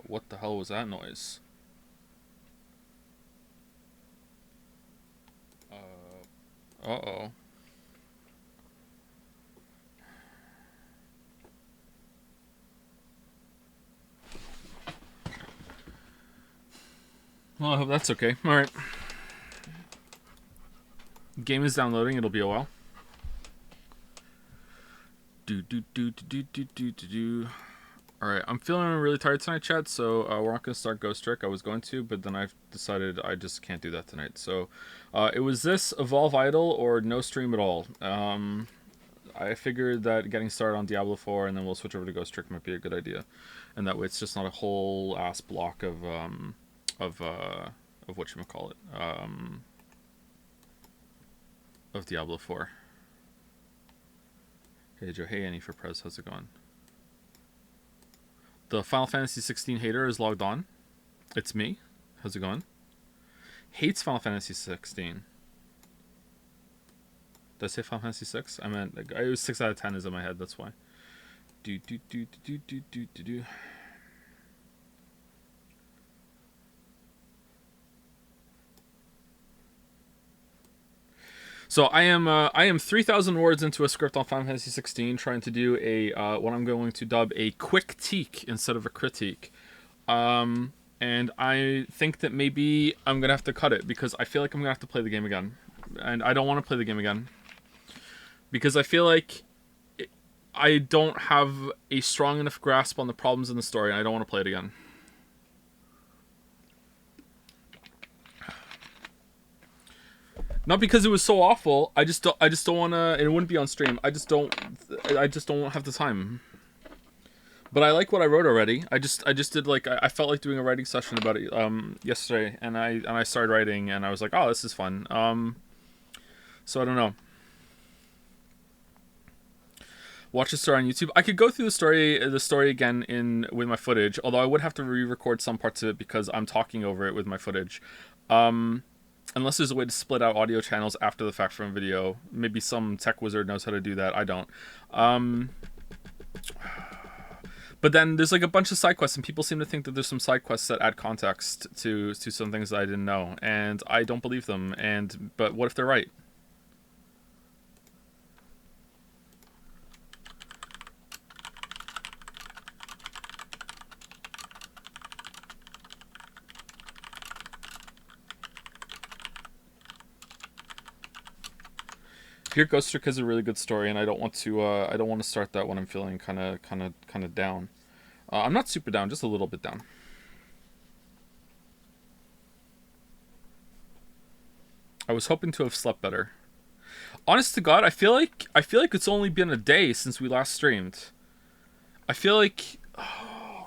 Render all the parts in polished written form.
What the hell was that noise? Uh-oh. Well, I hope that's okay. Alright. Game is downloading. It'll be a while. Alright, I'm feeling really tired tonight, chat, so we're not going to start Ghost Trick. I was going to, but then I've decided I just can't do that tonight. So, it was this, Evolve Idle, or no stream at all. I figured that getting started on Diablo 4 and then we'll switch over to Ghost Trick might be a good idea. And that way it's just not a whole ass block of whatchamacallit, of Diablo 4. Hey Joe, hey Annie for Prez, how's it going? The Final Fantasy 16 hater is logged on. It's me. How's it going? Hates Final Fantasy 16. Did I say Final Fantasy 6? I meant, it was 6 out of 10 is in my head, that's why. So I am 3,000 words into a script on Final Fantasy 16, trying to do a what I'm going to dub a quick-teak instead of a critique. And I think that maybe I'm gonna have to cut it because I feel like I'm gonna have to play the game again, and I don't want to play the game again because I feel like I don't have a strong enough grasp on the problems in the story, and I don't want to play it again. Not because it was so awful. I just don't want to. It wouldn't be on stream. I just don't have the time. But I like what I wrote already. I just did like I felt like doing a writing session about it yesterday, and I started writing, and I was like, oh, this is fun. So I don't know. Watch the story on YouTube. I could go through the story again with my footage, although I would have to re-record some parts of it because I'm talking over it with my footage. Unless there's a way to split out audio channels after the fact from video. Maybe some tech wizard knows how to do that. I don't. But then there's like a bunch of side quests, and people seem to think that there's some side quests that add context to some things that I didn't know, and I don't believe them. But what if they're right? Here, Ghost Trick is a really good story, and I don't want to start that when I'm feeling kind of down. I'm not super down, just a little bit down. I was hoping to have slept better. Honest to God, I feel like it's only been a day since we last streamed. I feel like I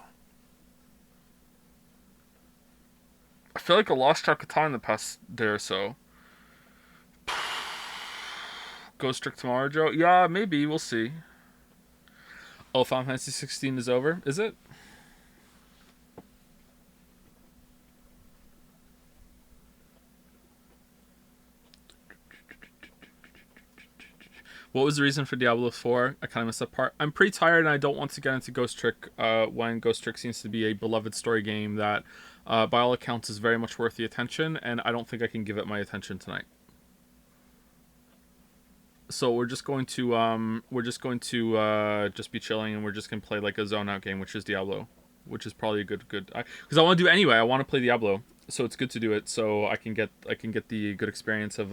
lost track of time the past day or so. Ghost Trick tomorrow, Joe? Yeah, maybe. We'll see. Oh, Final Fantasy 16 is over? Is it? What was the reason for Diablo 4? I kind of missed that part. I'm pretty tired, and I don't want to get into Ghost Trick when Ghost Trick seems to be a beloved story game that, by all accounts, is very much worth the attention, and I don't think I can give it my attention tonight. So we're just going to just be chilling, and we're just gonna play like a zone out game, which is Diablo, which is probably a good because I want to do it anyway. I want to play Diablo, so it's good to do it so I can get the good experience of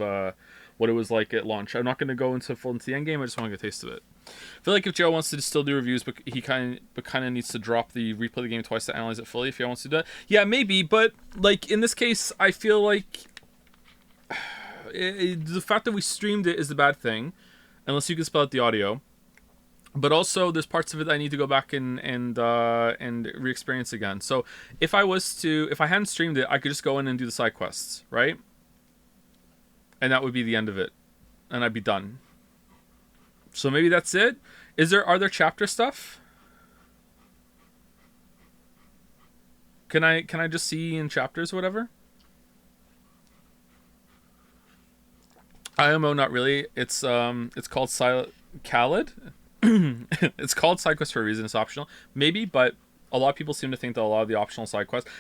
what it was like at launch. I'm not going to go into the end game. I just want to get a taste of it. I feel like if Joe wants to still do reviews, but he kind of needs to drop the replay the game twice to analyze it fully. If he wants to do that, yeah, maybe. But like in this case, I feel like the fact that we streamed it is the bad thing, unless you can spell out the audio. But also, there's parts of it I need to go back and re-experience again. So if I hadn't streamed it, I could just go in and do the side quests, right? And that would be the end of it, and I'd be done. So maybe that's it. Are there chapter stuff? Can I just see in chapters or whatever? IMO, not really. It's called Khaled. It's called side quest for a reason. It's optional, maybe, but a lot of people seem to think that a lot of the optional side quests.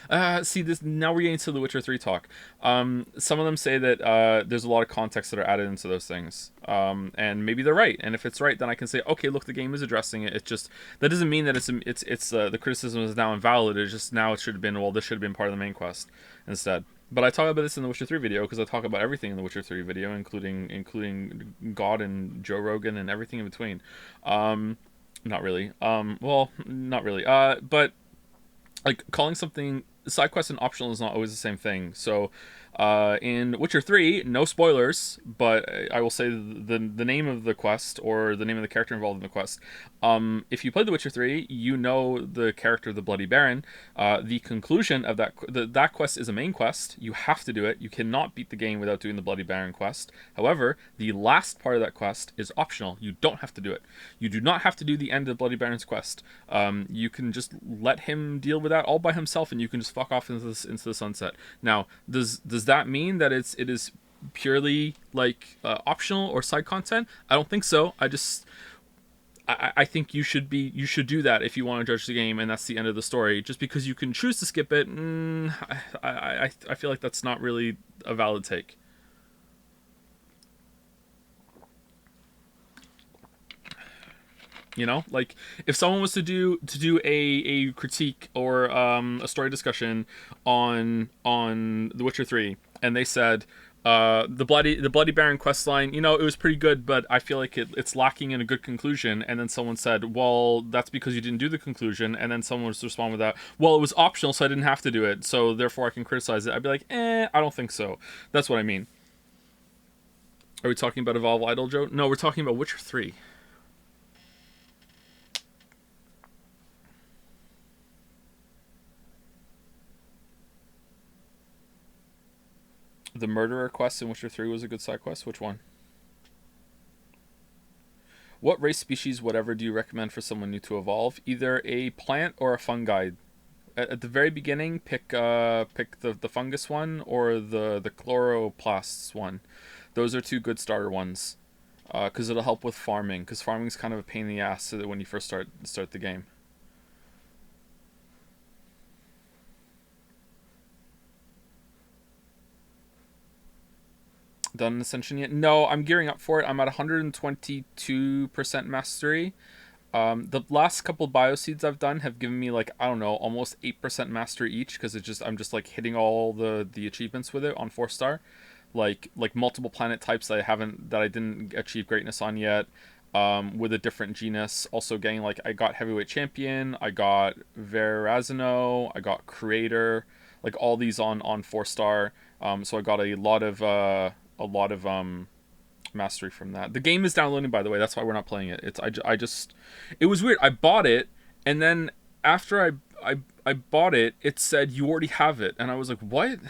See this now we're getting to the Witcher 3 talk. Some of them say that there's a lot of context that are added into those things, and maybe they're right. And if it's right, then I can say, okay, look, the game is addressing it. It's just that doesn't mean that it's the criticism is now invalid. It's just now it should have been, well, this should have been part of the main quest instead. But I talk about this in the Witcher 3 video because I talk about everything in the Witcher 3 video, including God and Joe Rogan and everything in between. Not really. Well, not really. But like calling something side quest and optional is not always the same thing. So, in Witcher 3, no spoilers, but I will say the name of the quest or the name of the character involved in the quest. If you play The Witcher 3, you know the character, the Bloody Baron. The conclusion of that quest is a main quest. You have to do it. You cannot beat the game without doing the Bloody Baron quest. However, the last part of that quest is optional. You don't have to do it. You do not have to do the end of Bloody Baron's quest. You can just let him deal with that all by himself, and you can just fuck off into the sunset. Now, does that mean that it is purely like optional or side content? I don't think so. I think you should do that if you want to judge the game, and that's the end of the story. Just because you can choose to skip it, I feel like that's not really a valid take. You know, like if someone was to do a critique or a story discussion on The Witcher 3, and they said the Bloody Baron quest line, it was pretty good, but I feel like it's lacking in a good conclusion. And then someone said, well, that's because you didn't do the conclusion. And then someone was to respond with that, well, it was optional, so I didn't have to do it, so therefore I can criticize it. I'd be like, I don't think so. That's what I mean. Are we talking about Evolve Idol, Joe? No, we're talking about Witcher 3. The murderer quest in Witcher 3 was a good side quest. Which one? What race, species, whatever do you recommend for someone new to evolve? Either a plant or a fungi. At the very beginning, pick the fungus one or the chloroplasts one. Those are two good starter ones, because it'll help with farming. Because farming's kind of a pain in the ass when you first start the game. Done Ascension yet? No, I'm gearing up for it. I'm at 122% mastery. The last couple bioseeds I've done have given me, like, I don't know, almost 8% mastery each, because I'm just like hitting all the achievements with it on 4-star, like multiple planet types that I didn't achieve greatness on yet. With a different genus, also getting, like, I got heavyweight champion, I got Verrazano, I got creator, like all these on 4-star. So I got a lot of mastery from that. The game is downloading, by the way. That's why we're not playing it. I just it was weird. I bought it, and then after I bought it, it said you already have it, and I was like, what?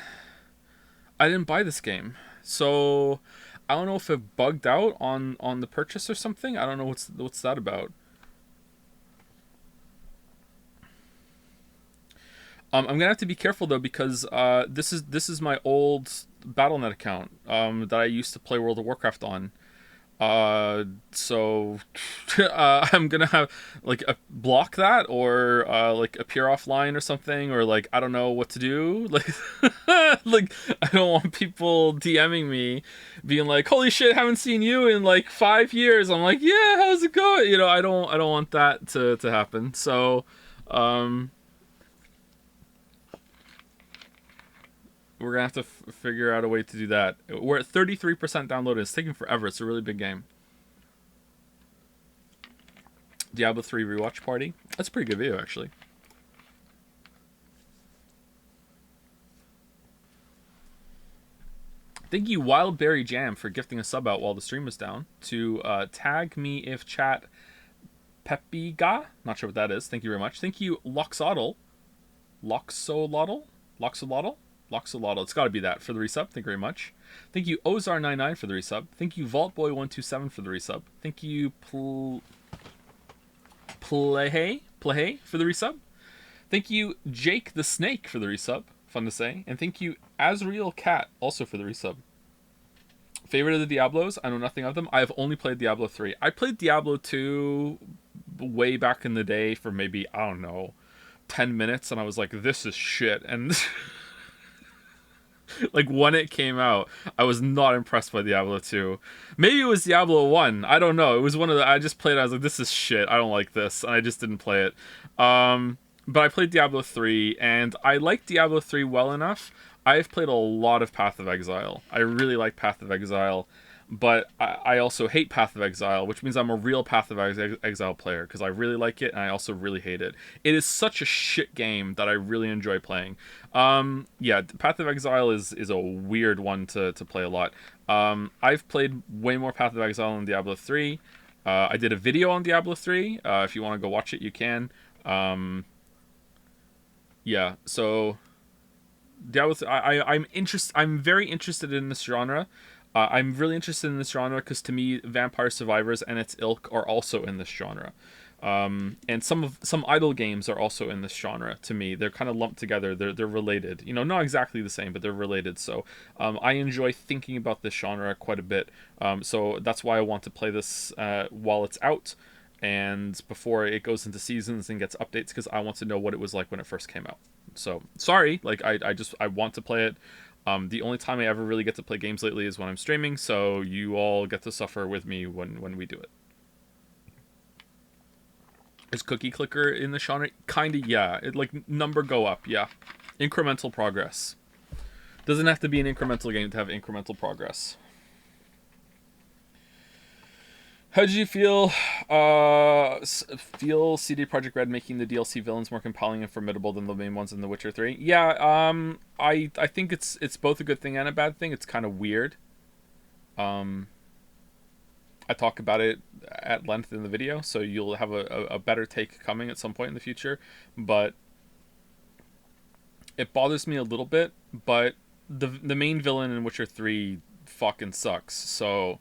I didn't buy this game. So I don't know if it bugged out on the purchase or something. I don't know what's that about. I'm gonna have to be careful though, because this is my old BattleNet account that I used to play World of Warcraft on. So I'm gonna have like block that, or like appear offline or something, or like I don't know what to do. Like like I don't want people DMing me being like, holy shit, haven't seen you in like 5 years. I'm like, yeah, how's it going? I don't want that to happen. So um we're gonna have to figure out a way to do that. We're at 33% downloaded. It's taking forever. It's a really big game. Diablo 3 rewatch party. That's a pretty good video, actually. Thank you, Wildberry Jam, for gifting a sub out while the stream was down. To tag me if chat Pepiga. Not sure what that is. Thank you very much. Thank you, Loxodl. Loxolotl? Loxolotl? Loxolotl. It's got to be that for the resub. Thank you very much. Thank you, Ozar99 for the resub. Thank you, Vaultboy127 for the resub. Thank you, Play for the resub. Thank you, Jake the Snake for the resub. Fun to say. And thank you, Azriel Cat, also for the resub. Favorite of the Diablos? I know nothing of them. I have only played Diablo 3. I played Diablo 2 way back in the day for maybe, I don't know, 10 minutes, and I was like, this is shit. And like when it came out, I was not impressed by Diablo 2. Maybe it was Diablo 1. I don't know. It was one of the I just played it, I was like, this is shit. I don't like this. And I just didn't play it. But I played Diablo 3 and I liked Diablo 3 well enough. I've played a lot of Path of Exile. I really like Path of Exile, but I also hate Path of Exile, which means I'm a real Path of Exile player because I really like it and I also really hate it. It is such a shit game that I really enjoy playing. Yeah, Path of Exile is a weird one to play a lot. I've played way more Path of Exile than Diablo 3. I did a video on Diablo 3. If you want to go watch it, you can. Yeah, so Diablo. I'm very interested in this genre. I'm really interested in this genre because to me, Vampire Survivors and its ilk are also in this genre. And some idle games are also in this genre. To me, they're kind of lumped together. They're related. You know, not exactly the same, but they're related. So I enjoy thinking about this genre quite a bit. So that's why I want to play this while it's out and before it goes into seasons and gets updates because I want to know what it was like when it first came out. So sorry, like I want to play it. The only time I ever really get to play games lately is when I'm streaming, so you all get to suffer with me when we do it. Is Cookie Clicker in the genre? Kinda, yeah. It like number go up, yeah. Incremental progress. Doesn't have to be an incremental game to have incremental progress. How did you feel? Feel CD Projekt Red making the DLC villains more compelling and formidable than the main ones in The Witcher 3? Yeah. I think it's both a good thing and a bad thing. It's kind of weird. I talk about it at length in the video, so you'll have a better take coming at some point in the future. But it bothers me a little bit. But the main villain in Witcher 3 fucking sucks. So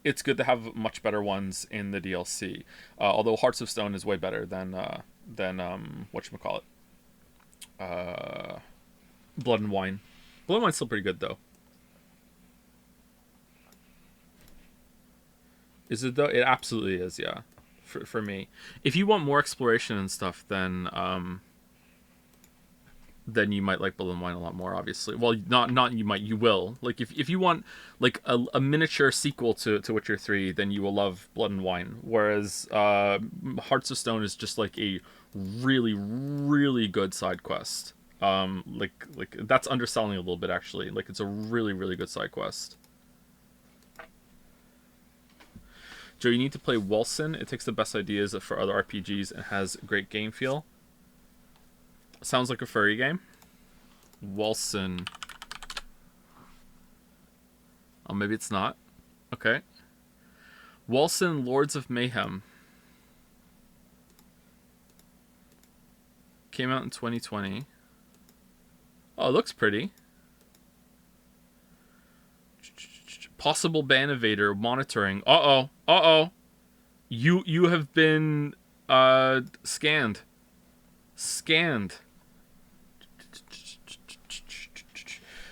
it's good to have much better ones in the DLC. Although Hearts of Stone is way better than whatchamacallit. Blood and Wine. Blood and Wine's still pretty good though. Is it though? It absolutely is, yeah. For me. If you want more exploration and stuff, then you might like Blood and Wine a lot more, obviously. Well, not you might, you will. Like if you want like a miniature sequel to Witcher 3, then you will love Blood and Wine. Whereas Hearts of Stone is just like a really, really good side quest. Like that's underselling a little bit actually. Like it's a really, really good side quest. Joe, you need to play Wolcen. It takes the best ideas for other RPGs and has great game feel. Sounds like a furry game. Wolcen. Oh, maybe it's not. Okay. Wolcen, Lords of Mayhem. Came out in 2020. Oh, it looks pretty. Possible ban evader monitoring. Uh-oh. You have been scanned.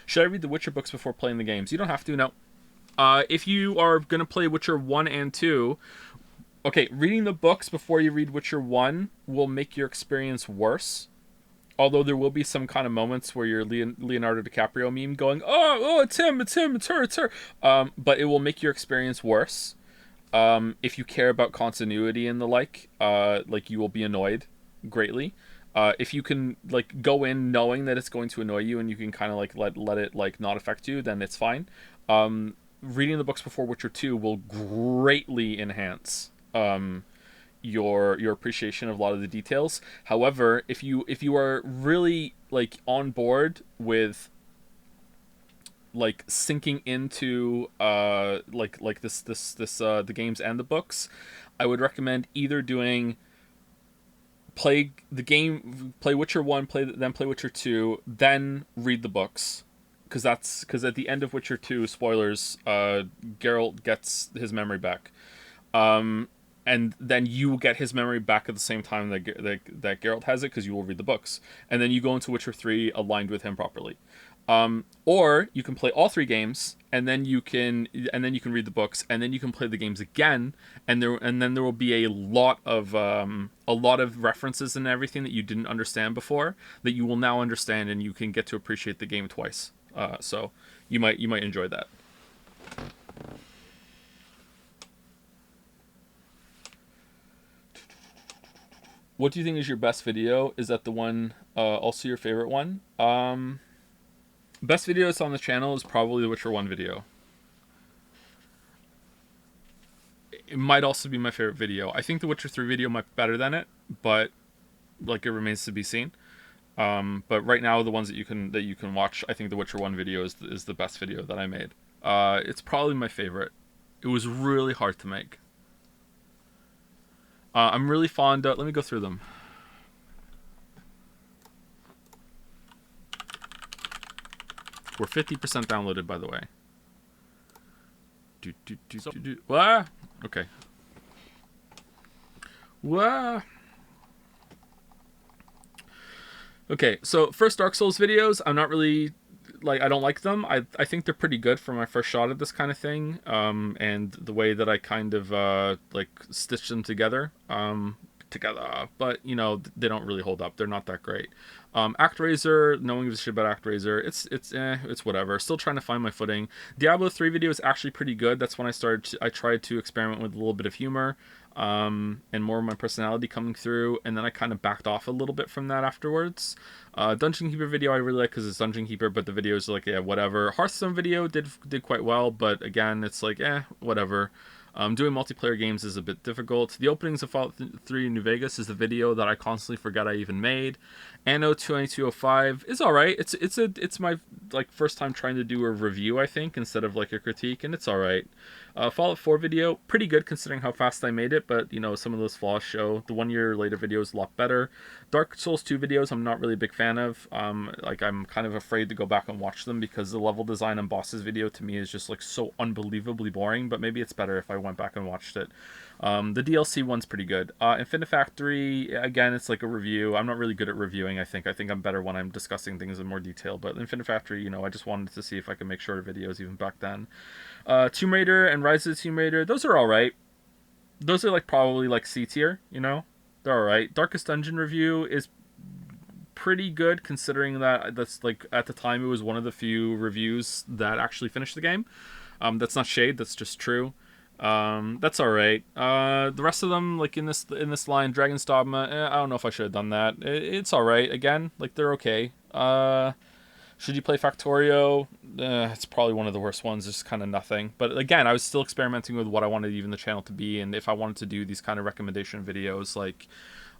Should I read the Witcher books before playing the games? You don't have to, no. If you are going to play Witcher 1 and 2, okay, reading the books before you read Witcher 1 will make your experience worse. Although there will be some kind of moments where you're Leonardo DiCaprio meme going, oh, it's him, it's her. But it will make your experience worse. If you care about continuity and the like you will be annoyed greatly. If you can like go in knowing that it's going to annoy you and you can kind of like let it like not affect you, then it's fine. Reading the books before Witcher 2 will greatly enhance your appreciation of a lot of the details. However, if you are really like on board with like sinking into like this the games and the books, I would recommend either doing play Witcher 1, then play Witcher 2, then read the books. Because at the end of Witcher 2, spoilers, Geralt gets his memory back. And then you get his memory back at the same time that Geralt has it, because you will read the books. And then you go into Witcher 3 aligned with him properly. Or you can play all 3 games, and then you can read the books, and then you can play the games again, and then there will be a lot of references and everything that you didn't understand before that you will now understand, and you can get to appreciate the game twice. So you might enjoy that. What do you think is your best video? Is that the one also your favorite one? Best videos on the channel is probably the Witcher 1 video. It might also be my favorite video. I think the Witcher 3 video might be better than it, but like it remains to be seen. But right now, the ones that you can watch, I think the Witcher 1 video is the best video that I made. It's probably my favorite. It was really hard to make. I'm really fond of... Let me go through them. We're 50% downloaded, by the way. Wah! Okay. Wah! Okay, so first Dark Souls videos, I'm not really... I don't like them. I think they're pretty good for my first shot at this kind of thing. And the way that I kind of, stitched them together. But, they don't really hold up. They're not that great. ActRaiser, no one gives a shit about ActRaiser. It's whatever. Still trying to find my footing. Diablo 3 video is actually pretty good. That's when I tried to experiment with a little bit of humor. And more of my personality coming through, and then I kind of backed off a little bit from that afterwards. Dungeon Keeper video I really like because it's Dungeon Keeper, but the videos are yeah, whatever. Hearthstone video did quite well, but again, it's whatever. Doing multiplayer games is a bit difficult. The openings of Fallout 3 New Vegas is the video that I constantly forget I even made. Anno 2205 is alright. It's my first time trying to do a review, I think, instead of a critique, and it's alright. Fallout 4 video, pretty good considering how fast I made it, but some of those flaws show. The 1 year later video is a lot better. Dark Souls 2 videos I'm not really a big fan of. I'm kind of afraid to go back and watch them because the level design and bosses video to me is just so unbelievably boring, but maybe it's better if I went back and watched it. The DLC one's pretty good. Infinifactory, again, it's a review. I'm not really good at reviewing, I think. I think I'm better when I'm discussing things in more detail, but Infinifactory, I just wanted to see if I could make shorter videos even back then. Tomb Raider and Rise of the Tomb Raider, those are alright. Those are probably C tier, they're alright. Darkest Dungeon review is pretty good considering that that's at the time it was one of the few reviews that actually finished the game. That's not shade, that's just true. That's alright. The rest of them, in this line, Dragon's Dogma, I don't know if I should have done that. It's alright. Again, they're okay. Should you play Factorio? It's probably one of the worst ones. It's kind of nothing. But again, I was still experimenting with what I wanted even the channel to be, and if I wanted to do these kind of recommendation videos,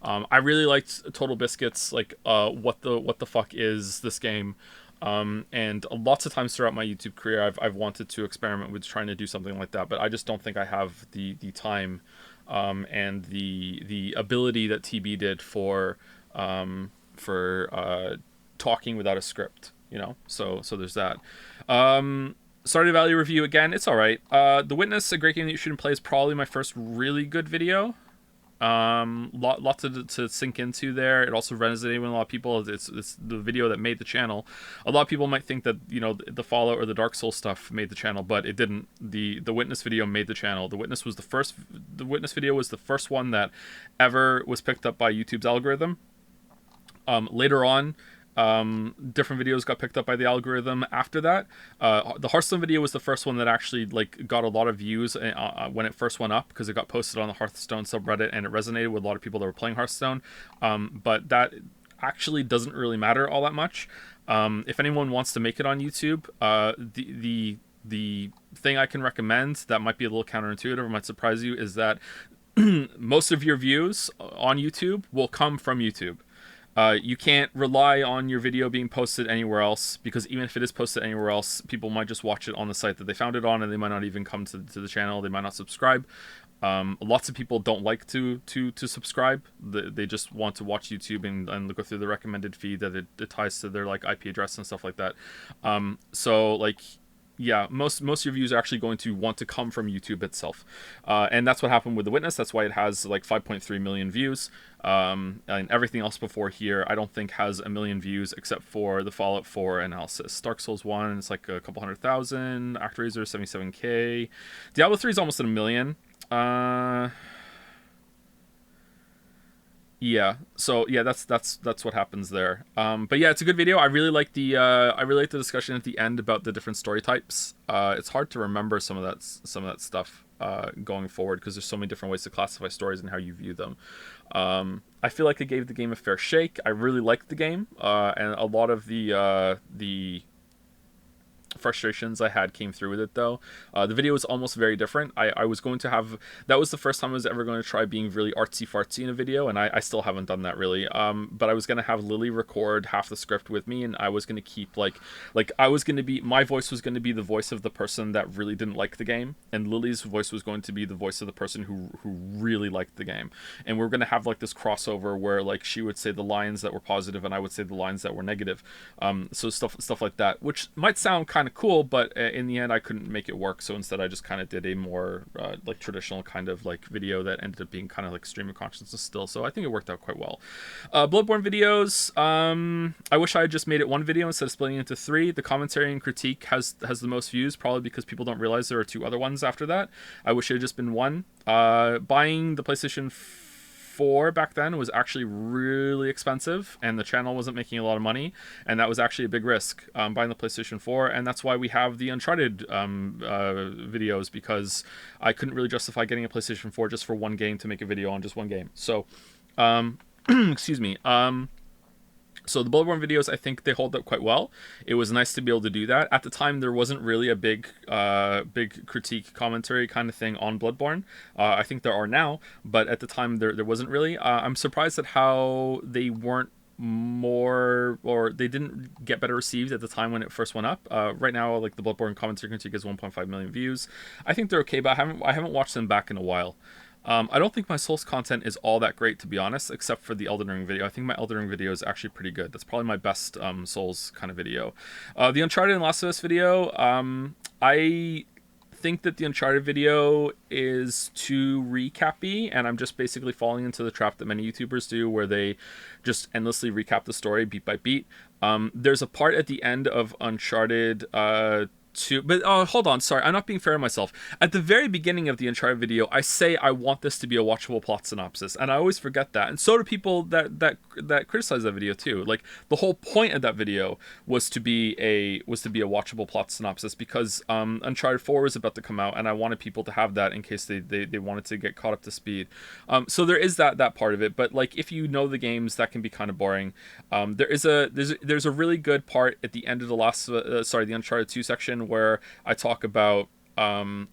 I really liked Total Biscuits, what the fuck is this game? And lots of times throughout my YouTube career, I've wanted to experiment with trying to do something like that, but I just don't think I have the time and the ability that TB did for talking without a script, so there's that. Stardew Valley review, again, it's alright. The Witness, a great game that you shouldn't play, is probably my first really good video. Lots to sink into there. It also resonated with a lot of people. It's the video that made the channel. A lot of people might think that the Fallout or the Dark Souls stuff made the channel, but it didn't. The Witness video made the channel. The Witness video was the first one that ever was picked up by YouTube's algorithm. Later on, different videos got picked up by the algorithm after that. The Hearthstone video was the first one that actually got a lot of views when it first went up because it got posted on the Hearthstone subreddit and it resonated with a lot of people that were playing Hearthstone. But that actually doesn't really matter all that much. If anyone wants to make it on YouTube, the thing I can recommend that might be a little counterintuitive or might surprise you is that most of your views on YouTube will come from YouTube. You can't rely on your video being posted anywhere else because even if it is posted anywhere else, people might just watch it on the site that they found it on and they might not even come to the channel. They might not subscribe. Lots of people don't like to subscribe. They just want to watch YouTube and go through the recommended feed that it ties to their IP address and stuff like that. So Yeah, most of your views are actually going to want to come from YouTube itself, and that's what happened with The Witness. That's why it has like 5.3 million views, and everything else before here I don't think has a million views except for the Fallout 4 analysis. Dark Souls 1 it's like a couple 100,000. ActRaiser 77K. Diablo 3 is almost at a million. Yeah. So yeah, that's what happens there. But yeah, it's a good video. I really like the discussion at the end about the different story types. It's hard to remember some of that stuff going forward because there's so many different ways to classify stories and how you view them. I feel like I gave the game a fair shake. I really liked the game, and a lot of the frustrations I had came through with it though. The video was almost very different. I was going to have, that was the first time I was ever going to try being really artsy fartsy in a video, and I still haven't done that really. But I was going to have Lily record half the script with me, and I was going to keep like I was going to be, my voice was going to be the voice of the person that really didn't like the game, and Lily's voice was going to be the voice of the person who really liked the game. And we're going to have like this crossover where like she would say the lines that were positive and I would say the lines that were negative. So stuff like that, which might sound kind of cool, but in the end I couldn't make it work, so instead I just kind of did a more like traditional kind of like video that ended up being kind of like stream of consciousness still, so I think it worked out quite well. Bloodborne videos, I wish I had just made it one video instead of splitting it into three. The commentary and critique has the most views, probably because people don't realize there are two other ones after that. I wish it had just been one. Buying the PlayStation 4 back then was actually really expensive, and the channel wasn't making a lot of money, and that was actually a big risk, buying the PlayStation 4, and that's why we have the Uncharted videos, because I couldn't really justify getting a PlayStation 4 just for one game to make a video on just one game. So excuse me. So the Bloodborne videos, I think they hold up quite well. It was nice to be able to do that. At the time, there wasn't really a big critique commentary kind of thing on Bloodborne. I think there are now, but at the time there wasn't really. I'm surprised at how they weren't more, or they didn't get better received at the time when it first went up. Right now, like the Bloodborne commentary critique has 1.5 million views. I think they're okay, but I haven't watched them back in a while. I don't think my Souls content is all that great, to be honest, except for the Elden Ring video. I think my Elden Ring video is actually pretty good. That's probably my best Souls kind of video. The Uncharted and Last of Us video, I think that the Uncharted video is too recap-y, and I'm just basically falling into the trap that many YouTubers do, where they just endlessly recap the story beat by beat. There's a part at the end of Uncharted but hold on, sorry, I'm not being fair to myself. At the very beginning of the Uncharted video, I say I want this to be a watchable plot synopsis, and I always forget that, and so do people that criticize that video too. Like, the whole point of that video was to be a watchable plot synopsis, because Uncharted 4 was about to come out, and I wanted people to have that in case they wanted to get caught up to speed. So there is that part of it, but like, if you know the games, that can be kind of boring. There's a really good part at the end of the Uncharted 2 section, where I talk about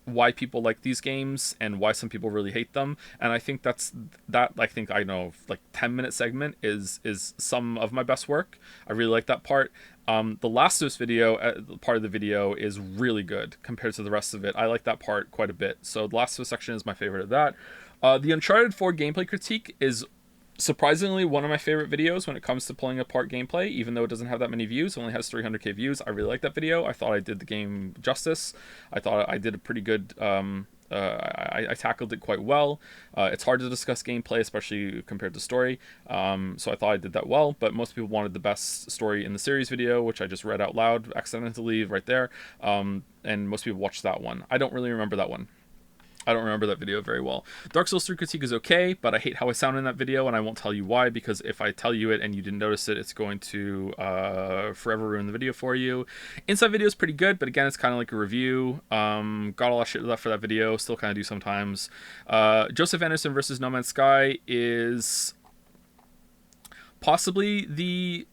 why people like these games and why some people really hate them, and I think I know like 10-minute segment is some of my best work. I really like that part. The Last of Us video, part of the video, is really good compared to the rest of it. I like that part quite a bit, so the Last of Us section is my favorite of that. The Uncharted 4 gameplay critique is surprisingly one of my favorite videos when it comes to pulling apart gameplay, even though it doesn't have that many views. It only has 300k views. I really like that video. I thought I did the game justice. I thought I did a pretty good I tackled it quite well. It's hard to discuss gameplay, especially compared to story, so I thought I did that well, but most people wanted the best story in the series video, which I just read out loud accidentally right there, and most people watched that one. I don't really remember that one. I don't remember that video very well. Dark Souls 3 critique is okay, but I hate how I sound in that video, and I won't tell you why, because if I tell you it and you didn't notice it, it's going to forever ruin the video for you. Inside video is pretty good, but again, it's kind of like a review. Got a lot of shit left for that video, still kind of do sometimes. Joseph Anderson versus No Man's Sky is possibly the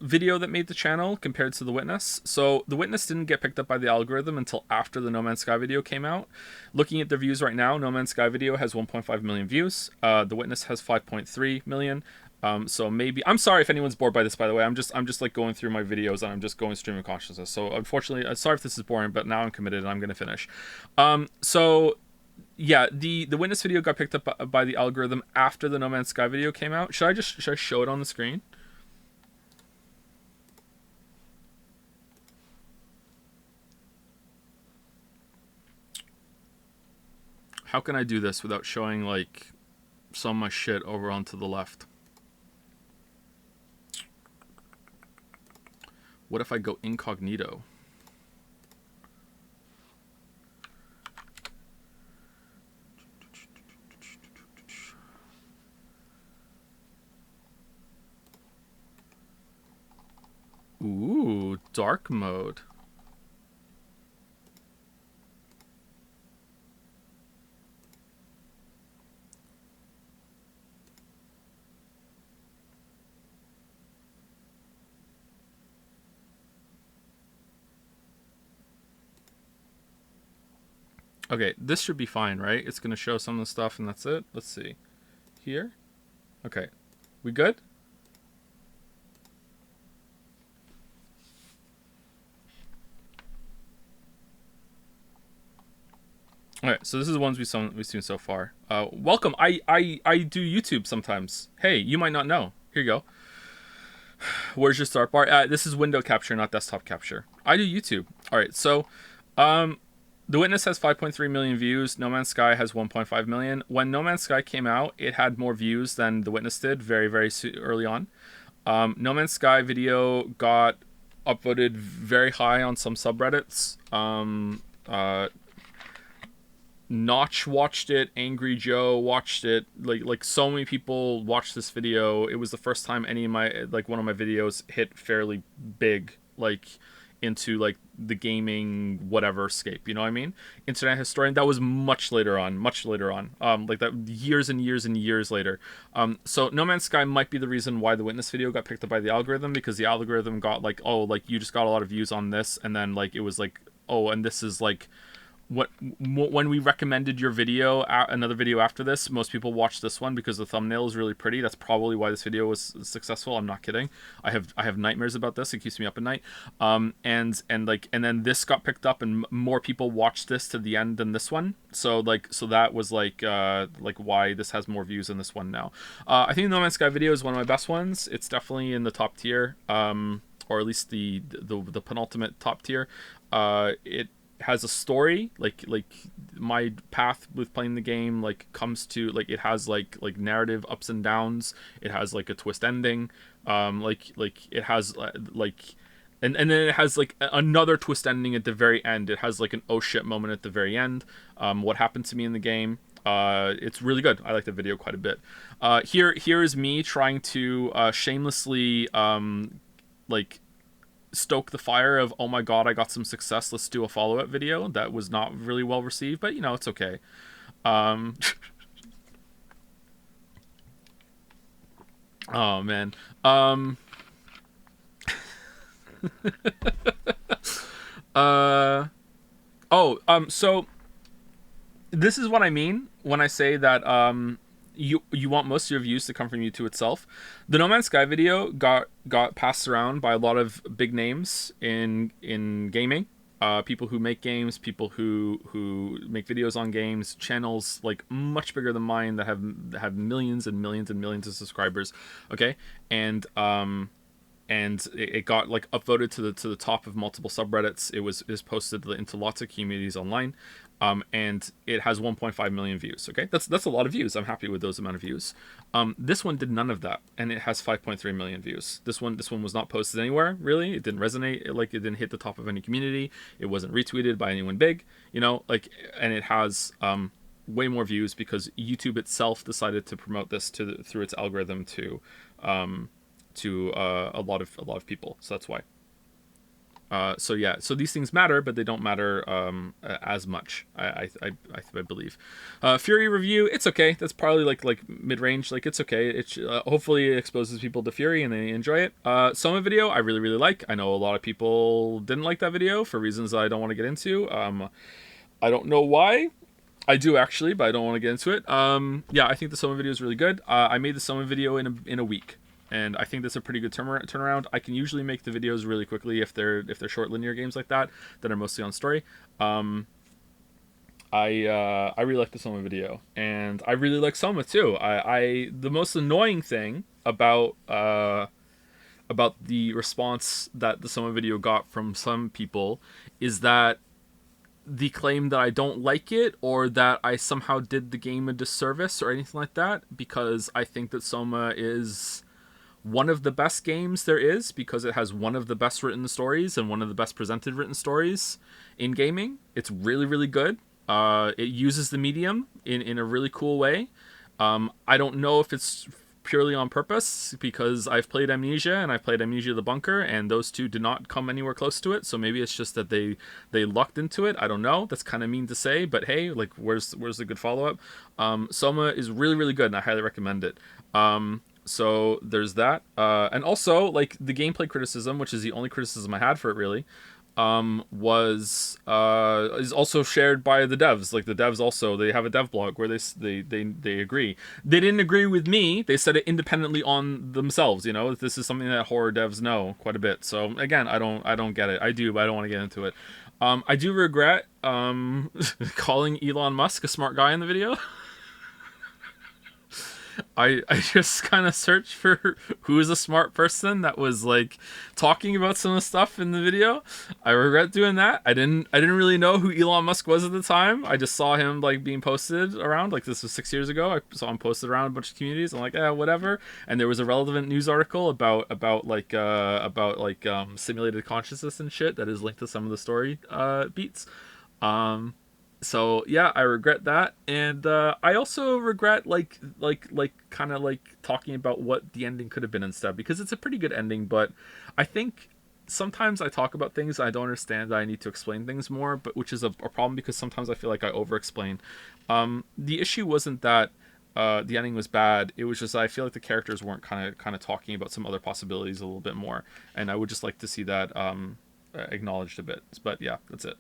video that made the channel compared to The Witness. So The Witness didn't get picked up by the algorithm until after the No Man's Sky video came out. Looking at the views right now, No Man's Sky video has 1.5 million views. The Witness has 5.3 million. So maybe, I'm sorry if anyone's bored by this, by the way. I'm just like going through my videos, and I'm just going stream of consciousness. So unfortunately, sorry if this is boring, but now I'm committed and I'm going to finish. So yeah, the Witness video got picked up by the algorithm after the No Man's Sky video came out. Should I show it on the screen? How can I do this without showing like some of my shit over onto the left? What if I go incognito? Ooh, dark mode. Okay, this should be fine, right? It's going to show some of the stuff and that's it. Let's see. Here? Okay. We good? All right, so this is the ones we've seen so far. Welcome. I do YouTube sometimes. Hey, you might not know. Here you go. Where's your start bar? This is window capture, not desktop capture. I do YouTube. All right, so The Witness has 5.3 million views. No Man's Sky has 1.5 million. When No Man's Sky came out, it had more views than The Witness did very, very early on. No Man's Sky video got upvoted very high on some subreddits. Notch watched it, Angry Joe watched it, like so many people watched this video. It was the first time any of my one of my videos hit fairly big, like into like the gaming whatever scape, you know what I mean? Internet Historian, that was much later on. Like that years and years and years later. So No Man's Sky might be the reason why the Witness video got picked up by the algorithm, because the algorithm got like, oh, like you just got a lot of views on this, and then like it was like, oh, and this is like when we recommended your video, another video after this, most people watched this one because the thumbnail is really pretty. That's probably why this video was successful. I'm not kidding. I have nightmares about this. It keeps me up at night. And then this got picked up and more people watched this to the end than this one. So that was like why this has more views than this one now. I think the No Man's Sky video is one of my best ones. It's definitely in the top tier, or at least the penultimate top tier. It has a story, like my path with playing the game like comes to like it has like narrative ups and downs. It has like a twist ending, it has and then it has like another twist ending at the very end. It has like an oh shit moment at the very end. What happened to me in the game. It's really good. I like the video quite a bit. Here is me trying to shamelessly stoke the fire of, oh my god, I got some success, let's do a follow-up video. That was not really well received, but you know, it's okay. Oh man. So this is what I mean when I say that you want most of your views to come from YouTube itself. The No Man's Sky video got passed around by a lot of big names in gaming. People who make games, people who make videos on games, channels like much bigger than mine that have millions and millions and millions of subscribers. Okay, and it got like upvoted to the top of multiple subreddits. It was posted into lots of communities online. And it has 1.5 million views. Okay, that's a lot of views. I'm happy with those amount of views. This one did none of that, and it has 5.3 million views. This one was not posted anywhere really. It didn't resonate. It didn't hit the top of any community. It wasn't retweeted by anyone big. You know, and it has way more views because YouTube itself decided to promote this through its algorithm to a lot of people. So that's why. So these things matter, but they don't matter as much. I believe. Fury review, it's okay. That's probably like mid range. Like it's okay. It hopefully it exposes people to Fury and they enjoy it. Soma video, I really like. I know a lot of people didn't like that video for reasons I don't want to get into. I don't know why. I do actually, but I don't want to get into it. I think the Soma video is really good. I made the Soma video in a week. And I think that's a pretty good turnaround. I can usually make the videos really quickly if they're short linear games like that are mostly on story. I really like the Soma video, and I really like Soma too. The most annoying thing about the response that the Soma video got from some people is that the claim that I don't like it or that I somehow did the game a disservice or anything like that, because I think that Soma is one of the best games there is, because it has one of the best written stories and one of the best presented written stories in gaming. It's really, really good. It uses the medium in a really cool way. I don't know if it's purely on purpose, because I've played Amnesia and I've played Amnesia the Bunker, and those two did not come anywhere close to it. So maybe it's just that they lucked into it. I don't know. That's kind of mean to say, but hey, like where's the good follow up? Soma is really, really good, and I highly recommend it. So there's that, and also like the gameplay criticism, which is the only criticism I had for it really, was is also shared by the devs. Like the devs also, they have a dev blog where they agree. They didn't agree with me. They said it independently on themselves. You know, this is something that horror devs know quite a bit. So again, I don't get it. I do, but I don't want to get into it. I do regret calling Elon Musk a smart guy in the video. I just kind of searched for who is a smart person that was like talking about some of the stuff in the video. I regret doing that. I didn't really know who Elon Musk was at the time. I just saw him like being posted around. Like this was 6 years ago. I saw him posted around a bunch of communities. I'm like, whatever. And there was a relevant news article about simulated consciousness and shit that is linked to some of the story beats. So yeah, I regret that, and I also regret kind of like talking about what the ending could have been instead, because it's a pretty good ending, but I think sometimes I talk about things I don't understand, that I need to explain things more, but which is a problem, because sometimes I feel like I over-explain. The issue wasn't that the ending was bad. It was just I feel like the characters weren't kind of talking about some other possibilities a little bit more, and I would just like to see that acknowledged a bit. But yeah, that's it.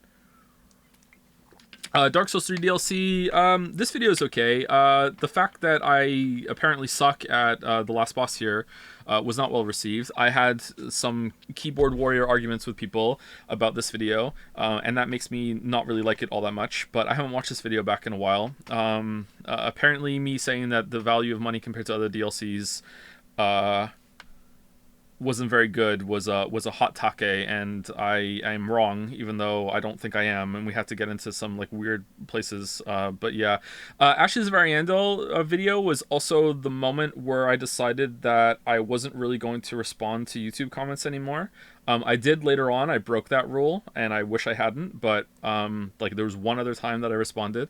Dark Souls 3 DLC. This video is okay. The fact that I apparently suck at the last boss here was not well received. I had some keyboard warrior arguments with people about this video, and that makes me not really like it all that much, but I haven't watched this video back in a while. Apparently me saying that the value of money compared to other DLCs wasn't very good was a hot take, and I'm wrong, even though I don't think I am, and we have to get into some like weird places. But yeah, Ashes of Ariandel video was also the moment where I decided that I wasn't really going to respond to YouTube comments anymore. I did later on. I broke that rule, and I wish I hadn't. But like there was one other time that I responded.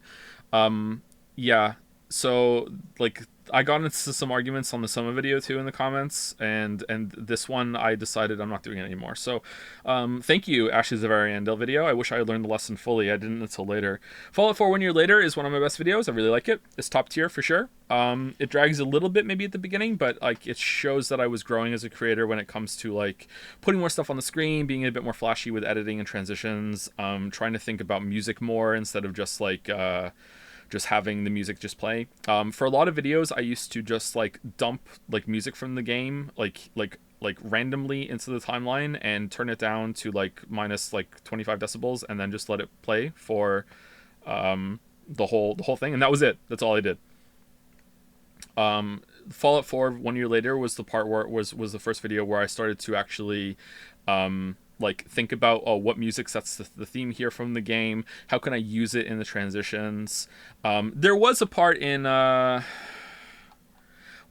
Yeah. So like I got into some arguments on the Soma video too in the comments, and this one I decided I'm not doing it anymore. So thank you, Ashes of Ariandel video. I wish I had learned the lesson fully. I didn't until later. Fallout 4 1 Year Later is one of my best videos. I really like it. It's top tier for sure. It drags a little bit maybe at the beginning, but like it shows that I was growing as a creator when it comes to like putting more stuff on the screen, being a bit more flashy with editing and transitions, trying to think about music more instead of just like just having the music just play. For a lot of videos, I used to just like dump like music from the game, like randomly into the timeline and turn it down to like minus like 25 decibels, and then just let it play for the whole thing, and that was it. That's all I did. Fallout 4 1 year later was the part where it was the first video where I started to actually like think about what music sets the theme here from the game, how can I use it in the transitions. There was a part in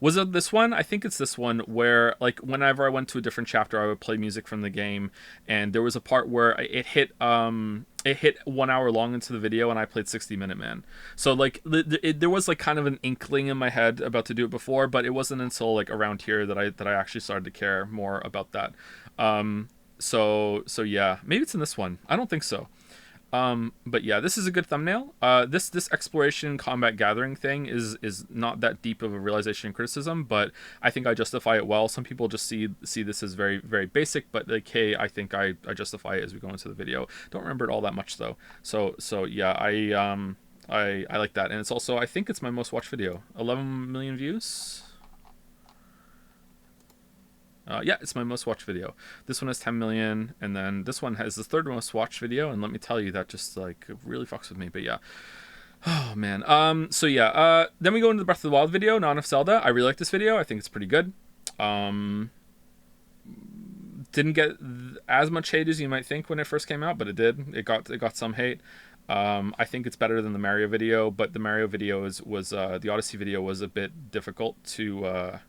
was it this one? I think it's this one where like whenever I went to a different chapter I would play music from the game, and there was a part where it hit 1 hour long into the video and I played 60-Minute Man. So like there was like kind of an inkling in my head about to do it before, but it wasn't until like around here that I actually started to care more about that. So yeah, maybe it's in this one. I don't think so. But yeah, this is a good thumbnail. This exploration combat gathering thing is not that deep of a realization and criticism, but I think I justify it well. Some people just see this as very, very basic, but like, hey, I think I justify it as we go into the video. Don't remember it all that much though. So yeah, I like that, and it's also, I think it's my most watched video. 11 million views. Yeah, it's my most watched video. This one has 10 million, and then this one has the third most watched video, and let me tell you, that just like really fucks with me. But yeah, oh man. So yeah, then we go into the Breath of the Wild video, not enough Zelda. I really like this video. I think it's pretty good. Didn't get as much hate as you might think when it first came out, but it did. It got some hate. I think it's better than the Mario video, but the Mario video was the Odyssey video was a bit difficult to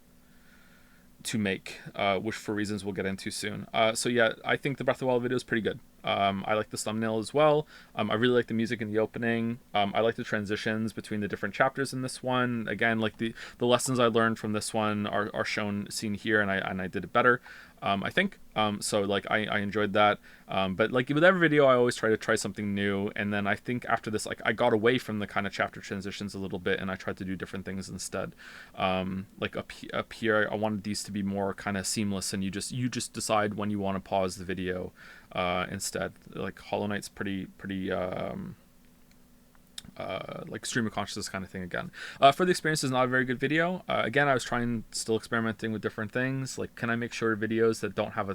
make, which for reasons we'll get into soon. So yeah, I think the Breath of the Wild video is pretty good. I like the thumbnail as well. I really like the music in the opening. I like the transitions between the different chapters in this one. Again, like the lessons I learned from this one are seen here, and I did it better. I think. So like I enjoyed that. But like with every video, I always try something new, and then I think after this, like I got away from the kind of chapter transitions a little bit, and I tried to do different things instead. Like up here, I wanted these to be more kind of seamless, and you just decide when you want to pause the video instead. Like Hollow Knight's pretty like stream of consciousness kind of thing again. For the experience is not a very good video. Again, I was still experimenting with different things. Like, can I make shorter videos that don't have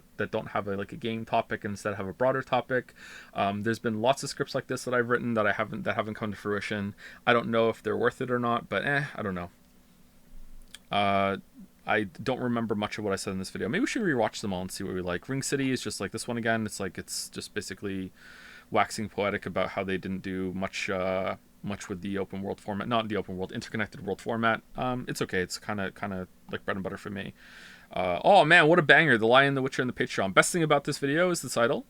a like a game topic and instead have a broader topic? There's been lots of scripts like this that I've written that haven't come to fruition. I don't know if they're worth it or not, but I don't know. I don't remember much of what I said in this video. Maybe we should rewatch them all and see what we like. Ring City is just like this one again. It's just basically waxing poetic about how they didn't do much with the open world format, not the open world, interconnected world format. It's okay. It's kind of like bread and butter for me. Oh man, what a banger! The Lion, the Witcher, and the Patreon. Best thing about this video is the title.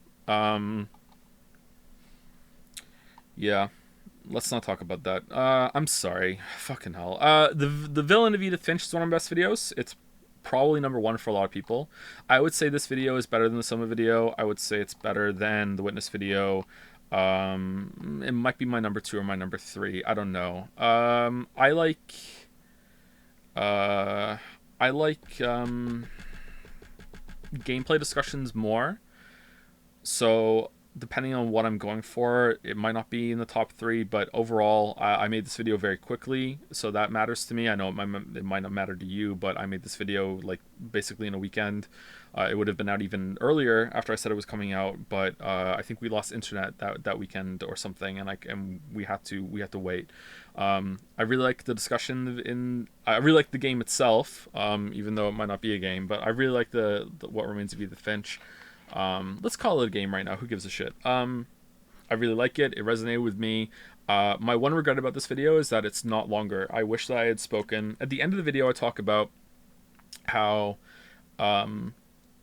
Yeah, let's not talk about that. I'm sorry. Fucking hell. The Villain of Edith Finch is one of my best videos. It's probably number one for a lot of people. I would say this video is better than the Soma video. I would say it's better than the Witness video. It might be my number 2 or my number 3. I don't know. I like gameplay discussions more. So depending on what I'm going for, it might not be in the top 3, but overall, I made this video very quickly, so that matters to me. I know it might not matter to you, but I made this video like basically in a weekend. It would have been out even earlier after I said it was coming out, but I think we lost internet that weekend or something, and we had to wait. I really like the discussion I really like the game itself, even though it might not be a game, but I really like the What Remains of Edith Finch. Let's call it a game right now. Who gives a shit? I really like it. It resonated with me. My one regret about this video is that it's not longer. I wish that I had spoken. At the end of the video, I talk about how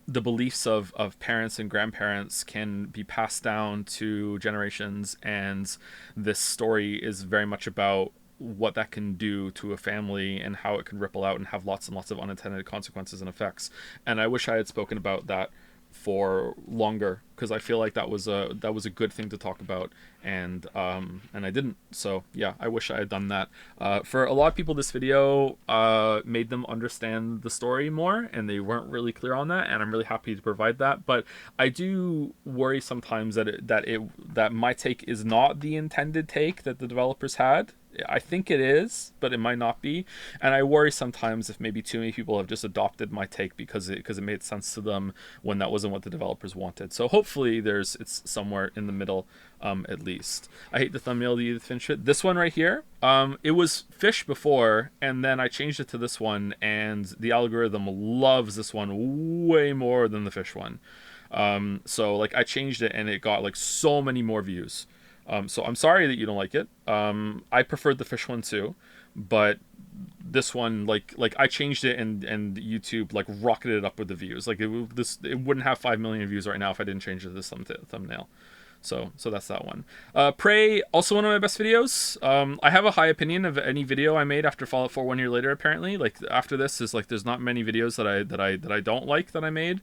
the beliefs of parents and grandparents can be passed down to generations, and this story is very much about what that can do to a family and how it can ripple out and have lots and lots of unintended consequences and effects. And I wish I had spoken about that for longer, because I feel like that was a good thing to talk about, and I didn't. So yeah, I wish I had done that. For a lot of people, this video made them understand the story more, and they weren't really clear on that, and I'm really happy to provide that. But I do worry sometimes that my take is not the intended take that the developers had. I think it is, but it might not be, and I worry sometimes if maybe too many people have just adopted my take because it made sense to them when that wasn't what the developers wanted. So hopefully it's somewhere in the middle, at least. I hate the thumbnail of the Edith Finch shit. This one right here, it was fish before, and then I changed it to this one, and the algorithm loves this one way more than the fish one. So like I changed it, and it got like so many more views. So I'm sorry that you don't like it. I preferred the fish one too, but this one, like I changed it, and YouTube like rocketed it up with the views. Like it wouldn't have 5 million views right now if I didn't change it to this thumbnail. So that's that one. Prey, also one of my best videos. I have a high opinion of any video I made after Fallout 4 1 year later, apparently. Like after this is like there's not many videos that I don't like that I made.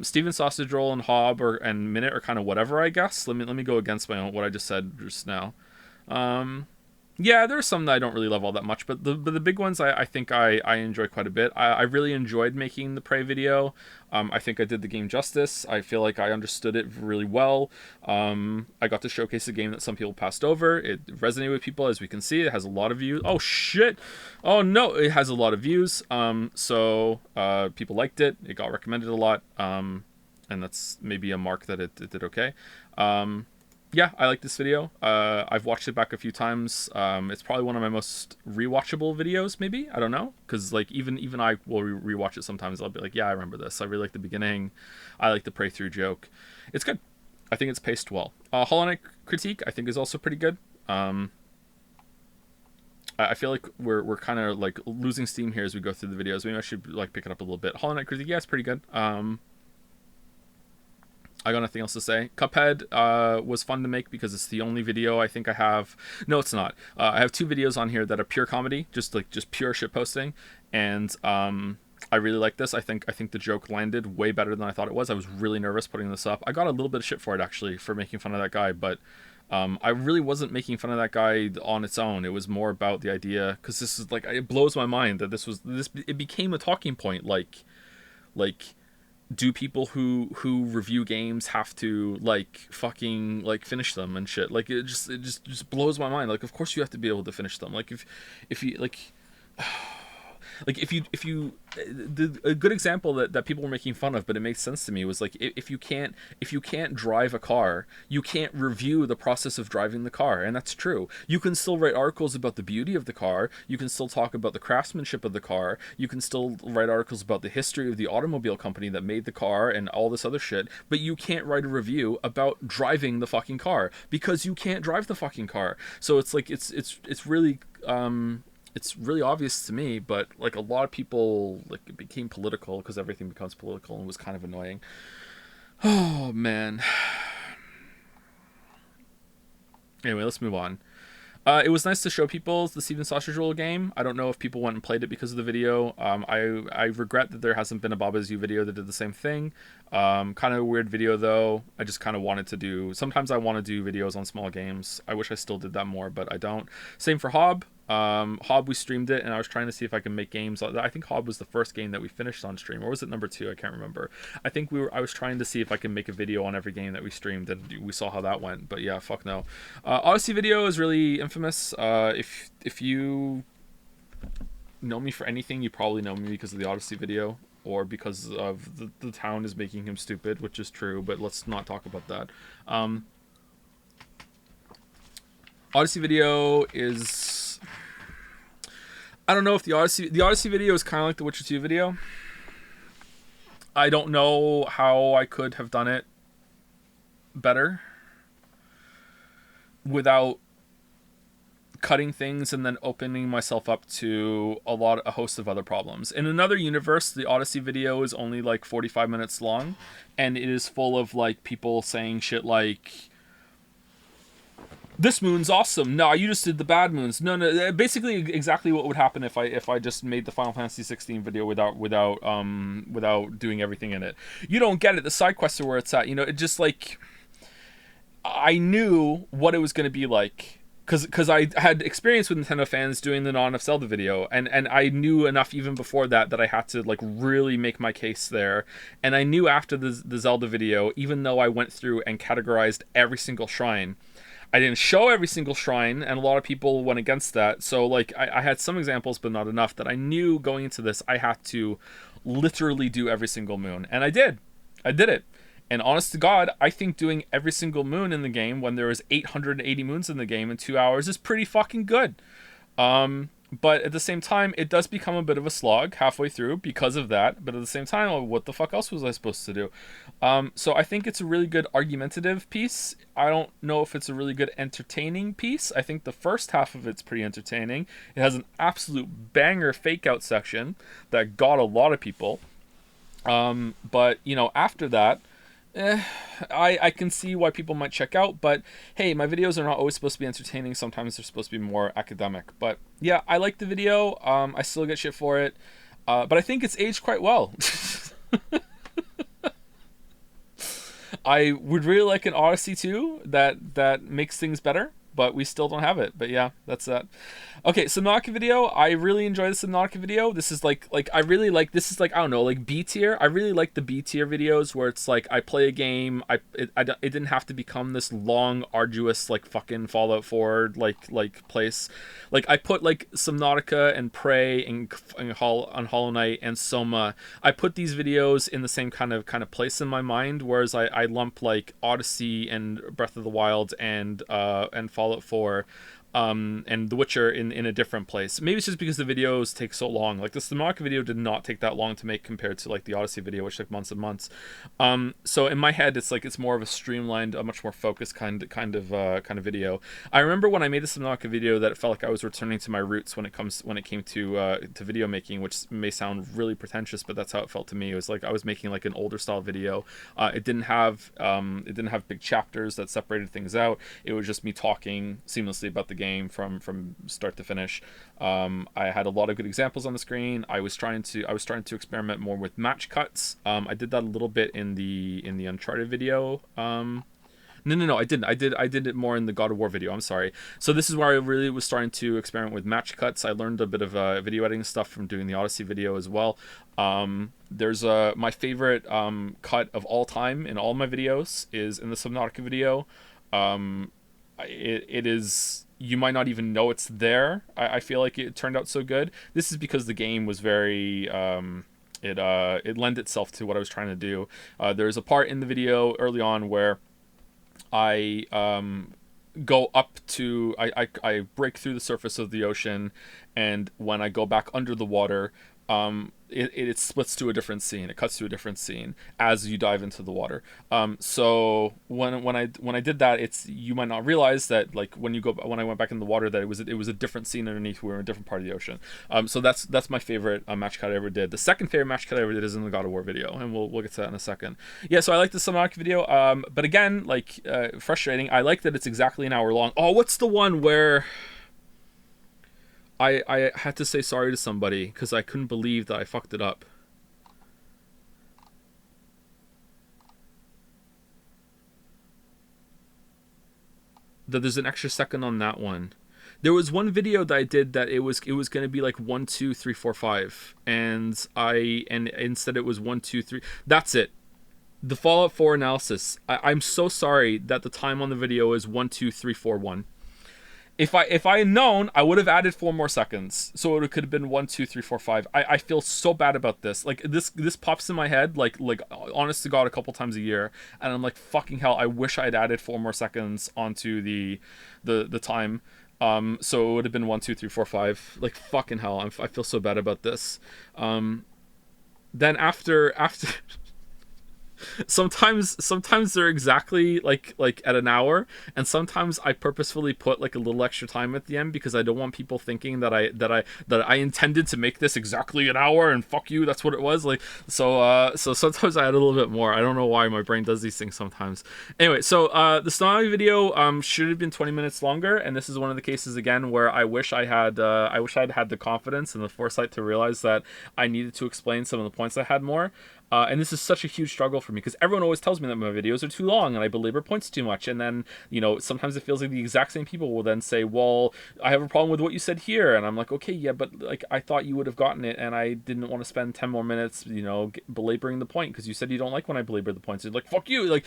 Steven Sausage Roll and Hob and Minute are kind of whatever, I guess. Let me go against what I just said just now. Yeah, there's some that I don't really love all that much, but the big ones I think I enjoy quite a bit. I really enjoyed making the Prey video. I think I did the game justice. I feel like I understood it really well. I got to showcase a game that some people passed over. It resonated with people, as we can see. It has a lot of views. Oh shit! Oh no, it has a lot of views. So people liked it. It got recommended a lot. And that's maybe a mark that it did okay. Yeah, I like this video. I've watched it back a few times. It's probably one of my most rewatchable videos, maybe. I don't know, because like even I will rewatch it sometimes. I'll be like, yeah, I remember this. I really like the beginning. I like the pray through joke. It's good. I think it's paced well. Hollow Knight critique I think is also pretty good. I feel like we're kind of like losing steam here as we go through the videos. Maybe I should like pick it up a little bit. Hollow Knight critique, yeah, it's pretty good. I got nothing else to say. Cuphead was fun to make because it's the only video I think I have. No, it's not. I have 2 videos on here that are pure comedy, just pure shit posting, and I really like this. I think the joke landed way better than I thought it was. I was really nervous putting this up. I got a little bit of shit for it actually for making fun of that guy, but I really wasn't making fun of that guy on its own. It was more about the idea, because this is like, it blows my mind that it became a talking point. Like do people who review games have to like fucking like finish them and shit? Like it just blows my mind. Like of course you have to be able to finish them. Like if you like like if you a good example that people were making fun of, but it makes sense to me, was like if you can't drive a car, you can't review the process of driving the car. And that's true. You can still write articles about the beauty of the car, you can still talk about the craftsmanship of the car, you can still write articles about the history of the automobile company that made the car and all this other shit, but you can't write a review about driving the fucking car because you can't drive the fucking car. So it's like it's really it's really obvious to me, but like a lot of people, like it became political because everything becomes political, and it was kind of annoying. Oh man. Anyway, let's move on. It was nice to show people the Steven Sausage Roll game. I don't know if people went and played it because of the video. I regret that there hasn't been a Baba's You video that did the same thing. Kind of a weird video though. I just kind of wanted to do. Sometimes I want to do videos on small games. I wish I still did that more, but I don't. Same for Hob. Hob, we streamed it, and I was trying to see if I can make games. I think Hob was the first game that we finished on stream, or was it number 2? I can't remember. I think I was trying to see if I can make a video on every game that we streamed, and we saw how that went. But yeah, fuck no. Odyssey video is really infamous. If you know me for anything, you probably know me because of the Odyssey video, or because of the town is making him stupid, which is true. But let's not talk about that. Odyssey video is. I don't know if the Odyssey video is kind of like the Witcher 2 video. I don't know how I could have done it better without cutting things and then opening myself up to a host of other problems. In another universe, the Odyssey video is only like 45 minutes long, and it is full of like people saying shit like, this moon's awesome. No, you just did the bad moons. No. Basically, exactly what would happen if I just made the Final Fantasy 16 video without doing everything in it. You don't get it. The side quests are where it's at. You know, it just like, I knew what it was going to be like because I had experience with Nintendo fans doing the Non of Zelda video, and I knew enough even before that I had to like really make my case there. And I knew after the Zelda video, even though I went through and categorized every single shrine, I didn't show every single shrine, and a lot of people went against that. So like I had some examples, but not enough, that I knew going into this I had to literally do every single moon. And I did it. And honest to God, I think doing every single moon in the game when there is 880 moons in the game in 2 hours is pretty fucking good. But at the same time, it does become a bit of a slog halfway through because of that. But at the same time, what the fuck else was I supposed to do? So I think it's a really good argumentative piece. I don't know if it's a really good entertaining piece. I think the first half of it's pretty entertaining. It has an absolute banger fake out section that got a lot of people. But, you know, after that, I can see why people might check out, but hey, my videos are not always supposed to be entertaining. Sometimes they're supposed to be more academic. But yeah, I like the video. I still get shit for it, but I think it's aged quite well. I would really like an Odyssey 2 that makes things better, but we still don't have it. But yeah, that's that. Okay, Subnautica video. I really enjoy the Subnautica video. This is like I really like, this is like, I don't know, like B tier. I really like the B tier videos where it's like I play a game, it didn't have to become this long, arduous, like fucking Fallout 4 like place. Like I put like Subnautica and Prey and Hollow Knight and Soma. I put these videos in the same kind of place in my mind, whereas I lump like Odyssey and Breath of the Wild and Fallout 4 and The Witcher in a different place. Maybe it's just because the videos take so long. Like the Subnautica video did not take that long to make compared to like the Odyssey video, which took months and months. So in my head, it's like it's more of a streamlined, a much more focused kind of video. I remember when I made the Subnautica video that it felt like I was returning to my roots when it came to video making, which may sound really pretentious, but that's how it felt to me. It was like I was making like an older style video. It didn't have big chapters that separated things out. It was just me talking seamlessly about the game from start to finish. I had a lot of good examples on the screen. I was starting to experiment more with match cuts. I did that a little bit in the Uncharted video. No, I didn't. I did it more in the God of War video. I'm sorry. So this is where I really was starting to experiment with match cuts. I learned a bit of video editing stuff from doing the Odyssey video as well. There's my favorite cut of all time in all my videos is in the Subnautica video. It is, you might not even know it's there. I feel like it turned out so good. This is because the game was very it lent itself to what I was trying to do. There's a part in the video early on where I go up to I break through the surface of the ocean, and when I go back under the water, it splits to a different scene. It cuts to a different scene as you dive into the water. So when I did that, it's, you might not realize that like when I went back in the water that it was a different scene underneath. We were in a different part of the ocean. So that's my favorite match cut I ever did. The second favorite match cut I ever did is in the God of War video, and we'll get to that in a second. Yeah, so I like the Subnautica video. But again, like frustrating. I like that it's exactly an hour long. Oh, what's the one where I had to say sorry to somebody because I couldn't believe that I fucked it up. That there's an extra second on that one. There was one video that I did that it was going to be like 1 2 3 4 5, and instead it was 1 2 3. That's it. The Fallout 4 analysis. I'm so sorry that the time on the video is 1 2 3 4 1. If I had known, I would have added 4 more seconds, so it could have been 1 2 3 4 5. I feel so bad about this. Like this pops in my head like honest to God a couple times a year, and I'm like, fucking hell, I wish I had added 4 more seconds onto the time. So it would have been 1 2 3 4 5. Like fucking hell, I feel so bad about this. Then after sometimes they're exactly like at an hour, and sometimes I purposefully put like a little extra time at the end because I don't want people thinking that I intended to make this exactly an hour and fuck you, that's what it was. Like so sometimes I add a little bit more. I don't know why my brain does these things sometimes. Anyway, so the Stonami video should have been 20 minutes longer, and this is one of the cases again where I wish I'd had the confidence and the foresight to realize that I needed to explain some of the points I had more. And this is such a huge struggle for me because everyone always tells me that my videos are too long and I belabor points too much. And then, sometimes it feels like the exact same people will then say, well, I have a problem with what you said here. And I'm like, okay, yeah, but like I thought you would have gotten it, and I didn't want to spend 10 more minutes, belaboring the point because you said you don't like when I belabor the points. You're like, fuck you. Like,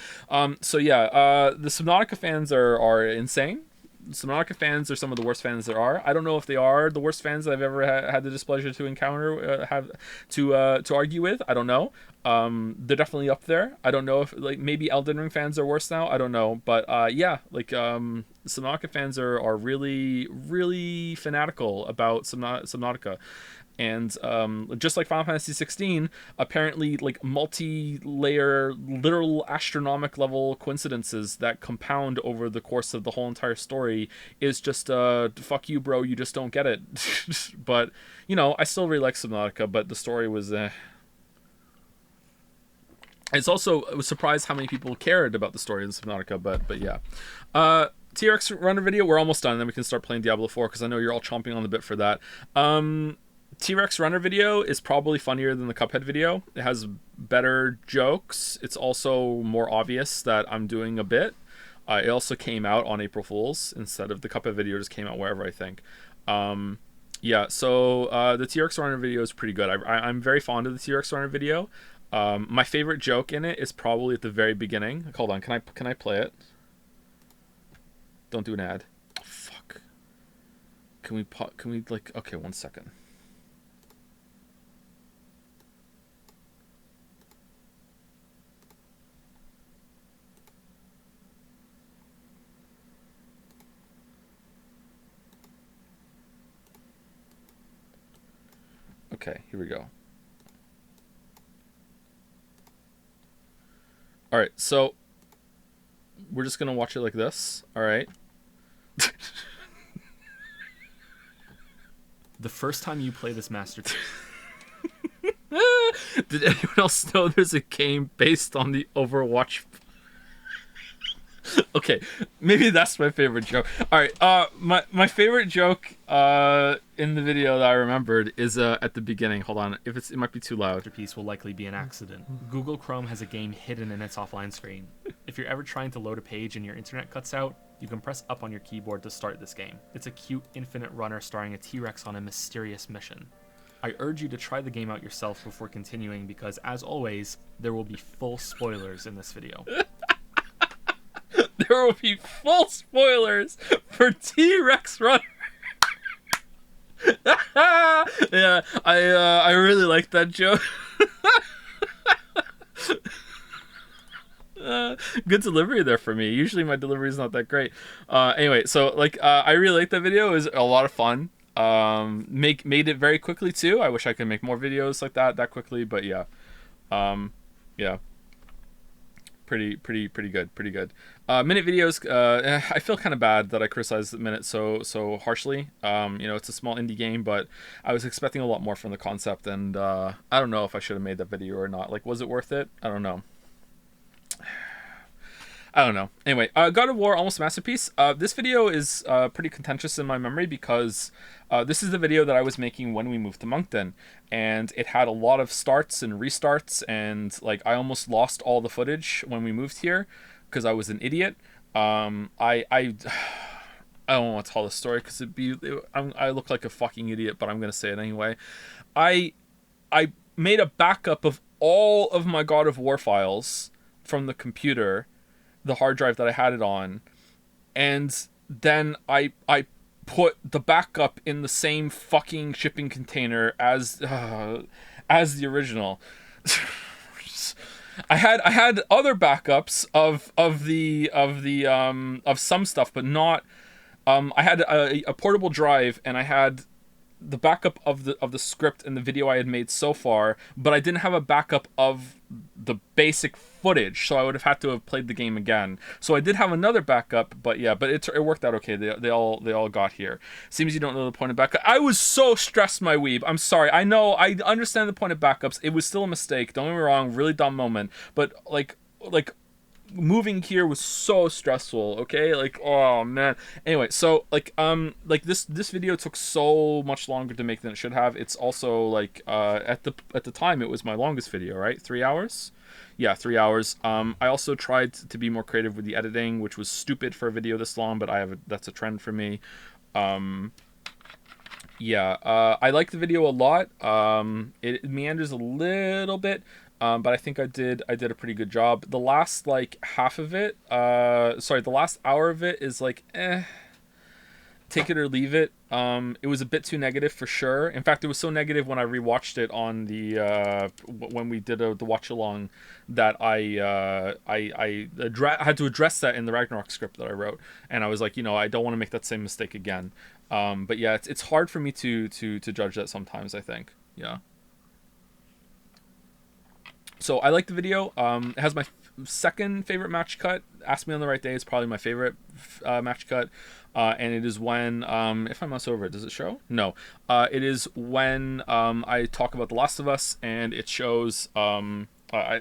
so yeah, the Subnautica fans are insane. Subnautica fans are some of the worst fans there are. I don't know if they are the worst fans that I've ever had the displeasure to encounter, have to argue with. I don't know. They're definitely up there. I don't know if like maybe Elden Ring fans are worse now. I don't know, but yeah, like Subnautica fans are really really fanatical about Subnautica. And just like Final Fantasy 16, apparently like multi-layer, literal astronomic level coincidences that compound over the course of the whole entire story is just fuck you, bro, you just don't get it. But I still really like Subnautica, but the story was It's also, I was surprised how many people cared about the story of Subnautica, but yeah. T-Rex runner video, we're almost done, then we can start playing Diablo 4 because I know you're all chomping on the bit for that. T-Rex runner video is probably funnier than the Cuphead video. It has better jokes. It's also more obvious that I'm doing a bit. It also came out on April Fool's instead of the Cuphead video just came out wherever, I think. Yeah, so the T-Rex runner video is pretty good. I'm very fond of the T-Rex runner video. My favorite joke in it is probably at the very beginning. Hold on, can I play it? Don't do an ad. Oh, fuck. Can we like, okay, 1 second. Okay, here we go. All right, so we're just gonna watch it like this. All right. The first time you play this masterpiece. Did anyone else know there's a game based on the Overwatch? Okay, maybe that's my favorite joke. All right, my favorite joke in the video that I remembered is at the beginning. Hold on, it might be too loud. Masterpiece will likely be an accident. Google Chrome has a game hidden in its offline screen. If you're ever trying to load a page and your internet cuts out, you can press up on your keyboard to start this game. It's a cute infinite runner starring a T-Rex on a mysterious mission. I urge you to try the game out yourself before continuing because, as always, there will be full spoilers in this video. There will be full spoilers for T-Rex Runner. Yeah, I really like that joke. Good delivery there for me. Usually my delivery is not that great. Anyway, so like I really like that video. It was a lot of fun. Made it very quickly too. I wish I could make more videos like that quickly, but yeah. Yeah. Pretty good. Minute videos, I feel kind of bad that I criticized the Minute so harshly. It's a small indie game, but I was expecting a lot more from the concept, and I don't know if I should have made that video or not. Like, was it worth it? I don't know. Anyway, God of War Almost Masterpiece. This video is pretty contentious in my memory because this is the video that I was making when we moved to Moncton, and it had a lot of starts and restarts, and like I almost lost all the footage when we moved here because I was an idiot. I don't want to tell the story because I look like a fucking idiot, but I'm gonna say it anyway. I made a backup of all of my God of War files from the computer, the hard drive that I had it on, and then I put the backup in the same fucking shipping container as the original. I had other backups of some stuff, but not. I had a portable drive, and I had the backup of the script and the video I had made so far, but I didn't have a backup of the basic footage, so I would have had to have played the game again. So I did have another backup, but yeah, but it worked out okay. They all got here. Seems you don't know the point of backup. I was so stressed, my weeb. I'm sorry. I know. I understand the point of backups. It was still a mistake. Don't get me wrong. Really dumb moment. But like moving here was so stressful. Okay, like, oh man. Anyway, so like this video took so much longer to make than it should have. It's also like at the time it was my longest video, right? 3 hours. Yeah, 3 hours. I also tried to be more creative with the editing, which was stupid for a video this long, but that's a trend for me. Yeah, I like the video a lot. It meanders a little bit. But I think I did a pretty good job. The last like half of it, the last hour of it is like, take it or leave it. It was a bit too negative for sure. In fact, it was so negative when I rewatched it on the when we did the watch along that I had to address that in the Ragnarok script that I wrote, and I was like, I don't want to make that same mistake again. But yeah, it's hard for me to judge that sometimes, I think. Yeah. So I like the video. It has my second favorite match cut. Ask Me on the Right Day is probably my favorite match cut. And it is when, if I mouse over it, does it show? No. It is when I talk about The Last of Us, and it shows...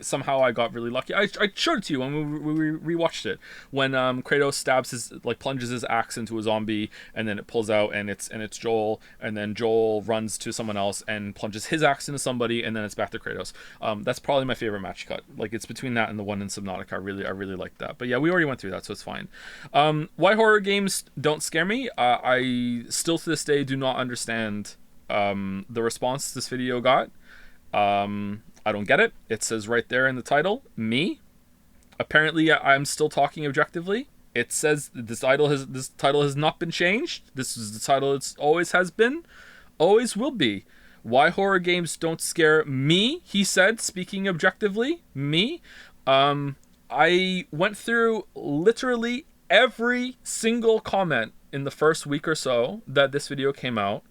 somehow I got really lucky. I showed it to you when we rewatched it. When Kratos plunges his axe into a zombie, and then it pulls out, and it's Joel, and then Joel runs to someone else and plunges his axe into somebody, and then it's back to Kratos. That's probably my favorite match cut. Like, it's between that and the one in Subnautica. I really like that. But yeah, we already went through that, so it's fine. Why horror games don't scare me? I still to this day do not understand the response this video got. I don't get it. It says right there in the title, me. Apparently, I'm still talking objectively. It says this title has not been changed. This is the title it always has been, always will be. Why horror games don't scare me, he said, speaking objectively, me. I went through literally every single comment in the first week or so that this video came out,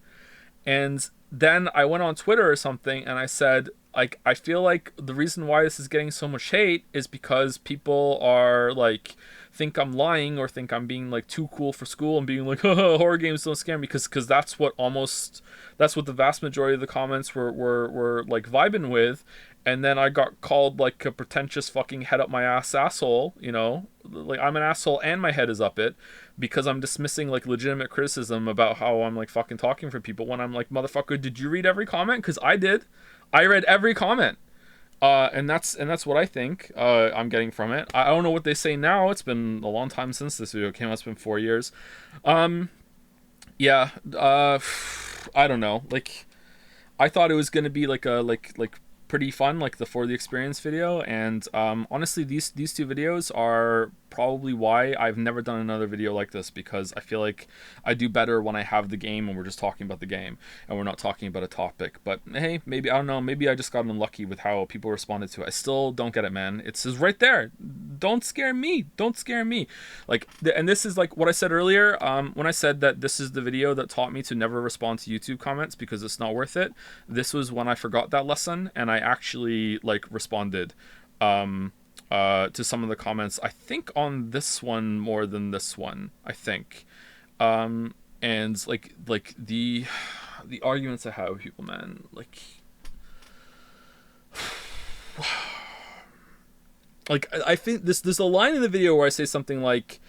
and then I went on Twitter or something and I said, like, I feel like the reason why this is getting so much hate is because people are like think I'm lying or think I'm being like too cool for school and being like, horror games don't scare me, because that's what the vast majority of the comments were like vibing with. And then I got called like a pretentious fucking head up my ass asshole, you know, like I'm an asshole and my head is up it, because I'm dismissing like legitimate criticism about how I'm like fucking talking for people, when I'm like, motherfucker, did you read every comment? Because I did. I read every comment. And that's what I think I'm getting from it. I don't know what they say now. It's been a long time since this video came out. It's been 4 years. Yeah. I don't know. Like, I thought it was gonna be like a like pretty fun, like the For the Experience video, and honestly, these two videos are probably why I've never done another video like this, because I feel like I do better when I have the game and we're just talking about the game and we're not talking about a topic. But hey, maybe, I don't know, maybe I just got unlucky with how people responded to it. I still don't get it, man. It says right there, don't scare me, don't scare me. Like, and this is like what I said earlier, when I said that this is the video that taught me to never respond to YouTube comments because it's not worth it. This was when I forgot that lesson and I actually like responded to some of the comments. I think on this one more than this one, I think. And like the arguments I have with people, man, like like I think there's a line in the video where I say something like,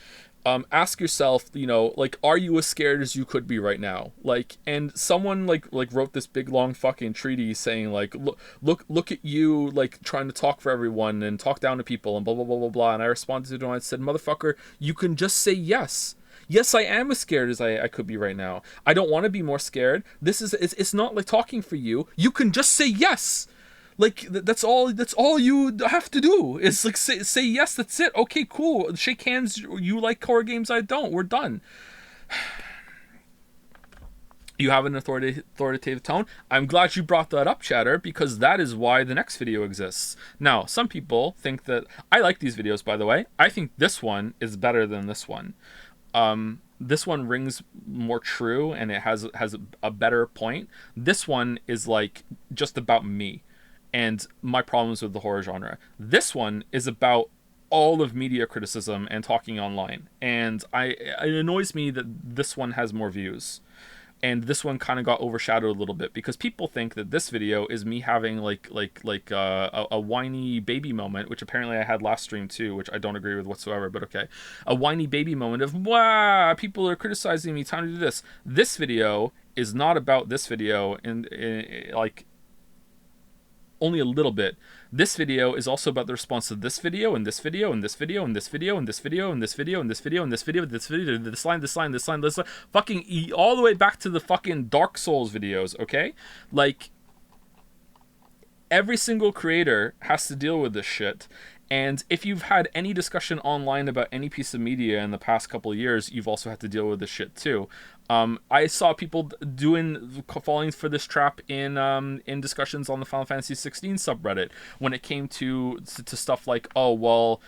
ask yourself, you know, like, are you as scared as you could be right now? Like, and someone like wrote this big long fucking treatise saying like, look at you, like trying to talk for everyone and talk down to people and blah blah blah blah blah. And I responded to it and I said, motherfucker, you can just say yes. Yes, I am as scared as I could be right now. I don't want to be more scared. It's not like talking for you. You can just say yes. Like, that's all you have to do is like say yes. That's it. Okay, cool, shake hands. You like horror games, I don't. We're done. You have an authoritative tone. I'm glad you brought that up, chatter, because that is why the next video exists. Now, some people think that I like these videos, by the way. I think this one is better than this one. This one rings more true and it has a better point. This one is like just about me and my problems with the horror genre. This one is about all of media criticism and talking online. And it annoys me that this one has more views. And this one kind of got overshadowed a little bit because people think that this video is me having like a whiny baby moment, which apparently I had last stream too, which I don't agree with whatsoever, but okay. A whiny baby moment of, wow, people are criticizing me, time to do this. This video is not about this video, and like, only a little bit. This video is also about the response to this video and this video and this video and this video and this video and this video and this video and this video and this video, this line, this line, this line, this line, fucking all the way back to the fucking Dark Souls videos, okay? Like, every single creator has to deal with this shit. And if you've had any discussion online about any piece of media in the past couple of years, you've also had to deal with this shit too. I saw people falling for this trap in discussions on the Final Fantasy 16 subreddit when it came to stuff like, oh well,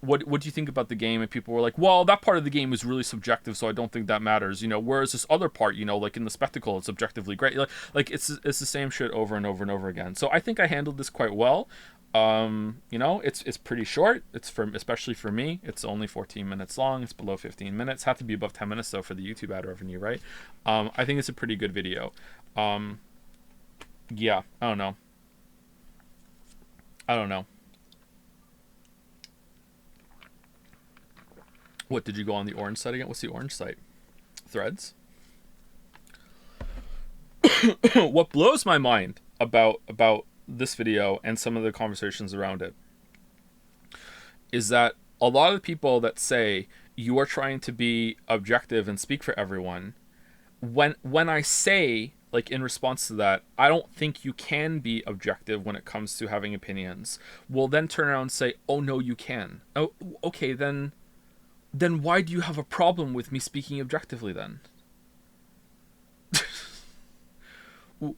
what do you think about the game? And people were like, well, that part of the game is really subjective, so I don't think that matters, you know, whereas this other part, you know, like in the spectacle, it's objectively great. Like it's the same shit over and over and over again. So I think I handled this quite well. You know, it's pretty short. It's especially for me, it's only 14 minutes long. It's below 15 minutes. Have to be above 10 minutes though for the YouTube ad revenue, right? I think it's a pretty good video. Yeah, I don't know. What, did you go on the orange site again? What's the orange site? Threads? What blows my mind about this video and some of the conversations around it is that a lot of people that say you are trying to be objective and speak for everyone, when I say, like, in response to that, I don't think you can be objective when it comes to having opinions, will then turn around and say, oh no, you can. Oh, okay, then why do you have a problem with me speaking objectively then?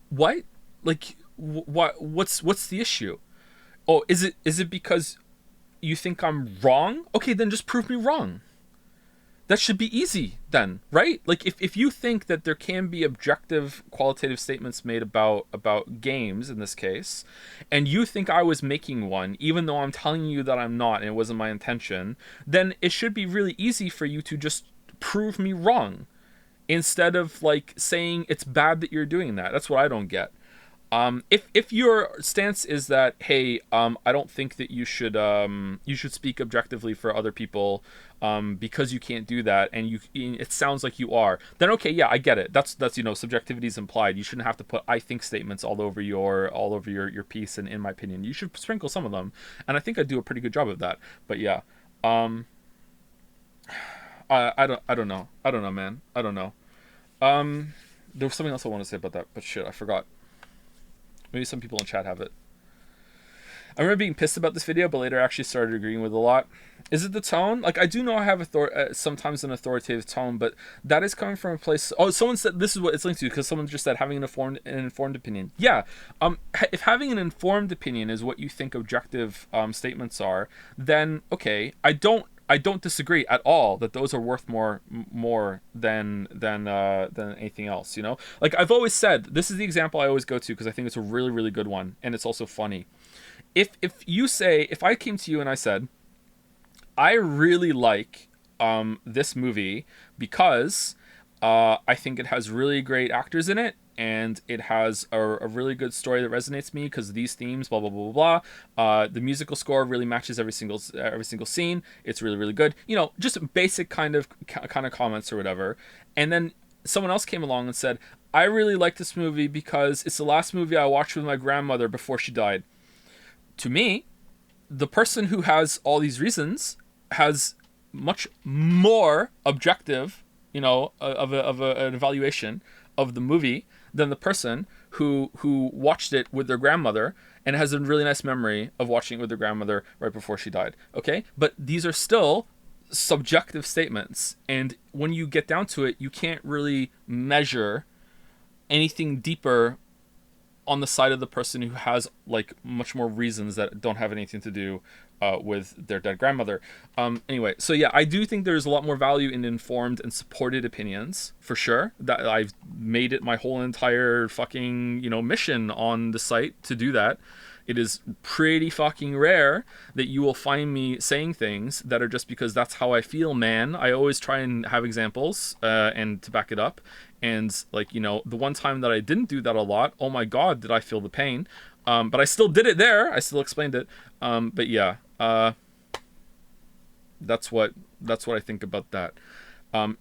What? Like, what's the issue? Oh, is it because you think I'm wrong? Okay, then just prove me wrong. That should be easy then, right? Like if you think that there can be objective qualitative statements made about games in this case, and you think I was making one even though I'm telling you that I'm not and it wasn't my intention, then it should be really easy for you to just prove me wrong instead of like saying it's bad that you're doing that. That's what I don't get. If your stance is that, hey, I don't think that you should speak objectively for other people, because you can't do that, and it sounds like you are, then okay, yeah, I get it. That's subjectivity is implied. You shouldn't have to put I think statements all over your piece, and in my opinion, you should sprinkle some of them, and I think I do a pretty good job of that. But yeah, I don't know, man. I don't know. There was something else I want to say about that, but shit, I forgot. Maybe some people in chat have it. I remember being pissed about this video, but later actually started agreeing with it a lot. Is it the tone? Like, I do know I have sometimes an authoritative tone, but that is coming from a place. Oh, someone said this is what it's linked to, because someone just said having an informed opinion. Yeah. If having an informed opinion is what you think objective statements are, then okay. I don't disagree at all that those are worth more than anything else. You know, like I've always said, this is the example I always go to because I think it's a really really good one, and it's also funny. If I came to you and I said, I really like this movie because I think it has really great actors in it, and it has a really good story that resonates with me because of these themes, blah blah blah blah blah. The musical score really matches every single scene. It's really really good. You know, just basic kind of comments or whatever. And then someone else came along and said, I really like this movie because it's the last movie I watched with my grandmother before she died. To me, the person who has all these reasons has much more objective, an evaluation of the movie than the person who watched it with their grandmother and has a really nice memory of watching it with their grandmother right before she died. Okay? But these are still subjective statements, and when you get down to it, you can't really measure anything deeper on the side of the person who has like much more reasons that don't have anything to do with their dead grandmother. Anyway, so yeah, I do think there's a lot more value in informed and supported opinions, for sure. That I've made it my whole entire fucking mission on the site to do that. It is pretty fucking rare that you will find me saying things that are just because that's how I feel, man. I always try and have examples and to back it up. And like, the one time that I didn't do that a lot, oh my god, did I feel the pain. But I still did it there. I still explained it. But yeah, that's what I think about that.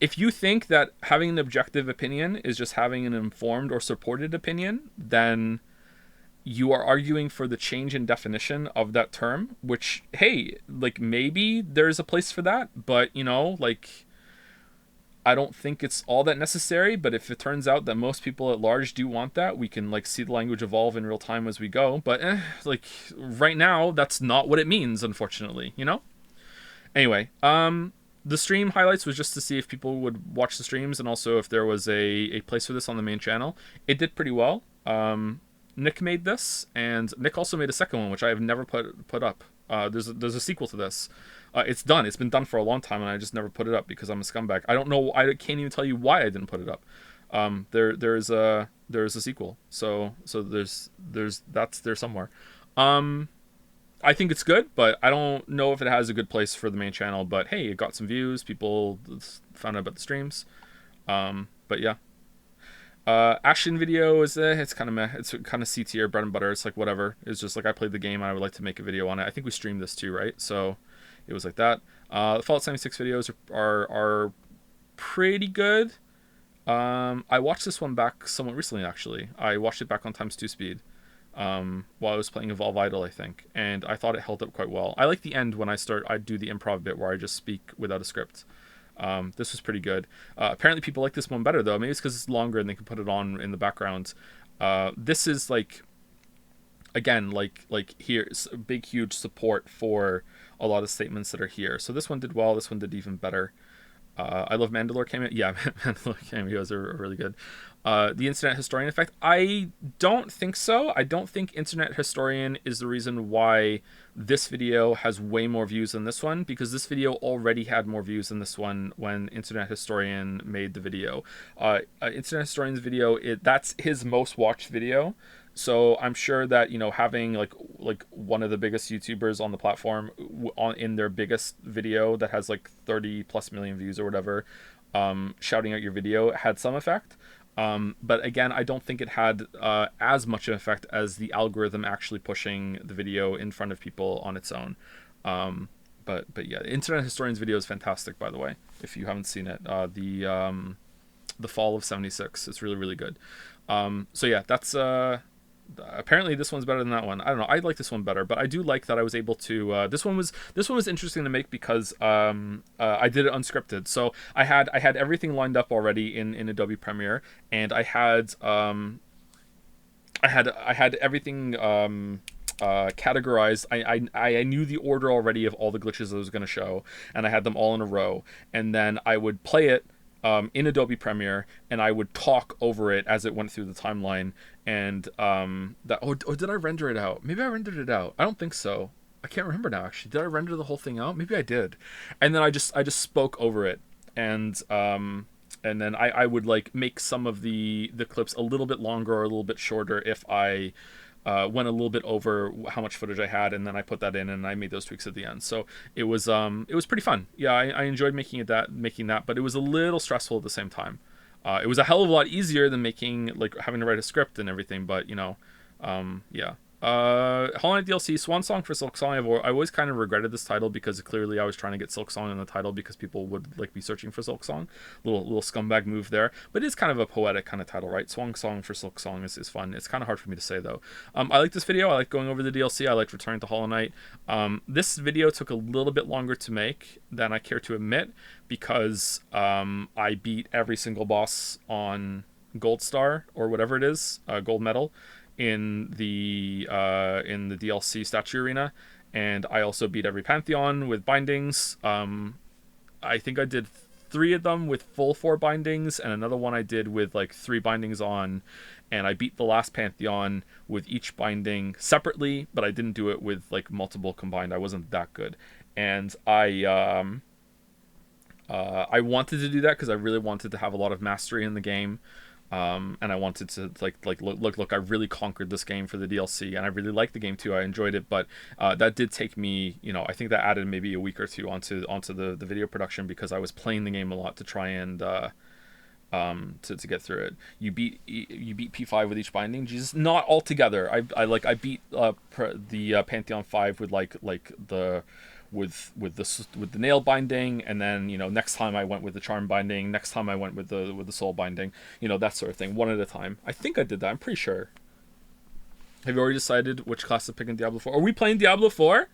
If you think that having an objective opinion is just having an informed or supported opinion, then you are arguing for the change in definition of that term, which, hey, like maybe there's a place for that, but like, I don't think it's all that necessary. But if it turns out that most people at large do want that, we can like see the language evolve in real time as we go. But like right now, that's not what it means, unfortunately, Anyway, the stream highlights was just to see if people would watch the streams, and also if there was a place for this on the main channel. It did pretty well. Nick made this, and Nick also made a second one, which I have never put up. There's a sequel to this. It's done. It's been done for a long time, and I just never put it up because I'm a scumbag. I don't know. I can't even tell you why I didn't put it up. There's a sequel. So there's that's there somewhere. I think it's good, but I don't know if it has a good place for the main channel. But hey, it got some views. People found out about the streams. But yeah. Action video is it's kind of meh. It's kind of C tier, bread and butter. It's like whatever. It's just like I played the game and I would like to make a video on it. I think we streamed this too, right? So it was like that. The Fallout 76 videos are pretty good. I watched this one back somewhat recently, actually. I watched it back on times 2 speed while I was playing Evolve Idol, I think, and I thought it held up quite well. I like the end when I do the improv bit where I just speak without a script. This was pretty good. Apparently people like this one better though. Maybe it's because it's longer and they can put it on in the background. This is like, again, like here's big huge support for a lot of statements that are here. So this one did well. This one did even better. I love Mandalore cameo. Yeah, Mandalore cameos are really good. The Internet Historian effect. I don't think so. I don't think Internet Historian is the reason why this video has way more views than this one, because this video already had more views than this one when Internet Historian made the video. Internet Historian's video, that's his most watched video. So I'm sure that, you know, having like one of the biggest YouTubers on the platform in their biggest video that has like 30 plus million views or whatever, shouting out your video had some effect. But again, I don't think it had as much of an effect as the algorithm actually pushing the video in front of people on its own. But yeah, Internet Historian's video is fantastic, by the way, if you haven't seen it. The Fall of 76. It's really, really good. So yeah, that's apparently this one's better than that one. I don't know. I like this one better, but I do like that I was able to. This one was interesting to make because I did it unscripted. So I had everything lined up already in Adobe Premiere, and I had everything categorized. I knew the order already of all the glitches I was going to show, and I had them all in a row, and then I would play it in Adobe Premiere, and I would talk over it as it went through the timeline. And or did I render it out? Maybe I rendered it out. I don't think so. I can't remember now, actually. Did I render the whole thing out? Maybe I did. And then I just spoke over it, and then I would like make some of the clips a little bit longer or a little bit shorter if I went a little bit over how much footage I had, and then I put that in, and I made those tweaks at the end. So it was pretty fun. Yeah, I enjoyed making that, but it was a little stressful at the same time. It was a hell of a lot easier than having to write a script and everything, but you know, yeah. Hollow Knight DLC, Swan Song for Silk Song. I always kind of regretted this title because clearly I was trying to get Silk Song in the title because people would like be searching for Silk Song. Little scumbag move there, but it's kind of a poetic kind of title, right? Swan Song for Silk Song is fun. It's kind of hard for me to say though. I like this video. I like going over the DLC. I like returning to Hollow Knight. This video took a little bit longer to make than I care to admit because I beat every single boss on Gold Star or whatever it is, Gold Medal, in the DLC statue arena, and I also beat every Pantheon with bindings. I think I did 3 of them with full 4 bindings, and another one I did with like 3 bindings on, and I beat the last Pantheon with each binding separately, but I didn't do it with like multiple combined. I wasn't that good, and I wanted to do that because I really wanted to have a lot of mastery in the game. And I wanted to look, I really conquered this game for the DLC, and I really liked the game too. I enjoyed it, but that did take me, you know, I think that added maybe a week or two onto the video production because I was playing the game a lot to try and to get through it. You beat P5 with each binding. Jesus, not all together. I beat the Pantheon 5 with with the nail binding, and then, you know, next time I went with the charm binding, next time I went with the soul binding, you know, that sort of thing, one at a time. I think I did that. I'm pretty sure. Have you already decided which class to pick in Diablo 4? Are we playing Diablo 4?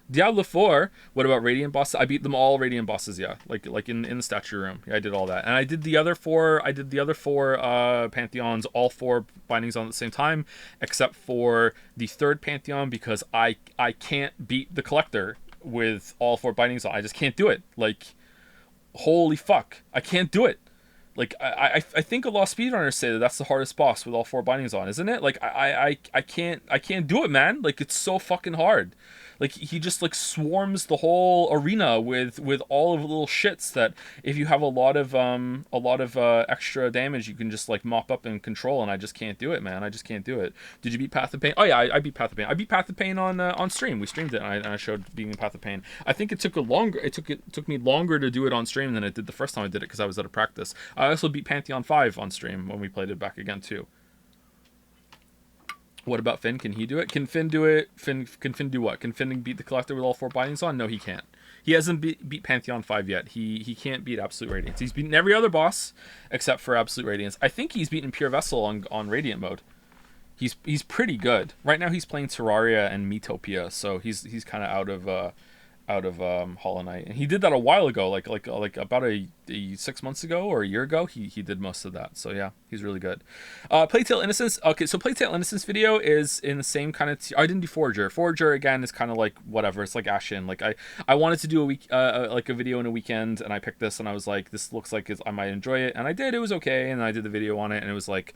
Diablo 4. What about Radiant bosses? I beat them all, Radiant bosses. Yeah, like in the statue room. Yeah, I did all that, and I did the other four. Pantheons, all 4 bindings on at the same time, except for the 3rd Pantheon because I can't beat the Collector with all 4 bindings on. I just can't do it. Like, holy fuck, I can't do it. Like, I think a lot of speedrunners say that that's the hardest boss with all 4 bindings on, isn't it? Like, I can't do it, man. Like, it's so fucking hard. Like, he just like swarms the whole arena with all of the little shits that if you have a lot of extra damage, you can just like mop up and control. And I just can't do it, man. I just can't do it. Did you beat Path of Pain? Oh yeah, I beat Path of Pain. I beat Path of Pain on stream. We streamed it, and I showed beating Path of Pain. I think it took me longer to do it on stream than it did the first time I did it because I was out of practice. I also beat Pantheon 5 on stream when we played it back again too. What about Finn? Can he do it? Can Finn do it? Can Finn do what? Can Finn beat the Collector with all 4 bindings on? No, he can't. He hasn't beat Pantheon 5 yet. He can't beat Absolute Radiance. He's beaten every other boss except for Absolute Radiance. I think he's beaten Pure Vessel on Radiant mode. He's pretty good. Right now he's playing Terraria and Metopia, so he's kind of out Hollow Knight, and he did that a while ago, like about a 6 months ago or a year ago. He did most of that, so yeah, he's really good. Plague Tale Innocence. Okay, so Plague Tale Innocence video is in the same kind of. I didn't do Forager. Forager again is kind of like whatever. It's like Ashen. Like I wanted to do a week like a video in a weekend, and I picked this, and I was like, this looks like I might enjoy it, and I did. It was okay, and I did the video on it, and it was like,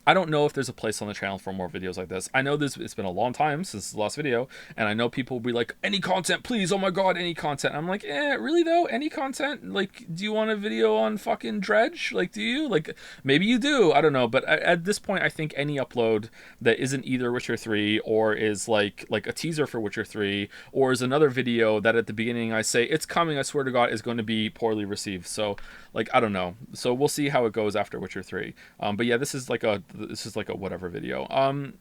I don't know if there's a place on the channel for more videos like this. I know it's been a long time since the last video, and I know people will be like, any content, please, oh my god, any content. I'm like, really though? Any content? Like, do you want a video on fucking Dredge? Like, do you? Like, maybe you do, I don't know. But at this point, I think any upload that isn't either Witcher 3 or is like a teaser for Witcher 3 or is another video that at the beginning I say, it's coming, I swear to god, is going to be poorly received. So, like, I don't know. So we'll see how it goes after Witcher 3. But yeah, this is like a whatever video.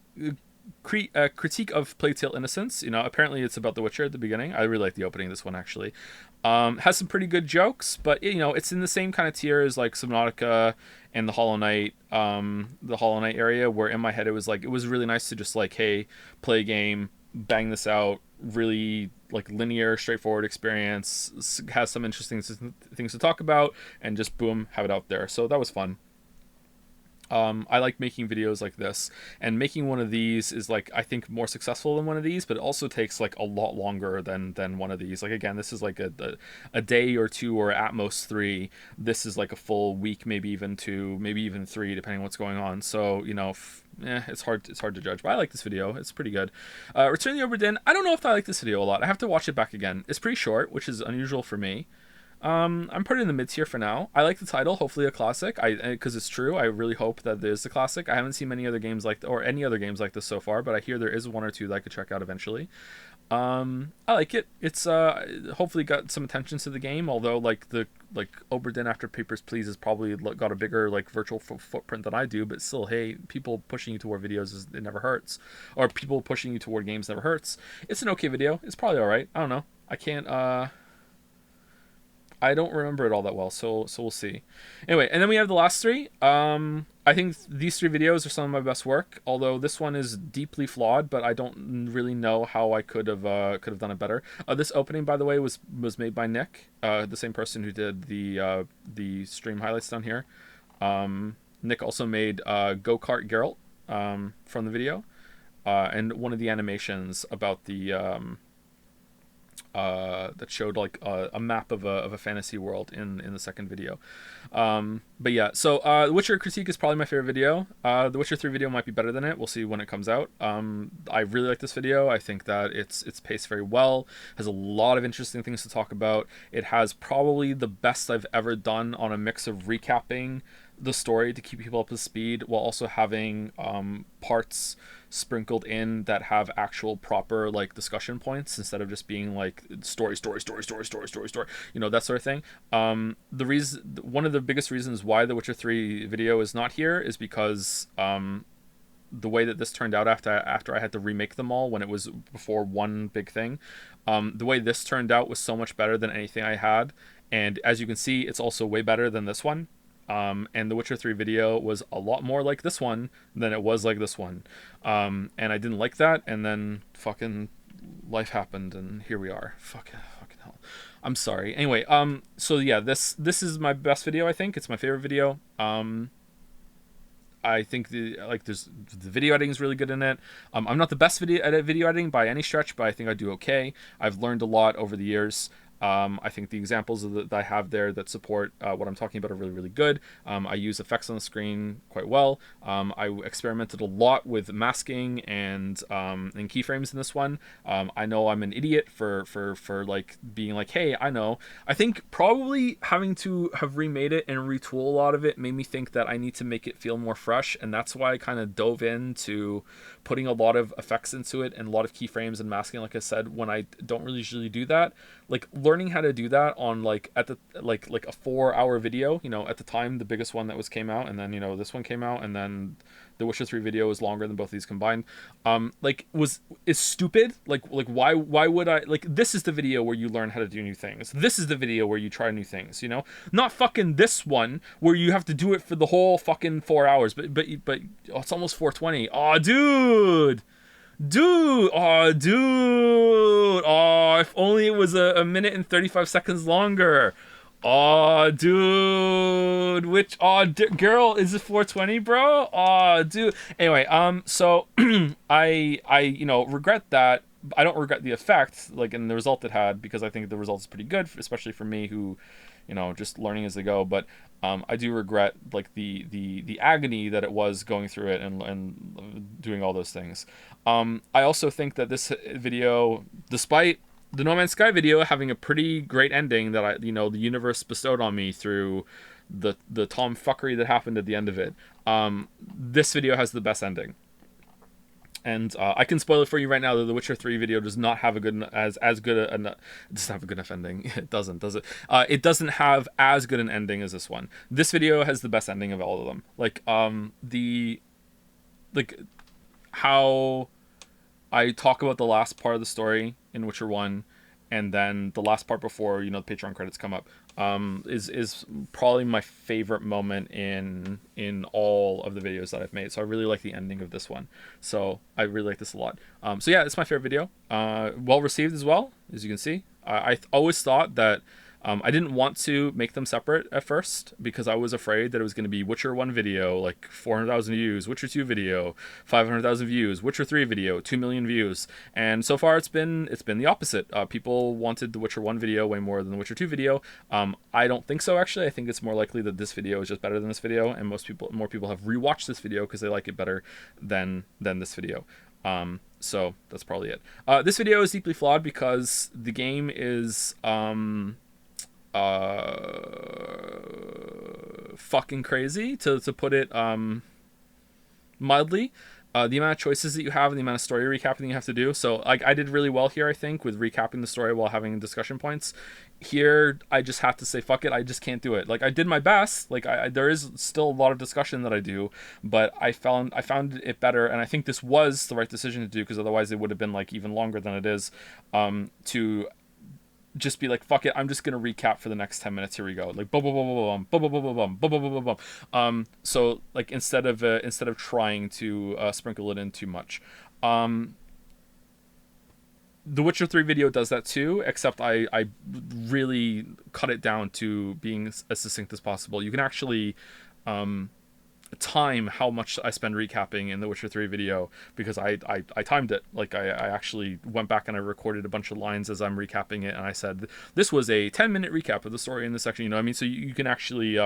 Critique of Plague Tale Innocence. You know, apparently it's about The Witcher at the beginning. I really like the opening of this one, actually. Has some pretty good jokes, but you know, it's in the same kind of tier as like Subnautica and the Hollow Knight area, where in my head it was really nice to just like, hey, play a game, bang this out, really like linear, straightforward experience, has some interesting things to talk about, and just boom, have it out there. So that was fun. I like making videos like this, and making one of these is like, I think, more successful than one of these, but it also takes like a lot longer than one of these. Like, again, this is like a day or two, or at most 3. This is like a full week, maybe even 2, maybe even 3, depending on what's going on. So, you know, it's hard to judge, but I like this video. It's pretty good. Return the Obra Dinn. I don't know if I like this video a lot. I have to watch it back again. It's pretty short, which is unusual for me. I'm putting it in the mid tier for now. I like the title, hopefully a classic. Because it's true. I really hope that there's a classic. I haven't seen many other games any other games like this so far, but I hear there is 1 or 2 that I could check out eventually. I like it. It's hopefully got some attention to the game. Although like Obra Dinn After Papers, Please has probably got a bigger like virtual footprint than I do. But still, hey, people pushing you toward videos it never hurts, or people pushing you toward games never hurts. It's an okay video. It's probably all right. I don't know. I can't. I don't remember it all that well, so we'll see. Anyway, and then we have the last 3. I think these 3 videos are some of my best work, although this one is deeply flawed, but I don't really know how I could have done it better. This opening, by the way, was made by Nick, the same person who did the stream highlights down here. Nick also made Go-Kart Geralt from the video, and one of the animations about the that showed like a map of a fantasy world in the second video. But yeah, so The Witcher critique is probably my favorite video. The Witcher 3 video might be better than it. We'll see when it comes out. I really like this video. I think that it's paced very well, has a lot of interesting things to talk about. It has probably the best I've ever done on a mix of recapping the story to keep people up to speed while also having parts sprinkled in that have actual proper like discussion points instead of just being like story, you know, that sort of thing. One of the biggest reasons why the Witcher 3 video is not here is because the way that this turned out after I had to remake them all when it was before one big thing, the way this turned out was so much better than anything I had, and as you can see, it's also way better than this one. And the Witcher 3 video was a lot more like this one than it was like this one. And I didn't like that, and then fucking life happened, and here we are. Fucking hell. I'm sorry. Anyway, so yeah, this is my best video, I think. It's my favorite video. I think the video editing is really good in it. I'm not the best video editing by any stretch, but I think I do okay. I've learned a lot over the years. I think the examples that I have there that support what I'm talking about are really, really good. I use effects on the screen quite well. I experimented a lot with masking and keyframes in this one. I know I'm an idiot for like being like, hey, I know. I think probably having to have remade it and retool a lot of it made me think that I need to make it feel more fresh, and that's why I kind of dove into putting a lot of effects into it and a lot of keyframes and masking, like I said, when I don't really usually do that. Like learning how to do that on like at the like a 4-hour video, you know, at the time the biggest one that came out, and then, you know, this one came out, and then the Witcher 3 video is longer than both of these combined. Is stupid. Like why would I, like, this is the video where you learn how to do new things. This is the video where you try new things, you know? Not fucking this one where you have to do it for the whole fucking 4 hours. But it's almost 4:20. Oh, dude. Dude, oh, if only it was a minute and 35 seconds longer. Oh, dude, girl, is it 420, bro? Oh, dude. Anyway, so I regret that. I don't regret the effect, like, and the result it had, because I think the result is pretty good, especially for me who, just learning as they go. But I do regret like the agony that it was going through it and doing all those things. I also think that this video, despite the No Man's Sky video having a pretty great ending that the universe bestowed on me through the tomfuckery that happened at the end of it, this video has the best ending. And I can spoil it for you right now that the Witcher 3 video does not have a good as good a it doesn't have a good enough ending. It doesn't, does it? It doesn't have as good an ending as this one. This video has the best ending of all of them. Like how I talk about the last part of the story in Witcher 1, and then the last part before the Patreon credits come up, is probably my favorite moment in all of the videos that I've made. So I really like the ending of this one. So I really like this a lot. So yeah, it's my favorite video. Well received as well, as you can see. I always thought that I didn't want to make them separate at first because I was afraid that it was going to be Witcher 1 video, like 400,000 views, Witcher 2 video, 500,000 views, Witcher 3 video, 2 million views. And so far it's been the opposite. People wanted the Witcher 1 video way more than the Witcher 2 video. I don't think so, actually. I think it's more likely that this video is just better than this video, and more people have rewatched this video because they like it better than this video. So that's probably it. This video is deeply flawed because the game is fucking crazy, to put it mildly. The amount of choices that you have and the amount of story recapping you have to do. So I did really well here, I think, with recapping the story while having discussion points. Here, I just have to say, fuck it, I just can't do it. Like, I did my best. Like, there is still a lot of discussion that I do, but I found it better, and I think this was the right decision to do, because otherwise it would have been like even longer than it is, to just be like, fuck it, I'm just gonna recap for the next 10 minutes. Here we go. Like, boom, boom, boom, boom, boom, boom, boom, boom, boom, boom, boom, boom, boom. So like, instead of trying to sprinkle it in too much, the Witcher 3 video does that too, except I really cut it down to being as succinct as possible. You can actually time how much I spend recapping in the Witcher 3 video, because I timed it. Like, I actually went back and I recorded a bunch of lines as I'm recapping it, and I said this was a 10-minute recap of the story in this section. You know what I mean? So you can actually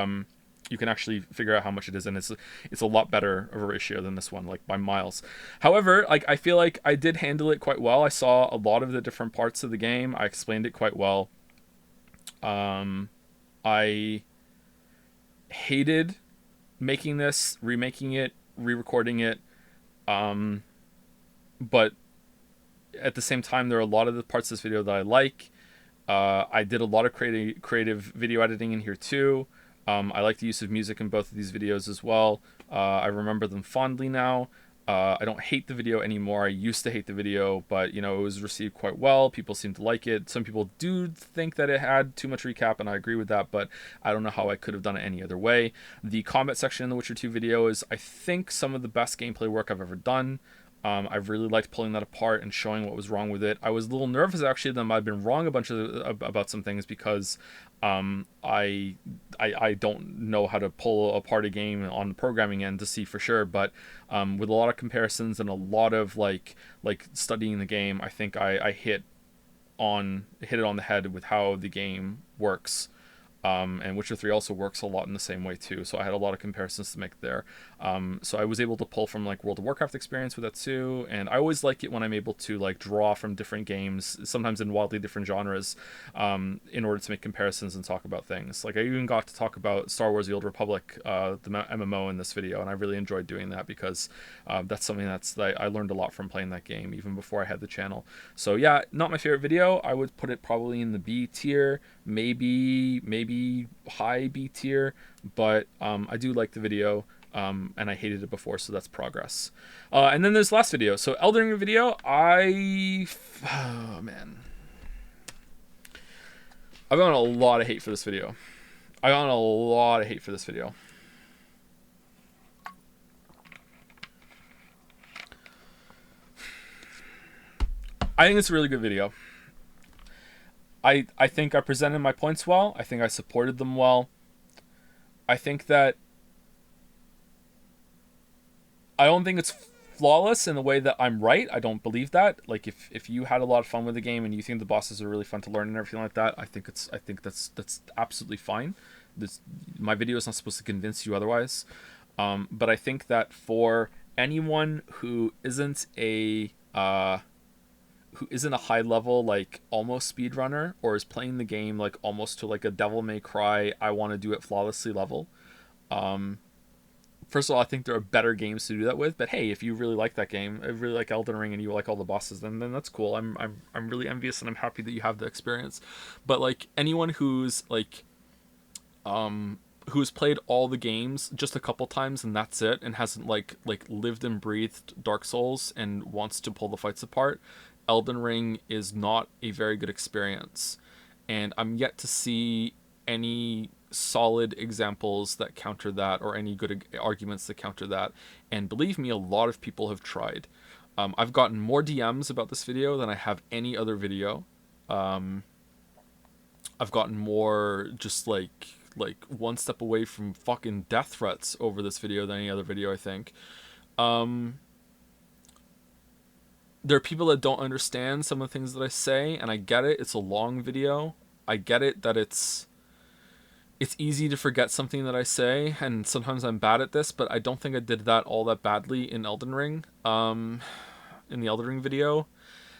figure out how much it is, and it's a lot better of a ratio than this one, like by miles. However, like, I feel like I did handle it quite well. I saw a lot of the different parts of the game. I explained it quite well. I hated making this, remaking it, re-recording it, but at the same time, there are a lot of the parts of this video that I like. I did a lot of creative video editing in here too. I like the use of music in both of these videos as well. I remember them fondly now. I don't hate the video anymore. I used to hate the video, but it was received quite well. People seem to like it. Some people do think that it had too much recap, and I agree with that, but I don't know how I could have done it any other way. The combat section in the Witcher 2 video is, I think, some of the best gameplay work I've ever done. I've really liked pulling that apart and showing what was wrong with it. I was a little nervous, actually, that I'd been wrong about some things, because I don't know how to pull apart a game on the programming end to see for sure. But with a lot of comparisons and a lot of like studying the game, I think I hit it on the head with how the game works. And Witcher 3 also works a lot in the same way too, so I had a lot of comparisons to make there. So I was able to pull from like World of Warcraft experience with that too, and I always like it when I'm able to like draw from different games, sometimes in wildly different genres, in order to make comparisons and talk about things. Like, I even got to talk about Star Wars: The Old Republic, the MMO, in this video, and I really enjoyed doing that, because that's something that I learned a lot from playing that game even before I had the channel. So yeah, not my favorite video. I would put it probably in the B tier, maybe high B tier, but I do like the video, and I hated it before, so that's progress. And then there's last video. So Elden Ring video, oh man, I've gotten a lot of hate for this video. I think it's a really good video. I think I presented my points well. I think I supported them well. I think that I don't think it's flawless in the way that I'm right. I don't believe that. Like if you had a lot of fun with the game and you think the bosses are really fun to learn and everything like that, I think that's absolutely fine. My video is not supposed to convince you otherwise. But I think that for anyone who isn't a high level like almost speedrunner or is playing the game like almost to like a Devil May Cry, I want to do it flawlessly level. First of all, I think there are better games to do that with. But hey, if you really like that game, I really like Elden Ring, and you like all the bosses, then that's cool. I'm really envious, and I'm happy that you have the experience. But like anyone who's like, who's played all the games just a couple times and that's it, and hasn't like lived and breathed Dark Souls and wants to pull the fights apart, Elden Ring is not a very good experience, and I'm yet to see any solid examples that counter that or any good arguments that counter that. And believe me, a lot of people have tried. I've gotten more DMs about this video than I have any other video. I've gotten more just like one step away from fucking death threats over this video than any other video, I think. There are people that don't understand some of the things that I say, and I get it. It's a long video. I get it that it's easy to forget something that I say, and sometimes I'm bad at this, but I don't think I did that all that badly in Elden Ring. In the Elden Ring video,